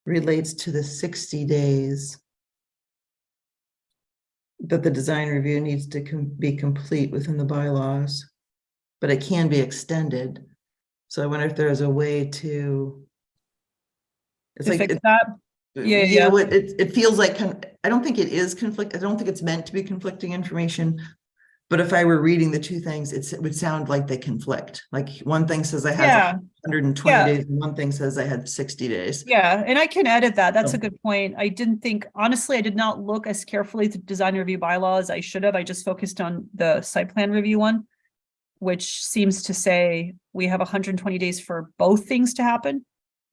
relates to the 60 days that the design review needs to be complete within the bylaws, but it can be extended. So I wonder if there's a way to, it's like, fix that. Yeah. What it feels like, I don't think it is conflict. I don't think it's meant to be conflicting information. But if I were reading the two things, it would sound like they conflict. Like one thing says I have 120 Yeah. days, and one thing says I had 60 days. Yeah, and I can edit that. That's Oh. a good point. I didn't think, honestly, I did not look as carefully at the design review bylaw as I should have. I just focused on the site plan review one, which seems to say we have 120 days for both things to happen.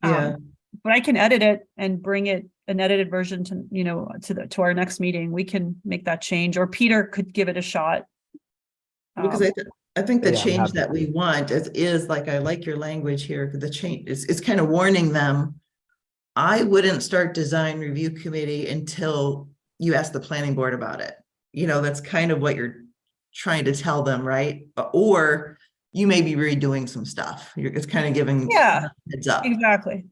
Yeah. But I can edit it and bring it an edited version to, you know, to our next meeting. We can make that change, or Peter could give it a shot. Because I think the Yeah, I'm change happy that we want is like, I like your language here, the change is kind of warning them. I wouldn't start design review committee until you ask the planning board about it. You know, that's kind of what you're trying to tell them, right? Or you may be redoing some stuff. It's kind of giving heads up. Exactly.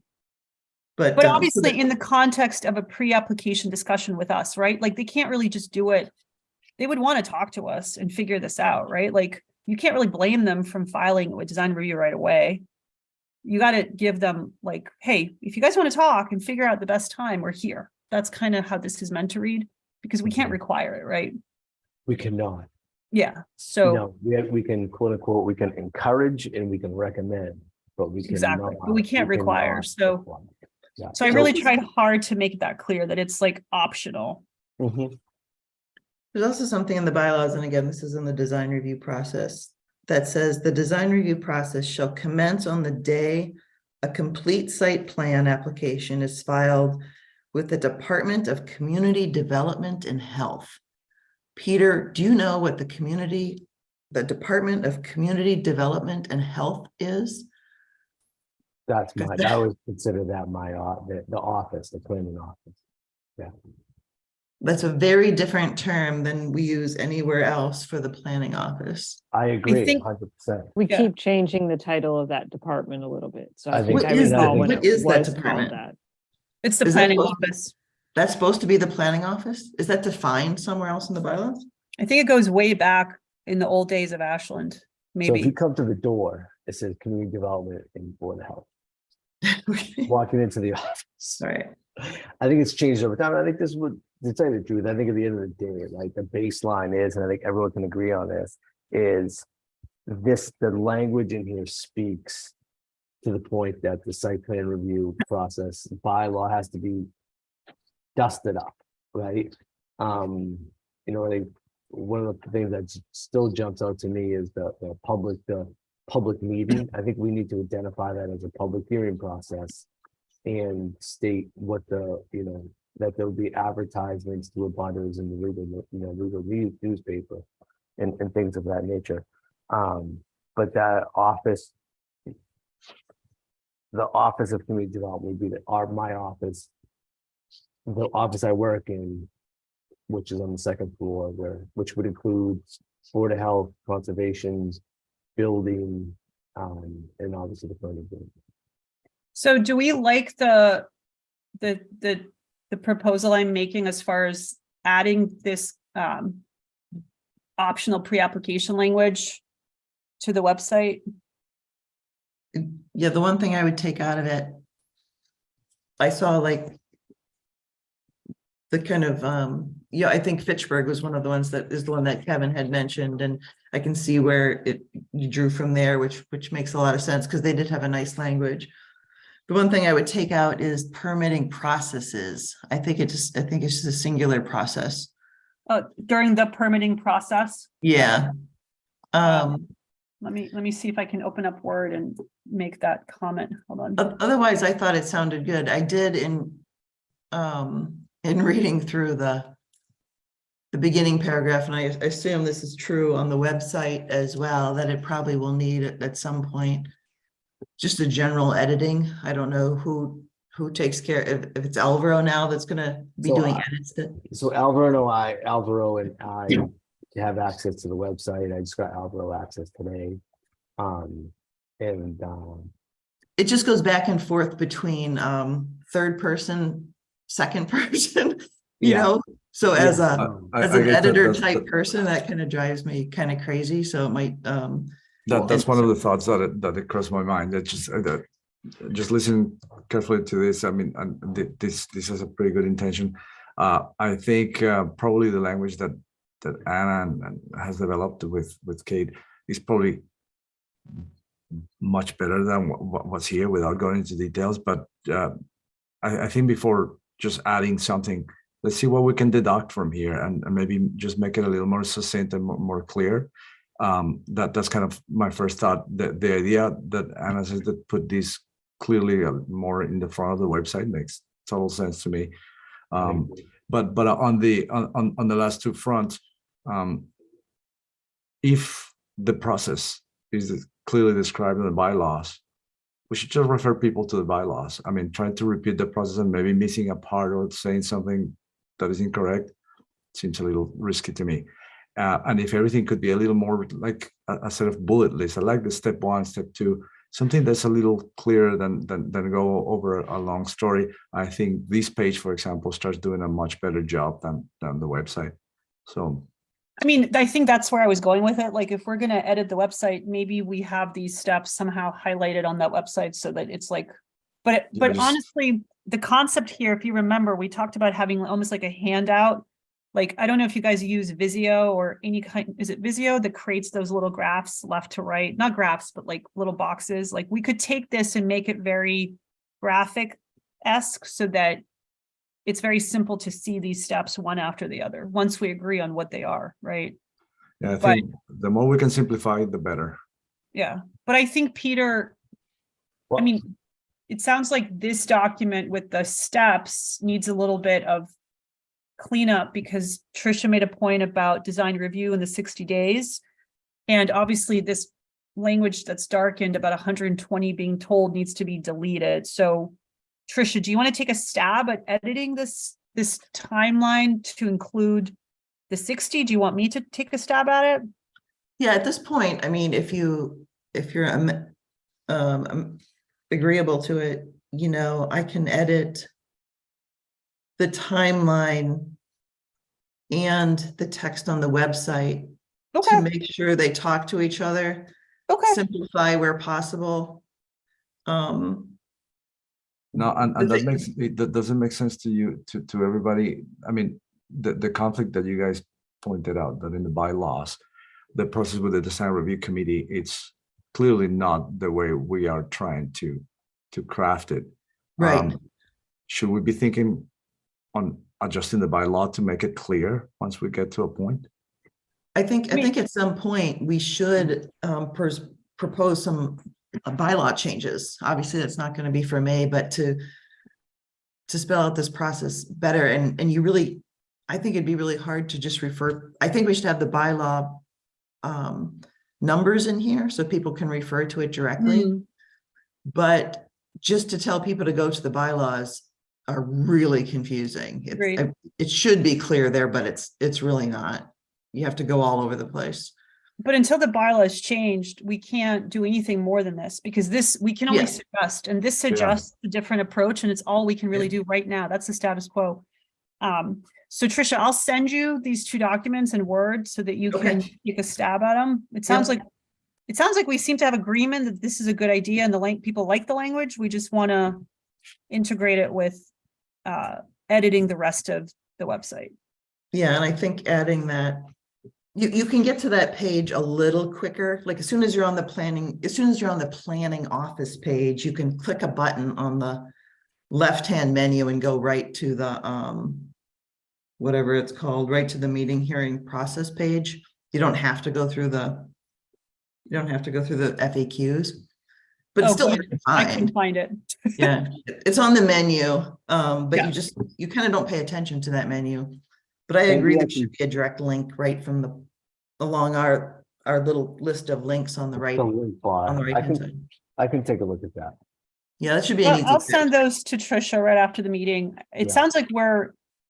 But obviously in the context of a pre-application discussion with us, right? Like they can't really just do it. They would want to talk to us and figure this out, right? Like you can't really blame them from filing a design review right away. You got to give them like, hey, if you guys want to talk and figure out the best time, we're here. That's kind of how this is meant to read, because we can't require it, right? We cannot. Yeah. So No, we can quote unquote, we can encourage and we can recommend, but we exactly, cannot, but we can't require. So I really tried hard to make that clear that it's like optional. There's also something in the bylaws, and again, this is in the design review process, that says the design review process shall commence on the day a complete site plan application is filed with the Department of Community Development and Health. Peter, do you know what the Department of Community Development and Health is? That's I would consider that the office, the planning office. Yeah. That's a very different term than we use anywhere else for the planning office. I agree, think 100%. We keep changing the title of that department a little bit. So I think think I recall when what it is that was department? called that. It's the Is that planning supposed to- office. That's supposed to be the planning office? Is that defined somewhere else in the bylaws? I think it goes way back in the old days of Ashland, So maybe. if you come to the door, it says Community Development and Board of Health. Okay. Walking into the office. All right. I think it's changed over time. I think this would, to tell you the truth, I think at the end of the day, like the baseline is, and I think everyone can agree on this, is the language in here speaks to the point that the site plan review process bylaw has to be dusted up, right? You know, I think one of the things that still jumps out to me is the public meeting. I think we need to identify that as a public hearing process and state what that there will be advertisements to abutters in the legal newspaper and things of that nature. But that office, the Office of Community Development would be my office, the office I work in, which is on the second floor, which would include Board of Health, conservation, building, and obviously the planning board. So do we like the proposal I'm making as far as adding this optional pre-application language to the website? Yeah, the one thing I would take out of it, I saw like the kind of, I think Fitchburg was one of the ones that is the one that Kevin had mentioned, and I can see where you drew from there, which makes a lot of sense because they did have a nice language. The one thing I would take out is permitting processes. I think it's just a singular process. During the permitting process? Yeah. Let me see if I can open up Word and make that comment. Hold on. Otherwise, I thought it sounded good. I did in reading through the beginning paragraph, and I assume this is true on the website as well, that it probably will need at some point just a general editing. I don't know who takes care if it's Alvaro now that's going to be doing edits. So Alvaro and I have access to the website. I just got Alvaro access today. It just goes back and forth between third person, second person, you know. So as an editor type person, that kind of drives me kind of crazy. So it might that's one of the thoughts that it crossed my mind. That just that just listen carefully to this. I mean, this has a pretty good intention. I think probably the language that Anna has developed with Kate is probably much better than what's here without going into details. But I think before just adding something, let's see what we can deduct from here and maybe just make it a little more succinct and more clear. That's kind of my first thought. The idea that Anna says that put this clearly more in the front of the website makes total sense to me. But on the last two fronts, if the process is clearly described in the bylaws, we should just refer people to the bylaws. I mean, trying to repeat the process and maybe missing a part or saying something that is incorrect seems a little risky to me. And if everything could be a little more like a set of bullet lists, I like the step 1, step 2, something that's a little clearer than go over a long story. I think this page, for example, starts doing a much better job than the website. So, I mean, I think that's where I was going with it. Like, if we're going to edit the website, maybe we have these steps somehow highlighted on that website so that it's like, but honestly, the concept here, if you remember, we talked about having almost like a handout. Like, I don't know if you guys use Visio or any kind, is it Visio that creates those little graphs left to right? Not graphs, but like little boxes. Like, we could take this and make it very graphic-esque so that it's very simple to see these steps one after the other once we agree on what they are, right? Yeah, I think the more we can simplify it, the better. Yeah, but I think Peter, I mean, it sounds like this document with the steps needs a little bit of cleanup because Trisha made a point about design review in the 60 days. And obviously this language that's darkened about 120 being told needs to be deleted. So Trisha, do you want to take a stab at editing this timeline to include the 60? Do you want me to take a stab at it? Yeah, at this point, I mean, if you're agreeable to it, you know, I can edit the timeline and the text on the website to make sure they talk to each other. Simplify where possible. No, and that doesn't make sense to you, to everybody. I mean, the conflict that you guys pointed out, that in the bylaws, the process with the design review committee, it's clearly not the way we are trying to craft it. Right. Should we be thinking on adjusting the bylaw to make it clear once we get to a point? I think at some point we should propose some bylaw changes. Obviously, that's not going to be for May, but to spell out this process better. And you really, I think it'd be really hard to just refer. I think we should have the bylaw numbers in here so people can refer to it directly. But just to tell people to go to the bylaws are really confusing. It should be clear there, but it's really not. You have to go all over the place. But until the bylaws changed, we can't do anything more than this because this, we can only suggest, and this suggests a different approach, and it's all we can really do right now. That's the status quo. So Trisha, I'll send you these 2 documents in Word so that you can take a stab at them. It sounds like we seem to have agreement that this is a good idea and people like the language. We just want to integrate it with editing the rest of the website. Yeah, and I think adding that, you can get to that page a little quicker. Like as soon as you're on the planning office page, you can click a button on the left-hand menu and go right to the whatever it's called, right to the meeting hearing process page. You don't have to go through the FAQs, but it's still hard to find. I can find it. Yeah, it's on the menu, but you kind of don't pay attention to that menu. But I agree there should be a direct link right from along our little list of links on the right hand side. I can take a look at that. Yeah, that should be an easy I'll send those to Trisha right after the meeting. It sounds like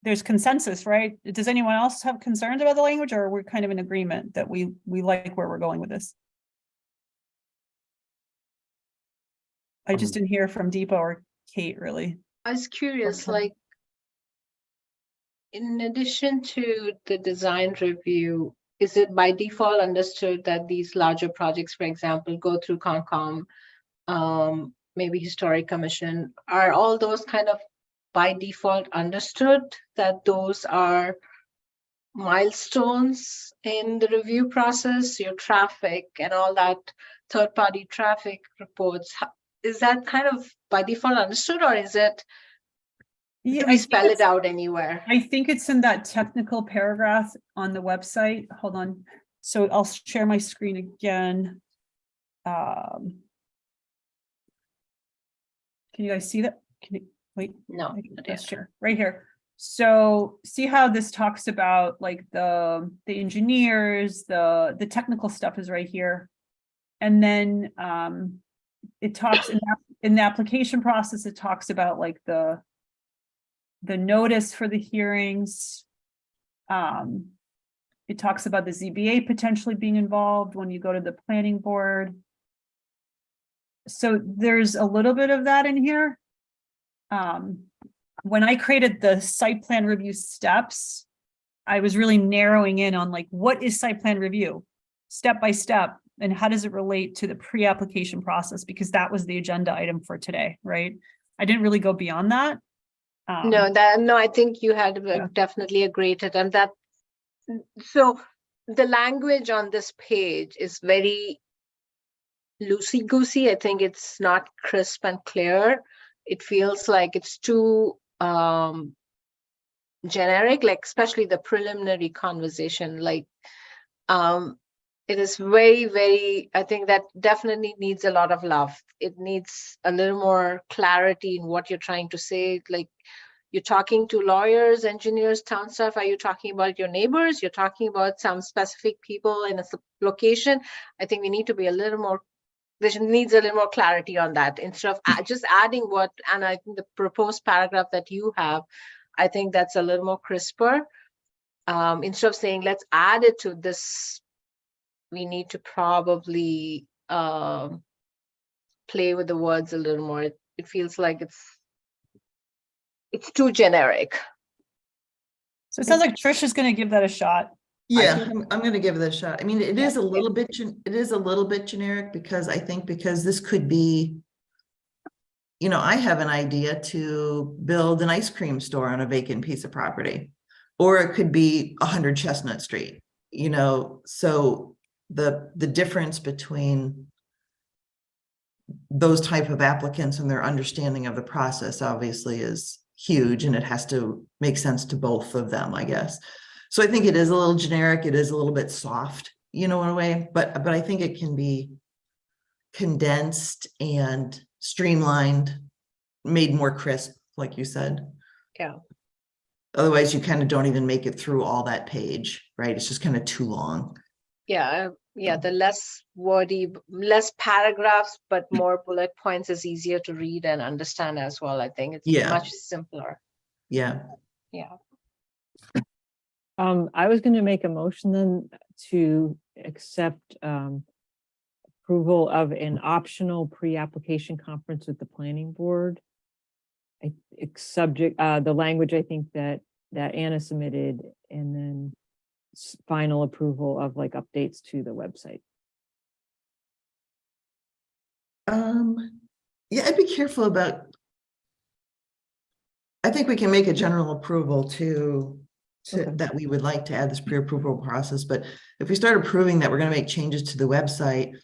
there's consensus, right? Does anyone else have concerns about the language, or we're kind of in agreement that we like where we're going with this? I just didn't hear from Deepa or Kate, really. I was curious, like, in addition to the design review, is it by default understood that these larger projects, for example, go through Concom maybe Historic Commission, are all those kind of by default understood that those are milestones in the review process, your traffic and all that third-party traffic reports? Is that kind of by default understood, or is it, Yeah, do we spell it out anywhere? I think it's in that technical paragraph on the website. Hold on. So I'll share my screen again. Can you guys see that? Can you wait? No, Let's share right here. So see how this talks about like the engineers, the technical stuff is right here. And then it talks in the application process, it talks about like the notice for the hearings. It talks about the ZBA potentially being involved when you go to the planning board. So there's a little bit of that in here. When I created the site plan review steps, I was really narrowing in on like, what is site plan review step by step, and how does it relate to the pre-application process? Because that was the agenda item for today, right? I didn't really go beyond that. No, I think you had definitely a great attempt. That so the language on this page is very loosey-goosey. I think it's not crisp and clear. It feels like it's too generic, like especially the preliminary conversation. Like it is very, very, I think that definitely needs a lot of love. It needs a little more clarity in what you're trying to say. Like, you're talking to lawyers, engineers, town staff. Are you talking about your neighbors? You're talking about some specific people in a location. I think we need to be a little more, there needs a little more clarity on that instead of just adding what, and I think the proposed paragraph that you have, I think that's a little more crisper. Instead of saying, let's add it to this, we need to probably play with the words a little more. It feels like it's too generic. So it sounds like Trish is going to give that a shot. Yeah, I'm going to give it a shot. I mean, it is a little bit generic because I think this could be, you know, I have an idea to build an ice cream store on a vacant piece of property, or it could be 100 Chestnut Street, you know, so the difference between those type of applicants and their understanding of the process obviously is huge, and it has to make sense to both of them, I guess. So I think it is a little generic. It is a little bit soft, you know, in a way, but I think it can be condensed and streamlined, made more crisp, like you said. Yeah. Otherwise, you kind of don't even make it through all that page, right? It's just kind of too long. Yeah, the less wordy, less paragraphs, but more bullet points is easier to read and understand as well. I think it's much simpler. Yeah. Yeah. I was going to make a motion then to accept approval of an optional pre-application conference with the planning board. Subject the language I think that Anna submitted, and then final approval of like updates to the website. Yeah, I'd be careful about. I think we can make a general approval to that we would like to add this pre-approval process, but if we start approving that we're going to make changes to the website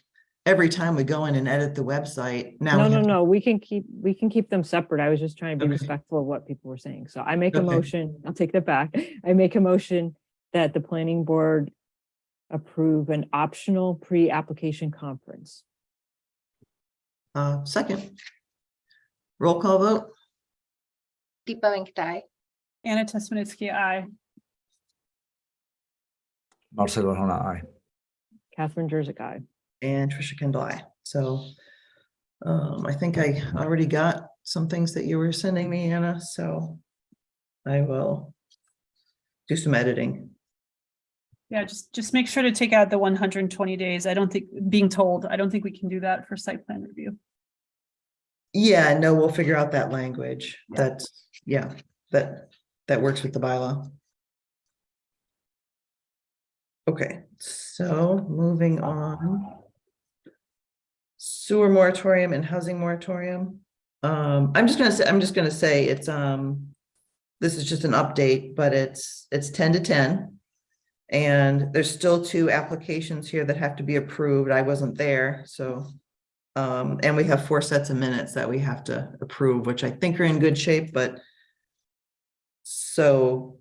every time we go in and edit the website, now no, we can keep them separate. I was just trying to be respectful of what people were saying. So I make a motion, I'll take that back. I make a motion that the planning board approve an optional pre-application conference. Second. Roll call vote. Deepa Venkatai. Anna Tesmanitsky, aye. Marcelo Arjona, aye. Catherine Jersey, aye. And Trisha Kendall, aye. So I think I already got some things that you were sending me, Anna, so I will do some editing. Yeah, just make sure to take out the 120 days. I don't think we can do that for site plan review. Yeah, no, we'll figure out that language. Yeah. That works with the bylaw. Okay, so moving on. sewer moratorium and housing moratorium. I'm just gonna say it's, this is just an update, but it's 10 to 10. And there's still 2 applications here that have to be approved. I wasn't there, so. And we have 4 sets of minutes that we have to approve, which I think are in good shape, but. So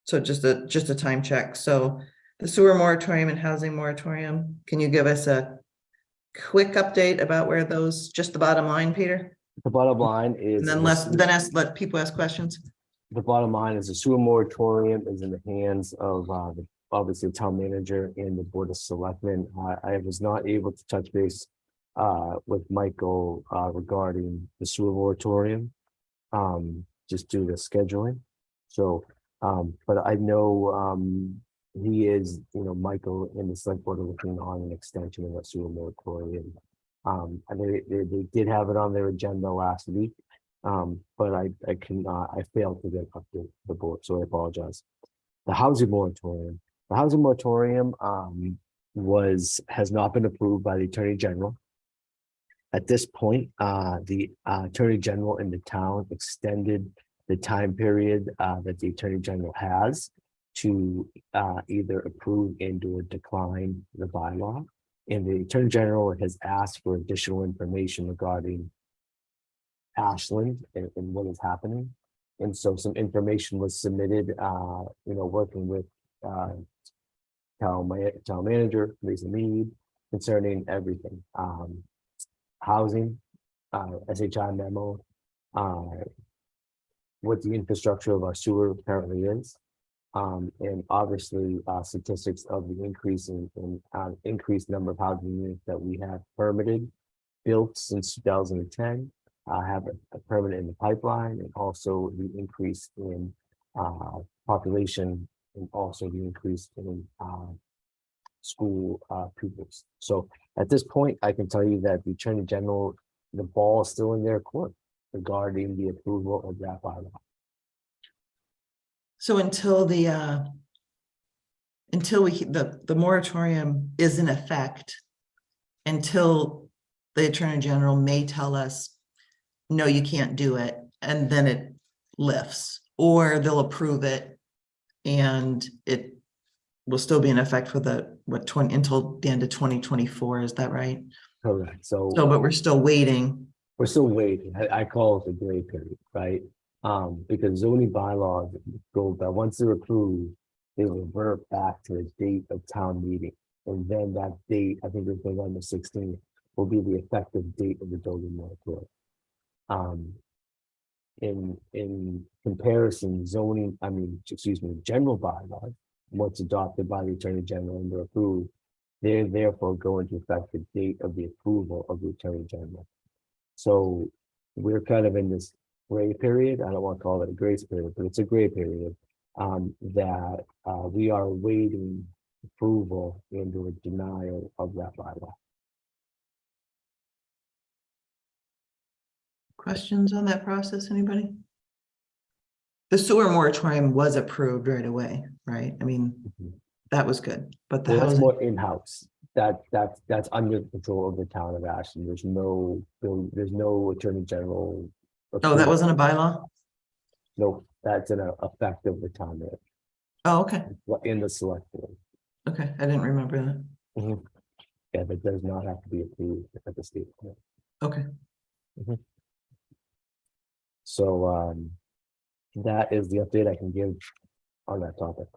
just a time check. So the sewer moratorium and housing moratorium, can you give us a quick update about where those, just the bottom line, Peter? The bottom line is. And then let people ask questions. The bottom line is the sewer moratorium is in the hands of obviously town manager and the board of selectmen. I was not able to touch base with Michael regarding the sewer moratorium, just due to scheduling. So, but I know he is, Michael and the select board are looking on an extension of that sewer moratorium. And they did have it on their agenda last week. But I failed to get up to the board, so I apologize. The housing moratorium has not been approved by the Attorney General. At this point, the Attorney General in the town extended the time period that the Attorney General has to either approve and or decline the bylaw. And the Attorney General has asked for additional information regarding Ashland and what is happening. And so some information was submitted, working with town manager, Lisa Mead, concerning everything. Housing, SHI memo, what the infrastructure of our sewer currently is. And obviously statistics of the increased number of housing units that we have permitted, built since 2010. Have a permit in the pipeline, and also the increase in population, and also the increase in school pupils. So at this point, I can tell you that the Attorney General, the ball is still in their court regarding the approval of that bylaw. So until the moratorium is in effect, until the Attorney General may tell us, no, you can't do it, and then it lifts, or they'll approve it and it will still be in effect for until the end of 2024. Is that right? Correct. So but we're still waiting. We're still waiting. I call it the gray period, right? Because zoning bylaws go that once they're approved, they revert back to the date of town meeting. And then that date, I think it's November 16th, will be the effective date of the building moratorium. In comparison, general bylaws, once adopted by the Attorney General and they're approved, they therefore go into effect the date of the approval of the Attorney General. So we're kind of in this gray period. I don't want to call it a grace period, but it's a gray period that we are awaiting approval and or denial of that bylaw. Questions on that process, anybody? The sewer moratorium was approved right away, right? I mean, that was good, but the Well, that's housing, more in-house. That's under the control of the town of Ashland. There's no Attorney General. oh, that approval. wasn't a bylaw? No, that's an effect of the town there. Oh, okay. In the select board. Okay, I didn't remember that. Yeah, but does not have to be approved at the state court. Okay. So that is the update I can give on that topic.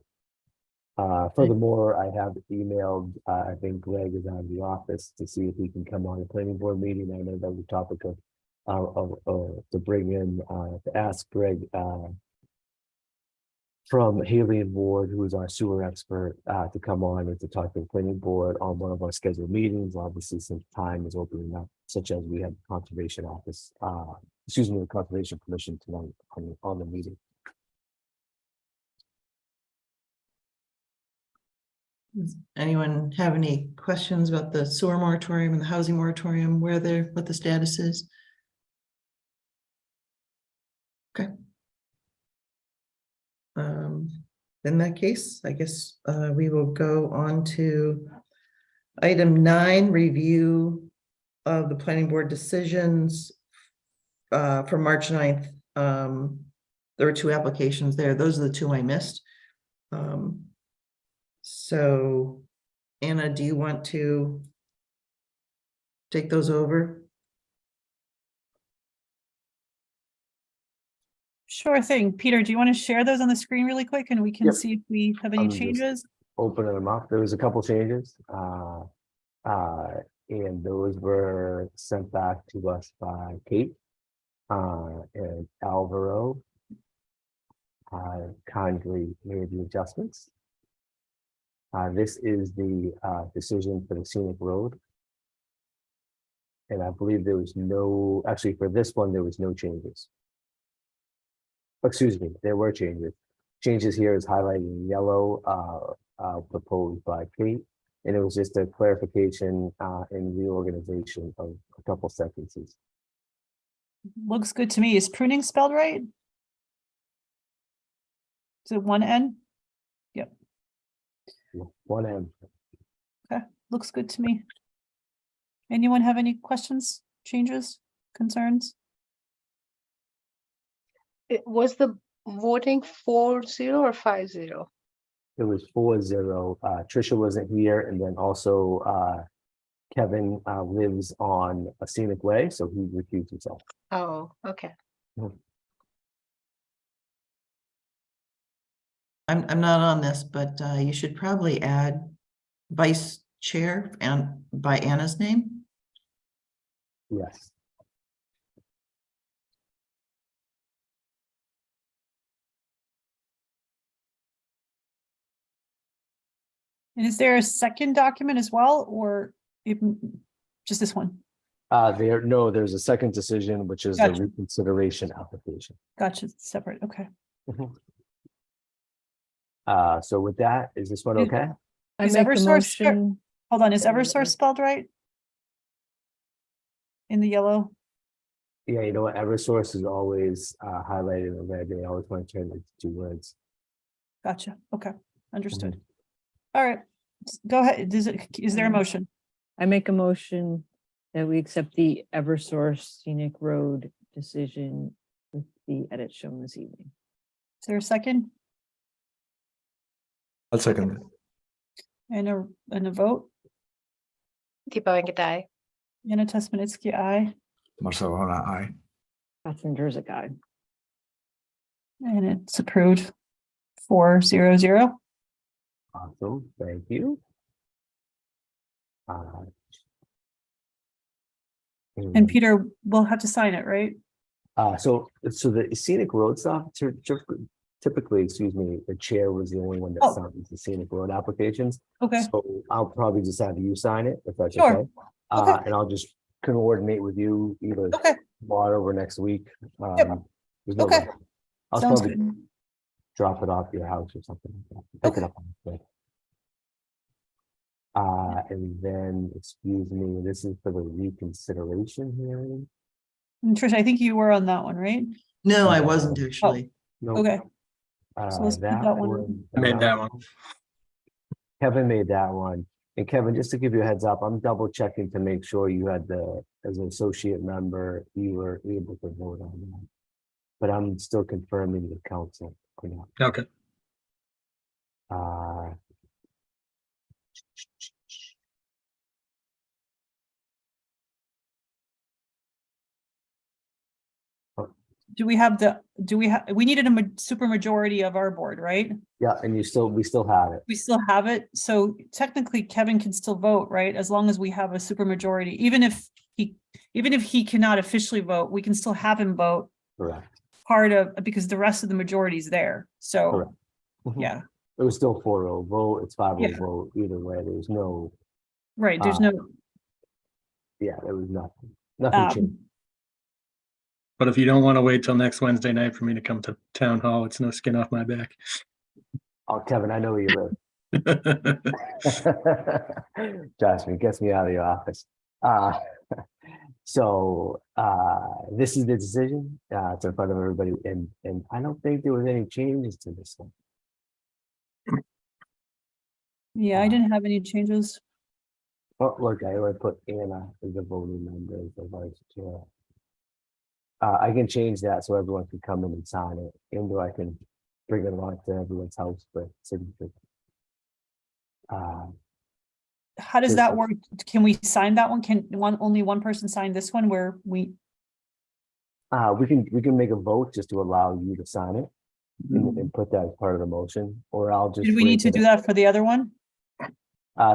Furthermore, I have emailed, I think Greg is out of the office to see if he can come on a planning board meeting. I know that was a topic to bring in, to ask Greg from Haley and Ward, who is our sewer expert, to come on and to talk to the planning board on one of our scheduled meetings. Obviously, since time is opening up, such as we have the conservation office, the conservation commission tonight on the meeting. Does anyone have any questions about the sewer moratorium and the housing moratorium, what the status is? Okay. In that case, I guess we will go on to Item 9, review of the planning board decisions for March 9th. There were 2 applications there. Those are the 2 I missed. So Anna, do you want to take those over? Sure thing. Peter, do you want to share those on the screen really quick and we can Yep. see if we have any I'm just changes? Opening them up. There was a couple changes. And those were sent back to us by Kate and Alvaro. Kindly made the adjustments. This is the decision for the Scenic Road. And I believe there was no, actually for this one, there was no changes. Excuse me, there were changes. Changes here is highlighted in yellow, proposed by Kate. And it was just a clarification and reorganization of a couple sentences. Looks good to me. Is pruning spelled right? Is it one N? Yep. One M. Okay, looks good to me. Anyone have any questions, changes, concerns? Was the voting 4-0 or 5-0? It was 4-0. Trisha wasn't here, and then also Kevin lives on a scenic way, so he recused himself. Oh, okay. I'm not on this, but you should probably add vice chair and by Anna's name. Yes. And is there a second document as well, or just this one? There's a second decision, which is Gotcha. the reconsideration application. Gotcha, separate, okay. So with that, is this one okay? I Is make a Eversource, motion. hold on, is Eversource spelled right? In the yellow? Yeah, you know what? Eversource is always highlighted in red. They always want to turn it into 2 words. Gotcha, okay, understood. All right, go ahead. Is there a motion? I make a motion that we accept the Eversource Scenic Road decision with the edits shown this evening. Is there a second? I'll second it. And a vote? Deepa Venkatai. Anna Tesmanitsky, aye. Marcelo Hona, aye. Catherine Jersey guy. And it's approved 4-0-0. Awesome, thank you. And Peter, we'll have to sign it, right? So the scenic road stuff, typically, excuse me, the chair was the only one that Oh. signed the scenic road applications. Okay, So I'll probably just have you sign it if that's Sure. okay. Okay. And I'll just coordinate with you either okay, tomorrow or next week. Yep. There's no Okay. rush. I'll sounds probably good. drop it off at your house or something like that. Pick it up on the way. And then, excuse me, this is for the reconsideration hearing. And Trish, I think you were on that one, right? No, I wasn't actually. Nope. Okay, so let's put that one. I made that one. Kevin made that one. And Kevin, just to give you a heads up, I'm double checking to make sure you had as an associate member, you were able to vote on that. But I'm still confirming the council for now. Okay. We needed a super majority of our board, right? Yeah, and we still have it. We still have it, so technically Kevin can still vote, right? As long as we have a super majority, even if he cannot officially vote, we can still have him vote Correct. because the rest of the majority is there, so, Correct. Mhm. yeah, It was still 4-0 vote. It's 5-0 Yeah. vote. Either way, there's no, right, there's Uh, no, yeah, there was nothing. Nothing changed. But if you don't want to wait till next Wednesday night for me to come to town hall, it's no skin off my back. Oh, Kevin, I know where you live. Trust me, gets me out of the office. So this is the decision. It's in front of everybody, and I don't think there was any changes to this one. yeah, I didn't have any changes. Oh, look, I would put Anna as a voting member as the vice chair. I can change that so everyone can come in and sign it, and I can bring it along to everyone's house for signature. How does Just that like- work? Can we sign that one? Can only one person sign this one where we, We can make a vote just to allow you to sign it and put that as part of the motion, or I'll just. did we need to break do it that for the other one?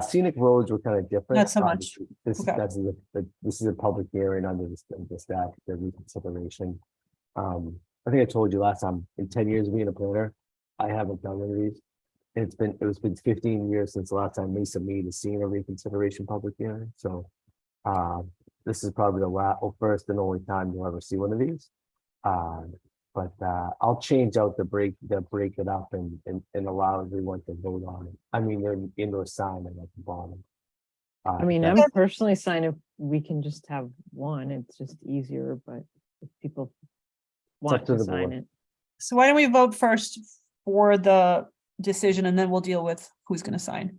Scenic roads were kind of different. Not so much. This Okay. this is a public hearing under the staff, the reconsideration. I think I told you last time, in 10 years of being a planner, I haven't done one of these. It's been 15 years since the last time Lisa Mead has seen a reconsideration public hearing, so this is probably the first and only time you'll ever see one of these. But I'll change out the break it up and allow everyone to vote on it. I mean, they're indoor sign it at the bottom. I mean, I'm personally sign if we can just have one, it's just easier, but if people want to to the sign board. it. So why don't we vote first for the decision and then we'll deal with who's going to sign.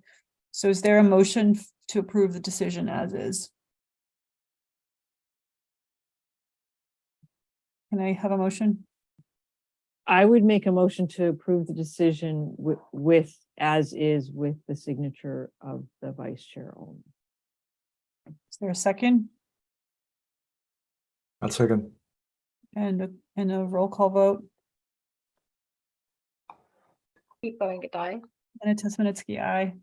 So is there a motion to approve the decision as is? Can I have a motion? I would make a motion to approve the decision with as is with the signature of the vice chair only. Is there a second? I'll second. And a roll call vote? Keep going, aye. Anna Tesmanitsky, aye.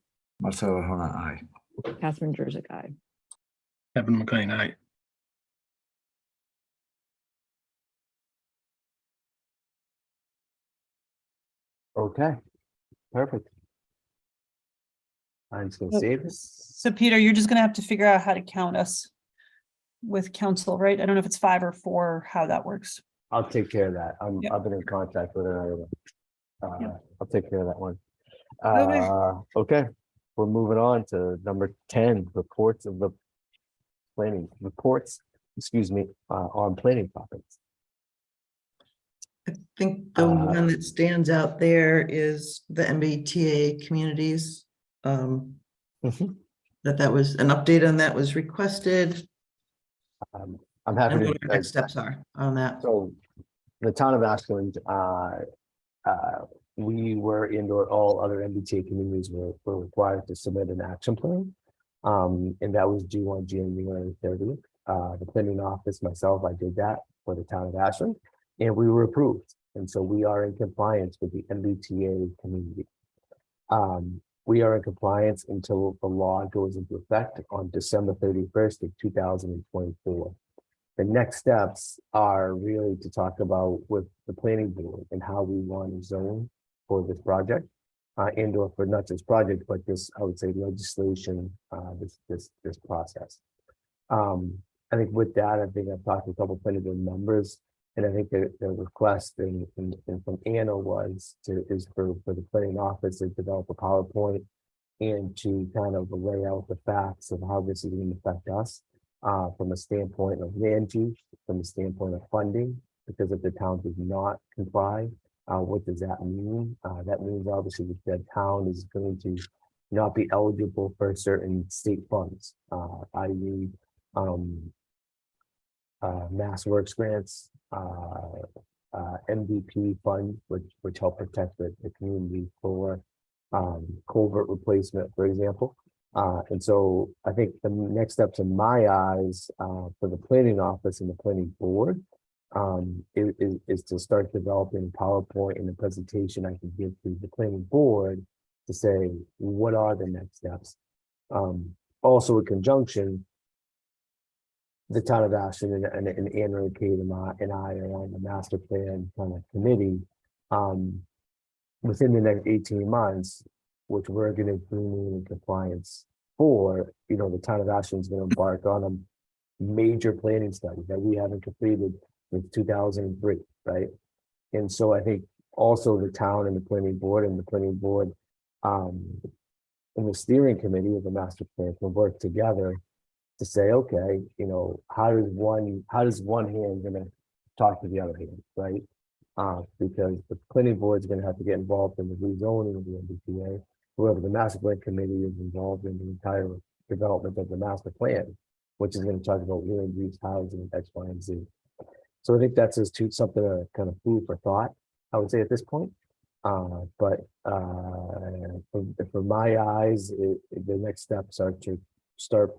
Marcelo Arjona, aye. Catherine Jersey, aye. Kevin McLean, aye. Okay, perfect. I'm just gonna save this. So Peter, you're just gonna have to figure out how to count us with council, right? I don't know if it's 5 or 4, or how that works. I'll take care of that. Yep. I've been in contact with her. Yep. I'll take care of that one. Okay. Okay, we're moving on to number 10, reports of the planning reports, excuse me, on planning topics. I think the one that stands out there is the MBTA communities. That was an update on that was requested. I'm happy And to. what our next steps are on that. So the town of Ashland, we were indoor, all other MBTA communities were required to submit an action plan. And that was due on January 30th. The planning office, myself, I did that for the town of Ashland, and we were approved. And so we are in compliance with the MBTA community. We are in compliance until the law goes into effect on December 31st of 2024. The next steps are really to talk about with the planning board and how we want to zone for this project, and or for not just project, but this, I would say, legislation, this process. I think with that, I think I've talked to a couple of planning board members, and I think the request and from Anna is for the planning office to develop a PowerPoint and to kind of lay out the facts of how this is going to affect us. From a standpoint of land use, from a standpoint of funding, because if the town does not comply, what does that mean? That means obviously that the town is going to not be eligible for certain state funds, i.e. Mass Works grants, MVP funds, which help protect the community for culvert replacement, for example. And so I think the next steps in my eyes for the planning office and the planning board is to start developing a PowerPoint and a presentation I can give to the planning board to say, what are the next steps? Also in conjunction, the town of Ashland and Anna Kate and I are on the master plan kind of committee within the next 18 months, which we're going to be in compliance for, the town of Ashland is going to embark on a major planning study that we haven't completed since 2003, right? And so I think also the town and the planning board and the steering committee of the master plan can work together to say, okay, how does one hand gonna talk to the other hand, right? Because the planning board is going to have to get involved in the rezoning of the MBTA. Whoever the master plan committee is involved in the entire development of the master plan, which is going to talk about land use, housing, X, Y, and Z. So I think that's just something to kind of food for thought, I would say at this point. But from my eyes, the next steps are to start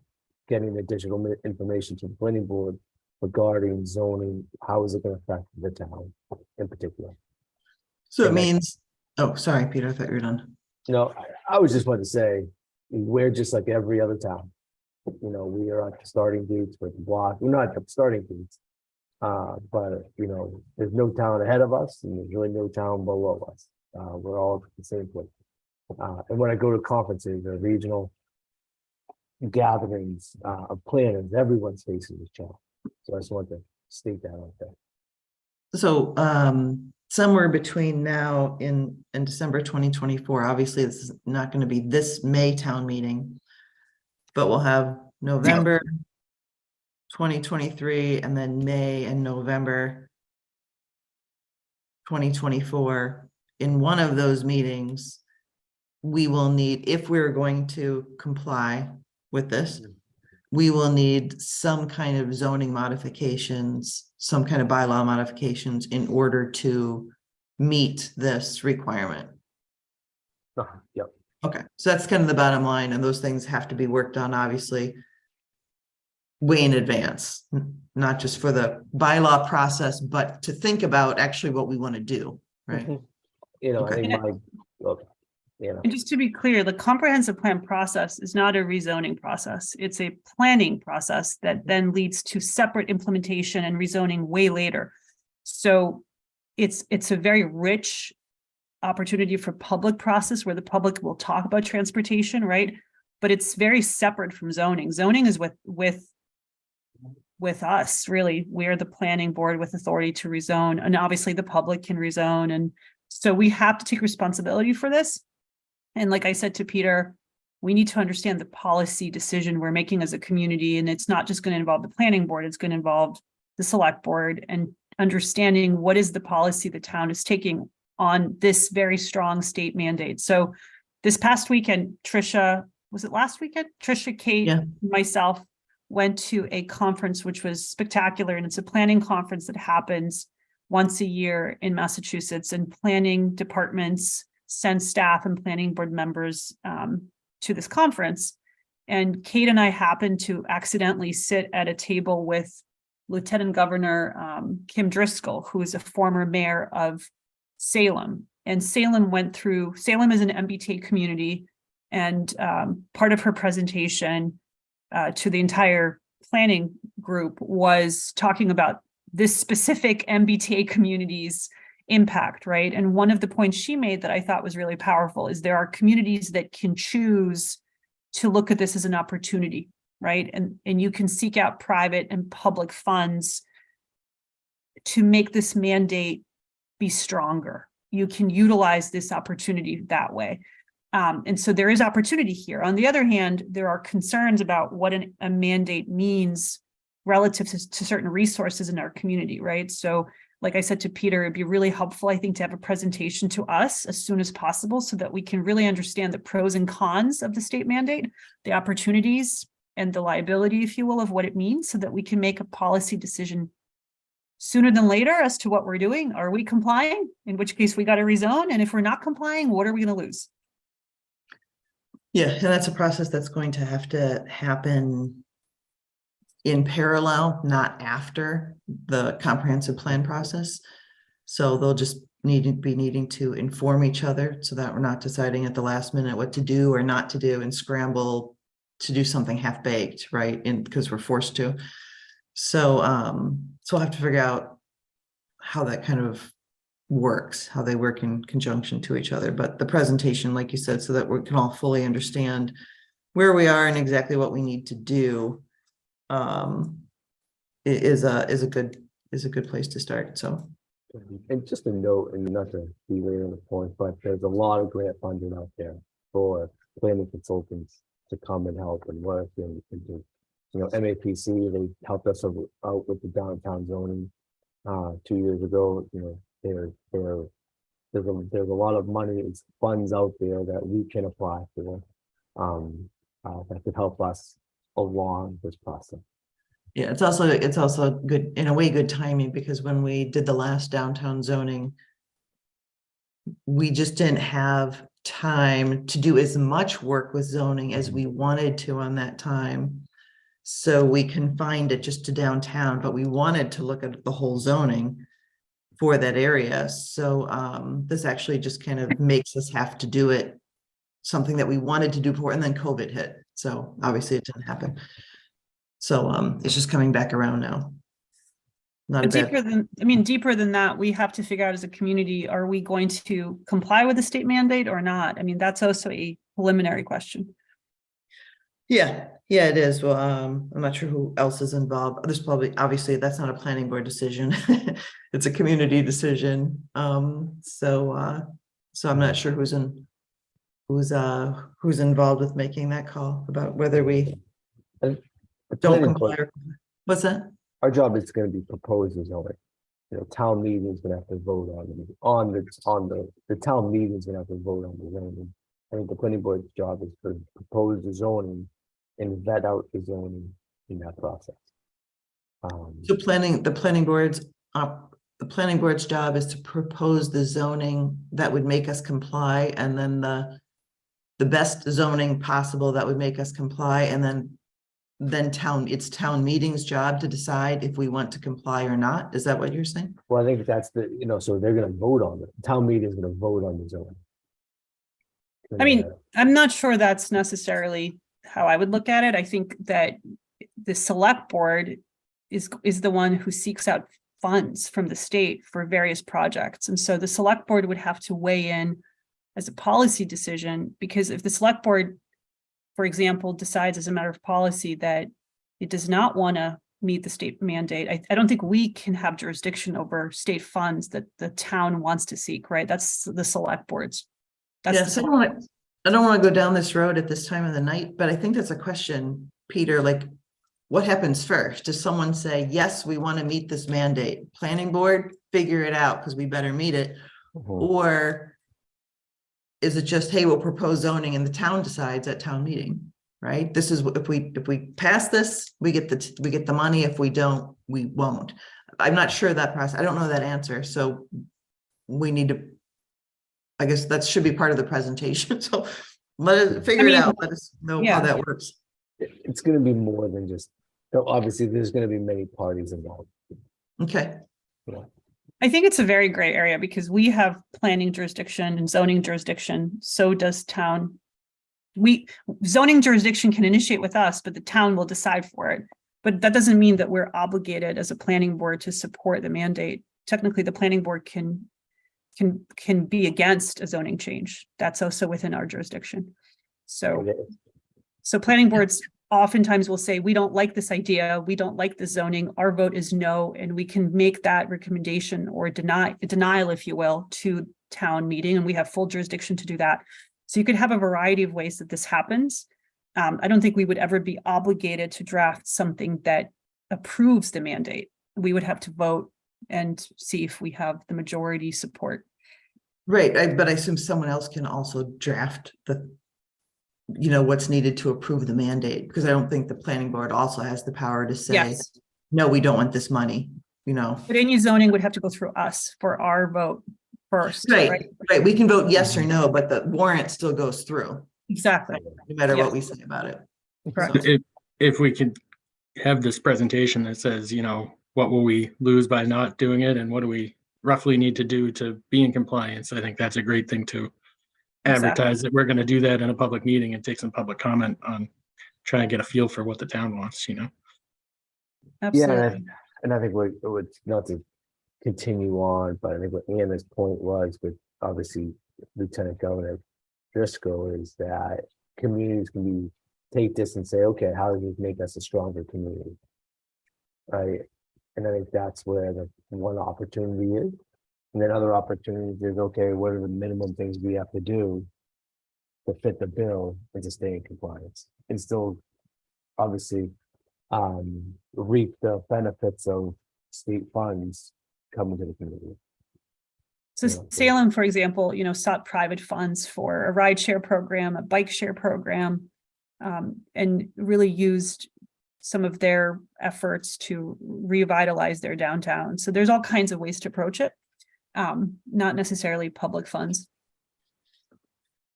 getting the digital information to the planning board regarding zoning. How is it going to affect the town in particular? So it means, oh, sorry, Peter, I thought you were done. No, I was just about to say, we're just like every other town. You know, we are at the starting gates with the block. We're not at the starting gates. But you know, there's no town ahead of us and there's really no town below us. We're all at the same place. And when I go to conferences or regional gatherings of planners, everyone's facing this challenge. So I just want to state that out there. So somewhere between now and December 2024, obviously this is not going to be this May town meeting, but we'll have November 2023 and then May and November 2024. In one of those meetings, we will need, if we're going to comply with this, we will need some kind of zoning modifications, some kind of bylaw modifications in order to meet this requirement. Yep. Okay, so that's kind of the bottom line, and those things have to be worked on, obviously, way in advance, not just for the bylaw process, but to think about actually what we want to do, right? You know, Okay. I think you know, And just to be clear, the comprehensive plan process is not a rezoning process. It's a planning process that then leads to separate implementation and rezoning way later. So it's a very rich opportunity for public process where the public will talk about transportation, right? But it's very separate from zoning. Zoning is with us, really. We're the planning board with authority to rezone, and obviously the public can rezone. And so we have to take responsibility for this. And like I said to Peter, we need to understand the policy decision we're making as a community. And it's not just going to involve the planning board, it's going to involve the select board, and understanding what is the policy the town is taking on this very strong state mandate. So this past weekend, Trisha, was it last weekend? Trisha, Kate, myself went to a conference, which was spectacular. And it's a planning conference that happens once a year in Massachusetts, and planning departments send staff and planning board members to this conference. And Kate and I happened to accidentally sit at a table with Lieutenant Governor Kim Driscoll, who is a former mayor of Salem. And Salem is an MBTA community, and part of her presentation to the entire planning group was talking about this specific MBTA community's impact, right? And one of the points she made that I thought was really powerful is there are communities that can choose to look at this as an opportunity, right? And you can seek out private and public funds to make this mandate be stronger. You can utilize this opportunity that way. And so there is opportunity here. On the other hand, there are concerns about what a mandate means relative to certain resources in our community, right? So like I said to Peter, it'd be really helpful, I think, to have a presentation to us as soon as possible so that we can really understand the pros and cons of the state mandate, the opportunities and the liability, if you will, of what it means, so that we can make a policy decision sooner than later as to what we're doing. Are we complying? In which case we got to rezone. And if we're not complying, what are we going to lose? Yeah, and that's a process that's going to have to happen in parallel, not after the comprehensive plan process. So they'll just be needing to inform each other so that we're not deciding at the last minute what to do or not to do and scramble to do something half-baked, right? And because we're forced to. So so we'll have to figure out how that kind of works, how they work in conjunction to each other. But the presentation, like you said, so that we can all fully understand where we are and exactly what we need to do, is a good place to start. So, and just a note, and not to belabor the point, but there's a lot of grant funding out there for planning consultants to come and help and work and do. You know, MAPC, they helped us out with the downtown zoning 2 years ago. You know, there's a lot of money and funds out there that we can apply for. that could help us along this process. Yeah, it's also good, in a way, good timing, because when we did the last downtown zoning, we just didn't have time to do as much work with zoning as we wanted to on that time. So we confined it just to downtown, but we wanted to look at the whole zoning for that area. So this actually just kind of makes us have to do it, something that we wanted to do before, and then COVID hit. So obviously it didn't happen. So it's just coming back around now. Not a bad. Deeper than that, we have to figure out as a community, are we going to comply with the state mandate or not? I mean, that's also a preliminary question. Yeah, it is. Well, I'm not sure who else is involved. There's probably, obviously, that's not a planning board decision. It's a community decision. So I'm not sure who's involved with making that call about whether we don't comply. What's that? Our job is going to be proposed as zoning. Town meeting is going to have to vote on the town meeting is going to have to vote on the zoning. I think the planning board's job is to propose the zoning and vet out the zoning in that process. So the planning board's job is to propose the zoning that would make us comply, and then the best zoning possible that would make us comply, and then it's town meeting's job to decide if we want to comply or not. Is that what you're saying? Well, I think that's so they're going to vote on it. The town meeting is going to vote on the zoning. I mean, I'm not sure that's necessarily how I would look at it. I think that the select board is the one who seeks out funds from the state for various projects. And so the select board would have to weigh in as a policy decision, because if the select board, for example, decides as a matter of policy that it does not want to meet the state mandate, I don't think we can have jurisdiction over state funds that the town wants to seek, right? That's the select board's. Yes, I don't want to go down this road at this time of the night, but I think that's a question, Peter, like, what happens first? Does someone say, yes, we want to meet this mandate? Planning board, figure it out because we better meet it. Or is it just, hey, we'll propose zoning and the town decides at town meeting, right? This is if we pass this, we get the money. If we don't, we won't. I'm not sure that process. I don't know that answer. So we need to, I guess that should be part of the presentation. So let us figure it out. Let us know how that works. It's going to be more than just, obviously there's going to be many parties involved. Okay. I think it's a very gray area because we have planning jurisdiction and zoning jurisdiction. So does town. Zoning jurisdiction can initiate with us, but the town will decide for it. But that doesn't mean that we're obligated as a planning board to support the mandate. Technically, the planning board can be against a zoning change. That's also within our jurisdiction. So planning boards oftentimes will say, we don't like this idea. We don't like the zoning. Our vote is no. And we can make that recommendation or denial, if you will, to town meeting. And we have full jurisdiction to do that. So you could have a variety of ways that this happens. I don't think we would ever be obligated to draft something that approves the mandate. We would have to vote and see if we have the majority support. Right, but I assume someone else can also draft what's needed to approve the mandate, because I don't think the planning board also has the power to say, no, we don't want this money, But any zoning would have to go through us for our vote first. Right. We can vote yes or no, but the warrant still goes through. Exactly. No matter what we say about it. Correct. If we could have this presentation that says, what will we lose by not doing it, and what do we roughly need to do to be in compliance, I think that's a great thing to advertise, that we're going to do that in a public meeting and take some public comment on trying to get a feel for what the town wants, Absolutely. Yeah, and I think what not to continue on, but I think what Anna's point was with obviously Lieutenant Governor Driscoll is that communities can take this and say, okay, how does this make us a stronger community? Right. And I think that's where the one opportunity is. And then other opportunities is, okay, what are the minimum things we have to do to fit the bill and to stay in compliance and still obviously reap the benefits of state funds coming to the community. So Salem, for example, sought private funds for a ride share program, a bike share program. and really used some of their efforts to revitalize their downtown. So there's all kinds of ways to approach it, not necessarily public funds.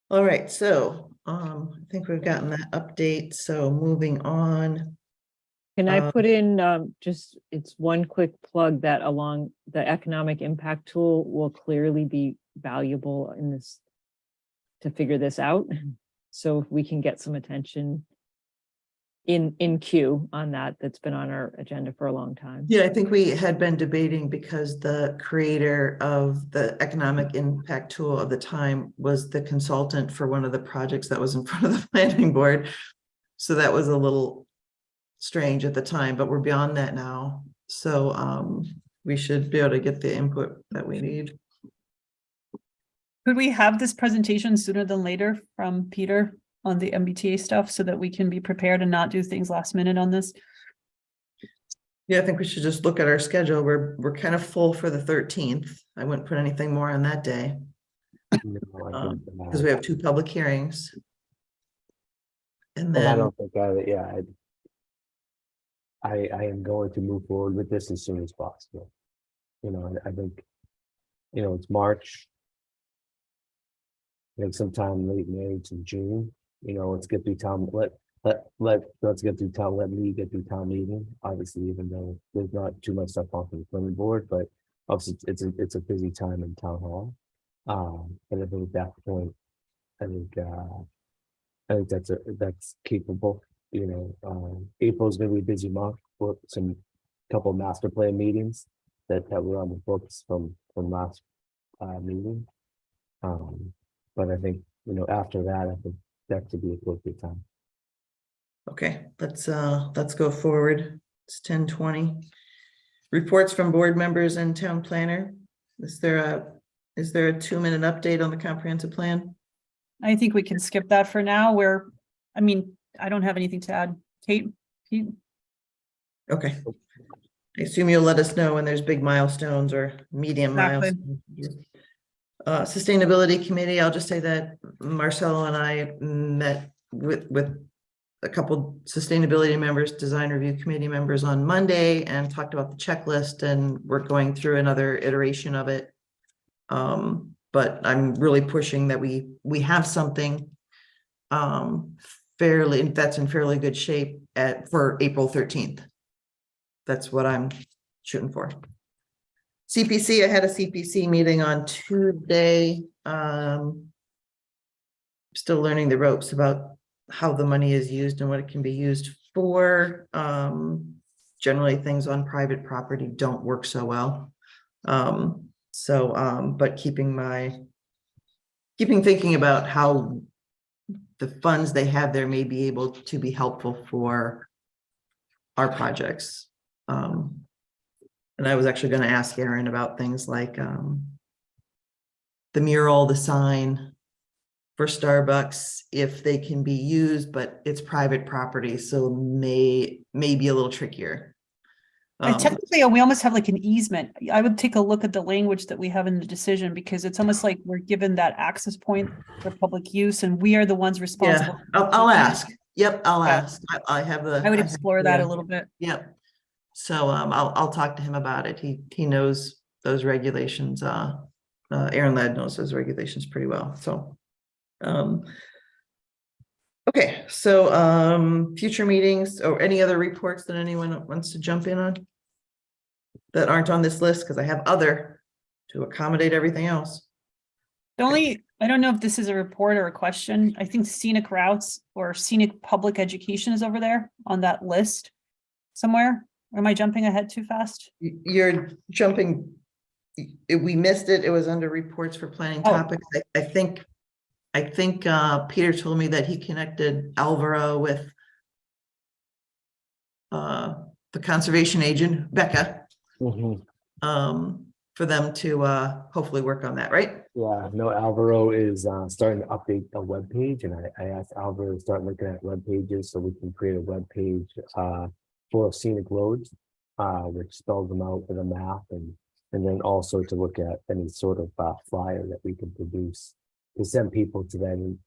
All right, so I think we've gotten that update. So moving on. Can I put in just, it's one quick plug that along the economic impact tool will clearly be valuable in this, to figure this out. So if we can get some attention in queue on that, that's been on our agenda for a long time. Yeah, I think we had been debating because the creator of the economic impact tool of the time was the consultant for one of the projects that was in front of the planning board. So that was a little strange at the time, but we're beyond that now. So we should be able to get the input that we need. Could we have this presentation sooner than later from Peter on the MBTA stuff so that we can be prepared and not do things last minute on this? Yeah, I think we should just look at our schedule. We're kind of full for the 13th. I wouldn't put anything more on that day because we have 2 public hearings. And I then don't think I am going to move forward with this as soon as possible. You know, I think, you know, it's March. I think sometime late May to June, you know, let's get through town, let's get through town, let me get through town meeting. Obviously, even though there's not too much stuff on the planning board, but obviously it's a busy time in town hall. And I think at that point, I think that's capable. You know, April is going to be a busy month for some couple master plan meetings that were on the books from last meeting. But I think, you know, after that, I think that could be a good time. okay, let's go forward. It's 10:20. Reports from board members and town planner. Is there a 2-minute update on the comprehensive plan? I think we can skip that for now. I don't have anything to add. Kate? Pete? Okay. I assume you'll let us know when there's big milestones or medium Exactly. milestones. Sustainability committee, I'll just say that Marcelo and I met with a couple sustainability members, design review committee members on Monday and talked about the checklist, and we're going through another iteration of it. But I'm really pushing that we have something that's in fairly good shape for April 13th. That's what I'm shooting for. CPC, I had a CPC meeting on Tuesday. Still learning the ropes about how the money is used and what it can be used for. Generally, things on private property don't work so well. But keeping thinking about how the funds they have there may be able to be helpful for our projects. And I was actually going to ask Aaron about things like the mural, the sign for Starbucks, if they can be used, but it's private property, so may be a little trickier. Technically, we almost have like an easement. I would take a look at the language that we have in the decision, because it's almost like we're given that access point for public use and we are the ones responsible. Yeah, I'll ask. Yep, I'll ask. I have the. I would explore that a little bit. Yep. So I'll talk to him about it. He knows those regulations. Aaron Ladd knows those regulations pretty well. So okay, so future meetings or any other reports that anyone wants to jump in on that aren't on this list, because I have other to accommodate everything else. I don't know if this is a report or a question. I think scenic routes or scenic public education is over there on that list somewhere. Or am I jumping ahead too fast? You're jumping. We missed it. It was under reports for planning topics. I think Peter told me that he connected Alvaro with the conservation agent, Becca, for them to hopefully work on that, right? Yeah, no, Alvaro is starting to update a web page, and I asked Alvaro to start looking at web pages so we can create a web page for scenic roads, which spells them out with a map, and then also to look at any sort of flyer that we can produce to send people to then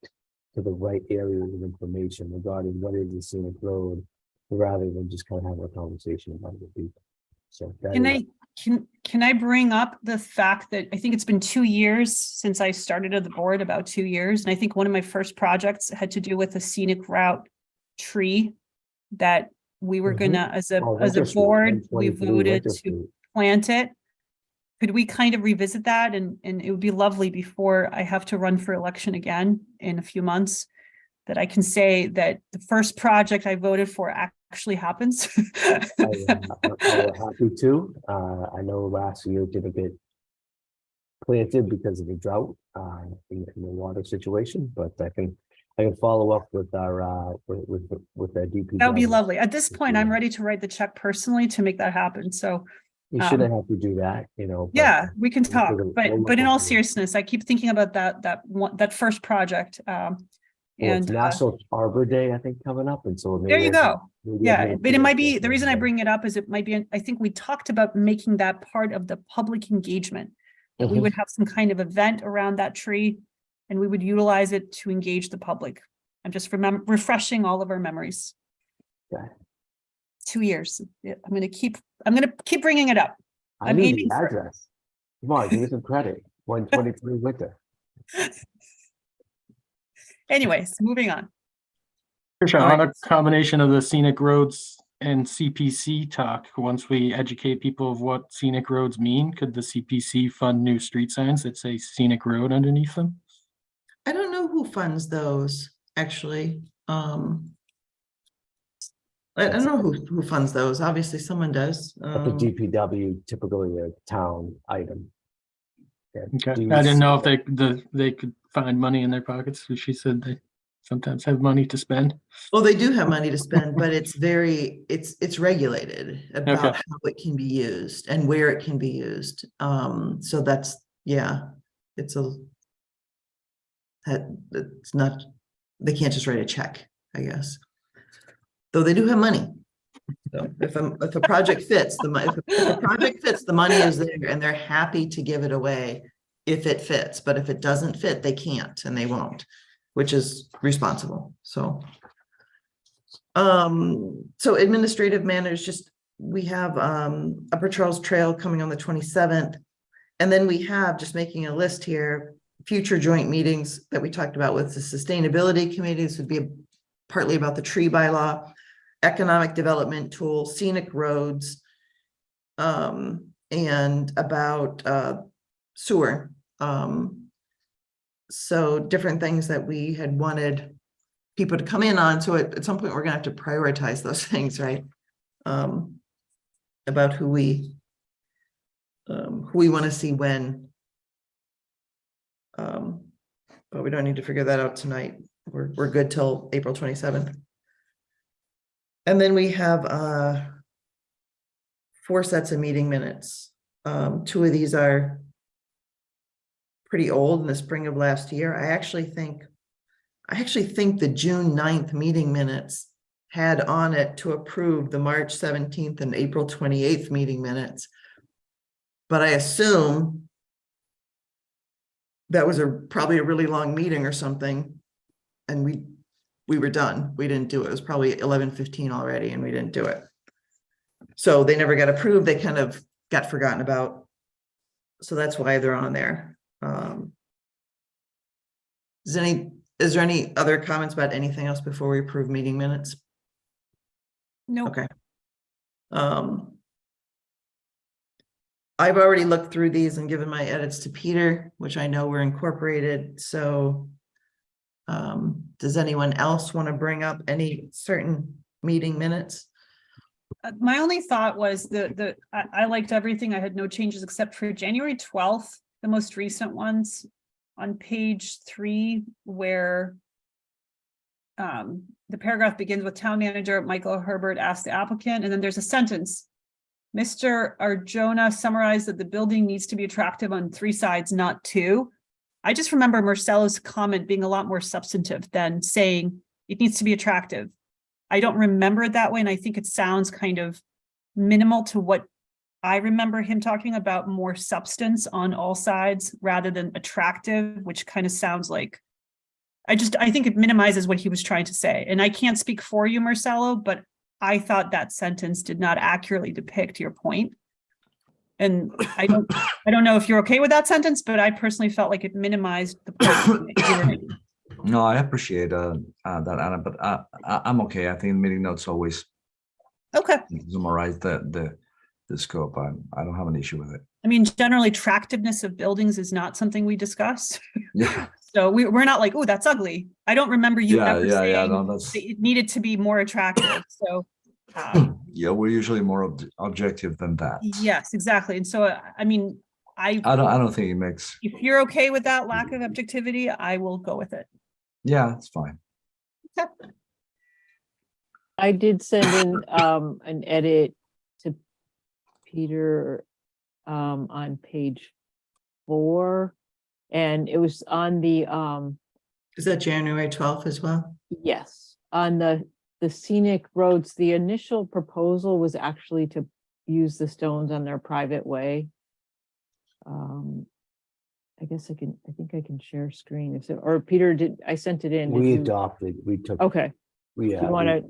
to the right areas of information regarding what is the scenic road, rather than just kind of having a conversation about it with people. So that Can is- can I bring up the fact that I think it's been 2 years since I started at the board, about 2 years. And I think one of my first projects had to do with a scenic route tree that we were gonna, as a Winter Street, board, we 123 voted Winter to Street. plant it. Could we kind of revisit that? And it would be lovely before I have to run for election again in a few months, that I can say that the first project I voted for actually happens. I'm happy to. I know last year didn't get planted because of the drought in the water situation, but I can follow up with our with our DP. That would be lovely. At this point, I'm ready to write the check personally to make that happen. So You shouldn't have to do that, you know. but- yeah, we can talk, we'll but look in all into it. seriousness, I keep thinking about that first project. Well, it's And National Arbor Day, I think, coming up, and so. there you go. Yeah, but it might be, the reason I bring. bring it up is it might be, I think we talked about making that part of the public engagement. That we Mhm. would have some kind of event around that tree and we would utilize it to engage the public. I'm just refreshing all of our memories. Okay. 2 years. Yeah, I'm gonna keep bringing it up. I I'm need aiming the for it. address. Come on, give me some credit. 123 Winter. Anyways, moving on. Tricia, All on right. a combination of the scenic roads and CPC talk, once we educate people of what scenic roads mean, could the CPC fund new street signs that say scenic road underneath them? I don't know who funds those, actually. I don't know who funds those. Obviously, someone does. But the DPW typically a town item. Yeah, Okay, do you I didn't know if see- they could find money in their pockets. She said they sometimes have money to spend. Well, they do have money to spend, but it's regulated about Okay. how it can be used and where it can be used. So that's, yeah, it's not, they can't just write a check, I guess. Though they do have money. So if a project fits, if a project fits, the money is there and they're happy to give it away if it fits. But if it doesn't fit, they can't and they won't, which is responsible. So so administrative matters, we have Upper Charles Trail coming on the 27th. And then we have, just making a list here, future joint meetings that we talked about with the sustainability committee. This would be partly about the tree bylaw, economic development tool, scenic roads, and about sewer. So different things that we had wanted people to come in on. So at some point, we're gonna have to prioritize those things, right? About who we want to see when. But we don't need to figure that out tonight. We're good till April 27th. And then we have 4 sets of meeting minutes. 2 of these are pretty old, in the spring of last year. I actually think the June 9th meeting minutes had on it to approve the March 17th and April 28th meeting minutes. But I assume that was probably a really long meeting or something. And we were done. We didn't do it. It was probably 11:15 already and we didn't do it. So they never got approved. They kind of got forgotten about. So that's why they're on there. Is there any other comments about anything else before we approve meeting minutes? No. Okay. I've already looked through these and given my edits to Peter, which I know were incorporated. So does anyone else want to bring up any certain meeting minutes? My only thought was I liked everything. I had no changes except for January 12th, the most recent ones on page 3, where the paragraph begins with town manager Michael Herbert asked the applicant, and then there's a sentence. Mr. Arjona summarized that the building needs to be attractive on 3 sides, not 2. I just remember Marcelo's comment being a lot more substantive than saying it needs to be attractive. I don't remember it that way, and I think it sounds kind of minimal to what I remember him talking about, more substance on all sides rather than attractive, which kind of sounds like I think it minimizes what he was trying to say. And I can't speak for you, Marcelo, but I thought that sentence did not accurately depict your point. And I don't know if you're okay with that sentence, but I personally felt like it minimized the point you were making. No, I appreciate that, Anna, but I'm okay. I think meeting notes always Okay. summarize the scope. I don't have an issue with it. I mean, generally, attractiveness of buildings is not something we discuss. Yeah. So we're not like, oh, that's ugly. I don't remember you ever saying No, that's that it needed to be more attractive. So yeah, we're usually more objective than that. yes, exactly. And so I mean, I don't think it makes. if you're okay with that lack of objectivity, I will go with it. Yeah, it's fine. Okay. I did send in an edit to Peter on page 4, and it was on the Is that January 12th as well? yes, on the scenic roads. The initial proposal was actually to use the stones on their private way. I guess I think I can share screen if so, or Peter I sent it in. We adopted, we took. Okay. Do you want to,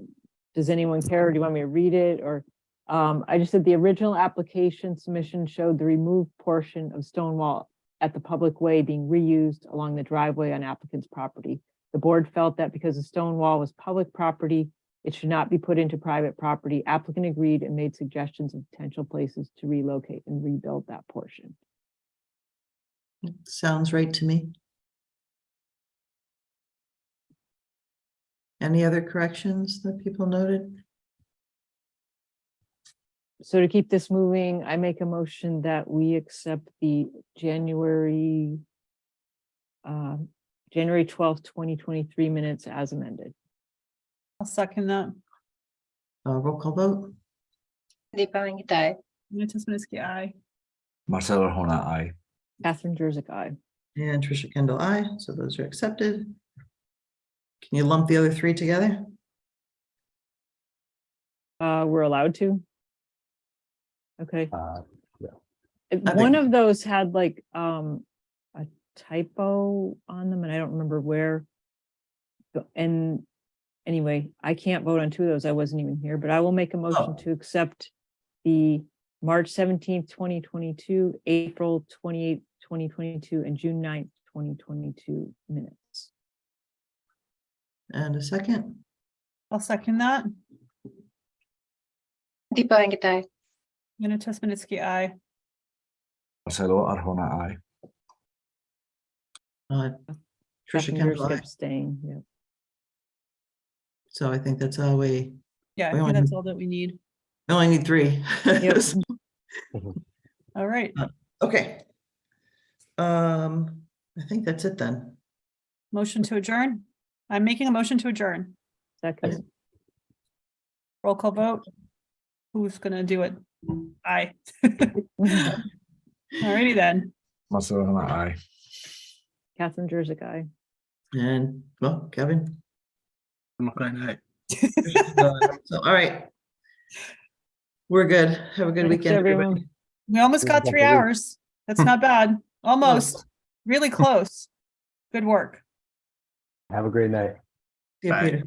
does anyone care? Do you want me to read it? Or I just said the original application submission showed the removed portion of stone wall at the public way being reused along the driveway on applicant's property. The board felt that because the stone wall was public property, it should not be put into private property. Applicant agreed and made suggestions of potential places to relocate and rebuild that portion. Sounds right to me. Any other corrections that people noted? So to keep this moving, I make a motion that we accept the January 12th, 2023 minutes as amended. I'll second that. Roll call vote. Deepa Venkata. Anita Smolensky, aye. Marcelo Arjona, aye. Catherine Jersey, aye. And Trisha Kendall, aye. So those are accepted. Can you lump the other 3 together? We're allowed to. Okay. Yeah. One of those had like a typo on them, and I don't remember where. And anyway, I can't vote on 2 of those. I wasn't even here, but I will make a motion to accept the March 17th, 2022, April 28th, 2022, and June 9th, 2022 minutes. And a second. I'll second that. Deepa Venkata. Anita Smolensky, aye. Marcelo Arjona, aye. Trisha Catherine Kendall, Jersey aye. abstain. Yeah. So I think that's all we. Yeah, I we think only that's need- all that we need. We only need 3. Yep. All right. Okay. I think that's it then. Motion to adjourn. I'm making a motion to adjourn. Second. Roll call vote. Who's gonna do it? Aye. Alrighty then. Marcelo Arjona, aye. Catherine Jersey, aye. And well, Kevin. McLean, aye. So, all right. We're good. Have a good Thanks, weekend, everyone. everybody. We almost got 3 hours. That's not bad. Almost. Really close. Good work. Have a great night. See you, Bye. Peter.